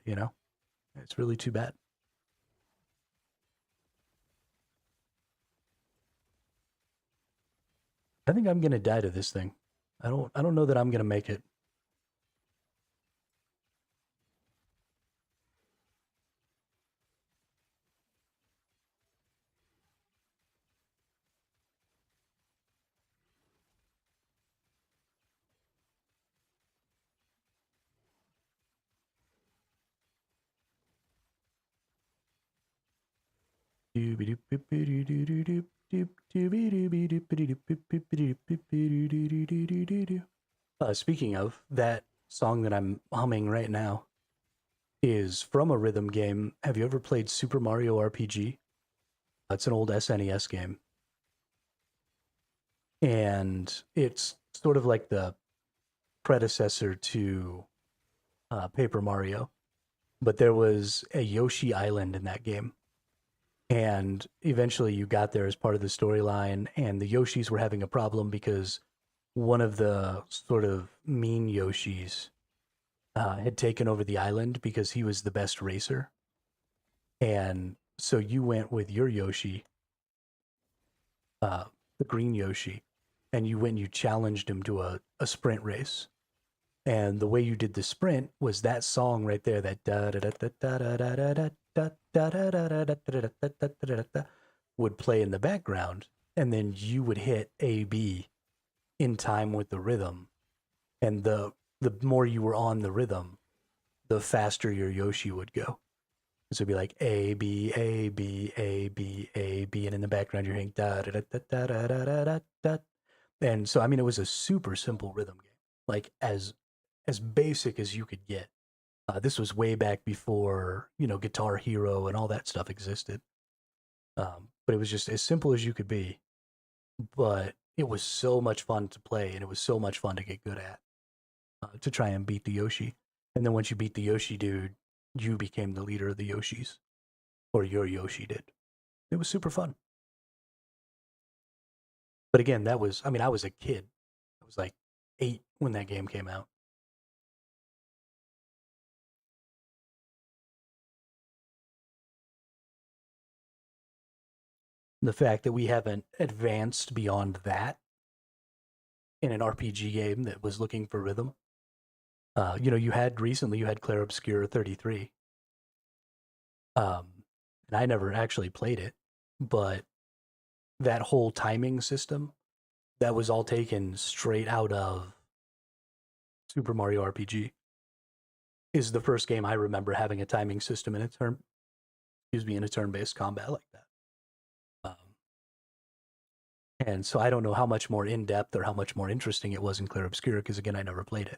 It's really too bad. I think I'm gonna die to this thing. I don't know that I'm gonna make it. Speaking of, that song that I'm humming right now is from a rhythm game. Have you ever played Super Mario RPG? It's an old SNES game, and it's sort of like the predecessor to Paper Mario. But there was a Yoshi Island in that game, and eventually you got there as part of the storyline, and the Yoshis were having a problem because one of the sort of mean Yoshis had taken over the island because he was the best racer. And so you went with your Yoshi, uh, the green Yoshi, and you went and you challenged him to a sprint race. And the way you did the sprint was that song right there, that da da da da da da da da da da da da da da da da da da would play in the background, and then you would hit A B in time with the rhythm. And the more you were on the rhythm, the faster your Yoshi would go. So it'd be like A B A B A B A B, and in the background you're hearing da da da da da da da da da. And so I mean, it was a super simple rhythm game, like as basic as you could get. This was way back before Guitar Hero and all that stuff existed. But it was just as simple as you could be. But it was so much fun to play, and it was so much fun to get good at to try and beat the Yoshi. And then once you beat the Yoshi dude, you became the leader of the Yoshis, or your Yoshi did. It was super fun. But again, I mean, I was a kid. I was like 8 when that game came out. The fact that we haven't advanced beyond that in an RPG game that was looking for rhythm. You had recently you had Clair Obscur 33, and I never actually played it, but that whole timing system that was all taken straight out of Super Mario RPG is the first game I remember having a timing system in a turn-based combat like that. And so I don't know how much more in depth or how much more interesting it was in Clair Obscur because again I never played it,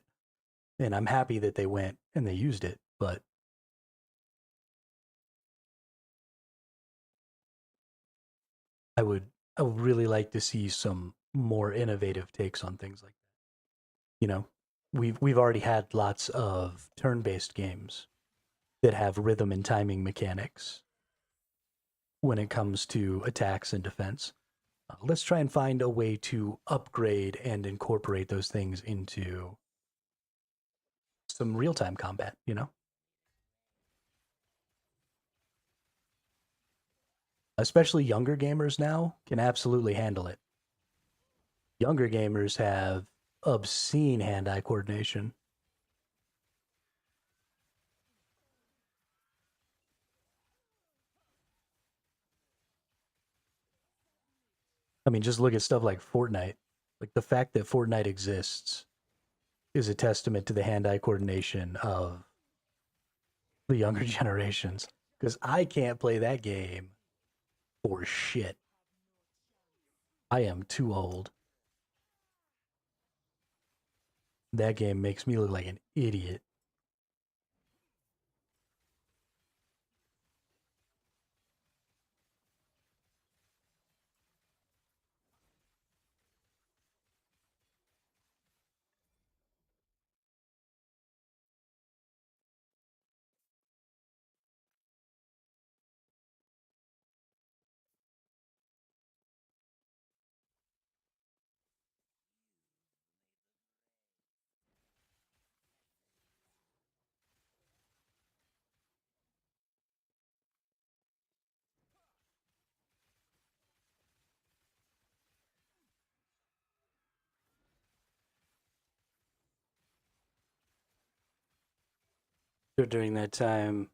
and I'm happy that they went and they used it, but I would I would really like to see some more innovative takes on things like that. You know, we've already had lots of turn-based games that have rhythm and timing mechanics when it comes to attacks and defense. Let's try and find a way to upgrade and incorporate those things into some real-time combat, you know? Especially younger gamers now can absolutely handle it. Younger gamers have obscene hand-eye coordination. I mean, just look at stuff like Fortnite. Like the fact that Fortnite exists is a testament to the hand-eye coordination of the younger generations. Because I can't play that game for shit. I am too old. That game makes me look like an idiot. So during that time,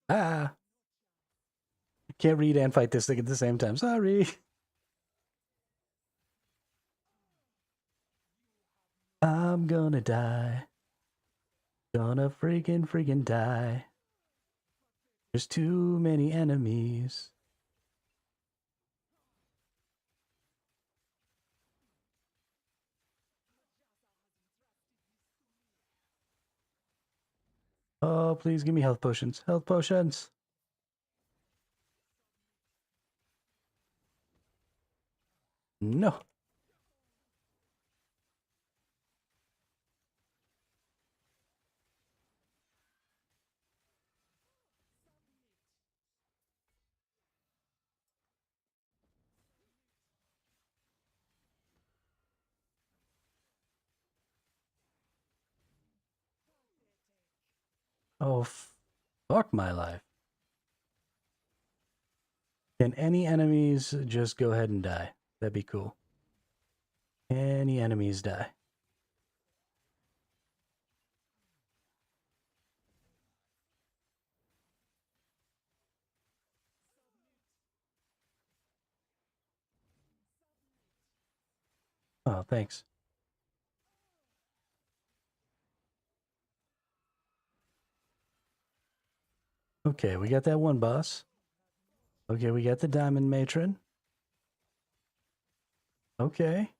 ah, can't read and fight this thing at the same time. Sorry. I'm gonna die. Gonna freaking die. There's too many enemies. Oh, please give me health potions. Health potions. No. Oh, fuck my life. Can any enemies just go ahead and die? That'd be cool. Any enemies die? Oh, thanks. Okay, we got that one boss. Okay, we got the diamond matron. Okay.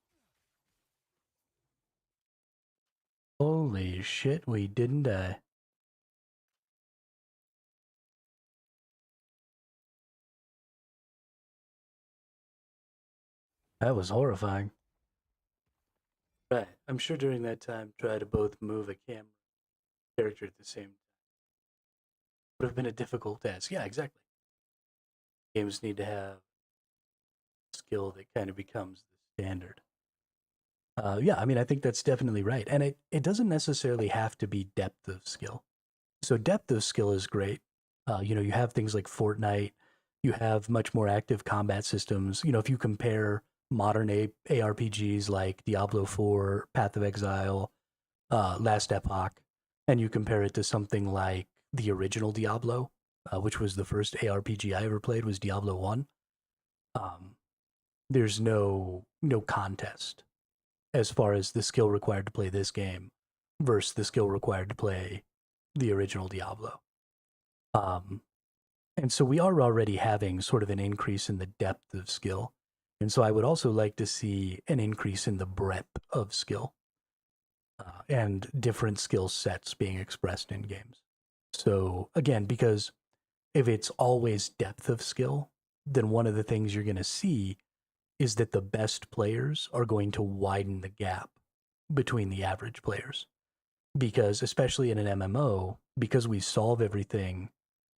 Holy shit, we didn't die. That was horrifying. Right. I'm sure during that time, try to both move a camera character at the same time would have been a difficult task. Yeah, exactly. Games need to have skill that kind of becomes the standard. Yeah, I mean, I think that's definitely right. And it doesn't necessarily have to be depth of skill. So depth of skill is great. You have things like Fortnite, You have much more active combat systems. If you compare modern ARPGs like Diablo 4, Path of Exile, Last Epoch, and you compare it to something like the original Diablo, which was the first ARPG I ever played, was Diablo 1. Um, there's no contest as far as the skill required to play this game versus the skill required to play the original Diablo. Um, and so we are already having sort of an increase in the depth of skill. And so I would also like to see an increase in the breadth of skill and different skill sets being expressed in games. So again, because if it's always depth of skill, then one of the things you're going to see is that the best players are going to widen the gap between the average players. Because especially in an MMO, because we solve everything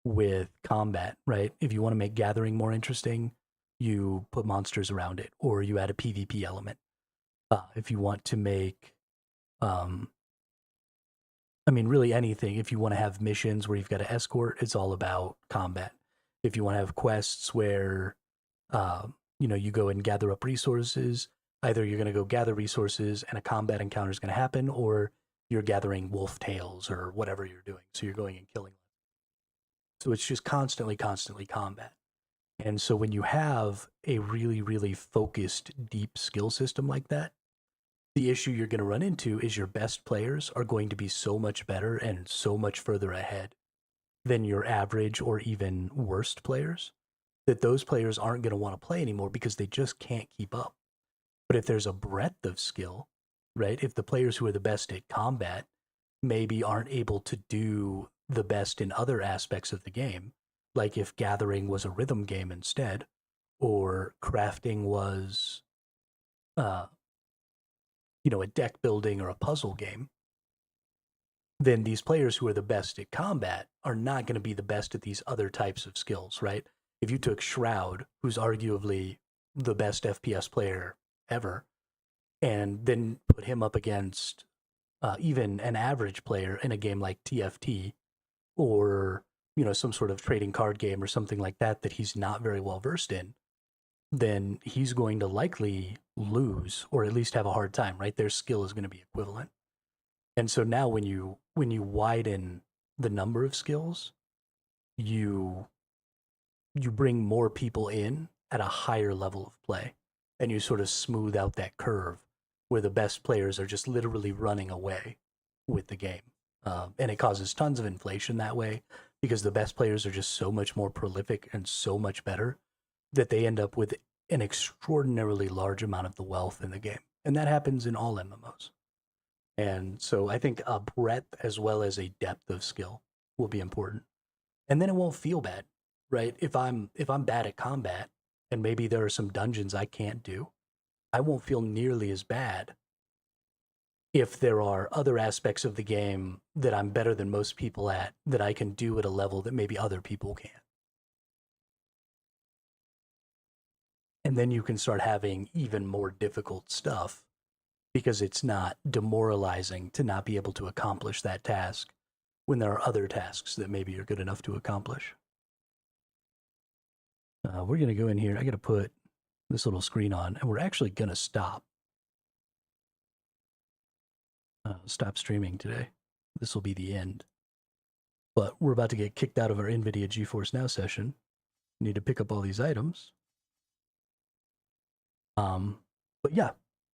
with combat, right? If you want to make gathering more interesting, you put monsters around it, or you add a PvP element. If you want to make, um, really anything. If you want to have missions where you've got to escort, it's all about combat. If you want to have quests where, uh, you go and gather up resources, either you're going to go gather resources and a combat encounter is going to happen, or you're gathering wolf tails or whatever you're doing. So you're going and killing. So it's just constantly, constantly combat. And so when you have a really, really focused, deep skill system like that, the issue you're going to run into is your best players are going to be so much better and so much further ahead than your average or even worst players that those players aren't going to want to play anymore because they just can't keep up. But if there's a breadth of skill, right? If the players who are the best at combat maybe aren't able to do the best in other aspects of the game, like if gathering was a rhythm game instead, or crafting was, uh, a deck building or a puzzle game, then these players who are the best at combat are not going to be the best at these other types of skills, right? If you took Shroud, who's arguably the best FPS player ever, and then put him up against even an average player in a game like TFT or some sort of trading card game or something like that he's not very well versed in, then he's going to likely lose or at least have a hard time, right? Their skill is going to be equivalent. And so now when you widen the number of skills, you bring more people in at a higher level of play, and you sort of smooth out that curve where the best players are just literally running away with the game. And it causes tons of inflation that way because the best players are just so much more prolific and so much better that they end up with an extraordinarily large amount of the wealth in the game. And that happens in all MMOs. And so I think a breadth as well as a depth of skill will be important. And then it won't feel bad, right? If I'm bad at combat and maybe there are some dungeons I can't do, I won't feel nearly as bad if there are other aspects of the game that I'm better than most people at that I can do at a level that maybe other people can't. And then you can start having even more difficult stuff because it's not demoralizing to not be able to accomplish that task when there are other tasks that maybe you're good enough to accomplish. We're going to go in here. I got to put this little screen on, and we're actually going to stop streaming today. This will be the end. But we're about to get kicked out of our NVIDIA GeForce Now session. Need to pick up all these items. But yeah,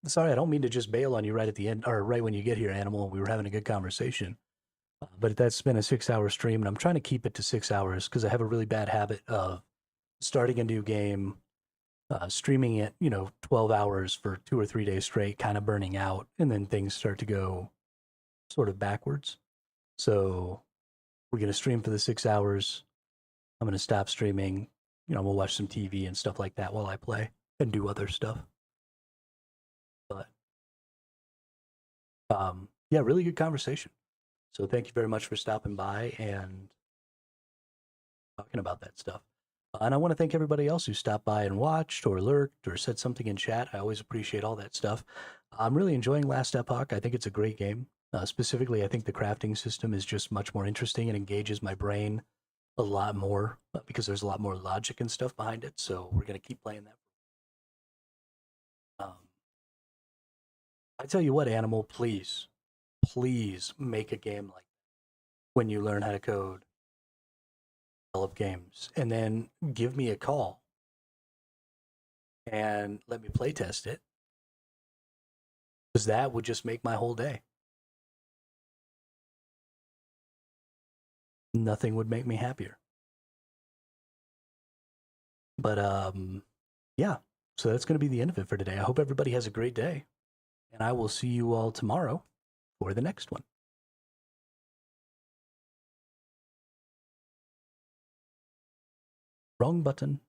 sorry, I don't mean to just bail on you right at the end, or right when you get here, Animal. We were having a good conversation. But that's been a 6-hour stream, and I'm trying to keep it to 6 hours because I have a really bad habit of starting a new game, streaming it, 12 hours for 2 or 3 days straight, kind of burning out, and then things start to go sort of backwards. So we're going to stream for the 6 hours. I'm going to stop streaming. We'll watch some TV and stuff like that while I play and do other stuff. But yeah, really good conversation. So thank you very much for stopping by and talking about that stuff. And I want to thank everybody else who stopped by and watched or lurked or said something in chat. I always appreciate all that stuff. I'm really enjoying Last Epoch. I think it's a great game. Specifically, I think the crafting system is just much more interesting and engages my brain a lot more because there's a lot more logic and stuff behind it. So we're gonna keep playing that. I tell you what, Animal, please make a game like when you learn how to code, develop games, and then give me a call and let me play test it because that would just make my whole day. Nothing would make me happier. But yeah. So that's going to be the end of it for today. I hope everybody has a great day, and I will see you all tomorrow for the next one. Wrong button.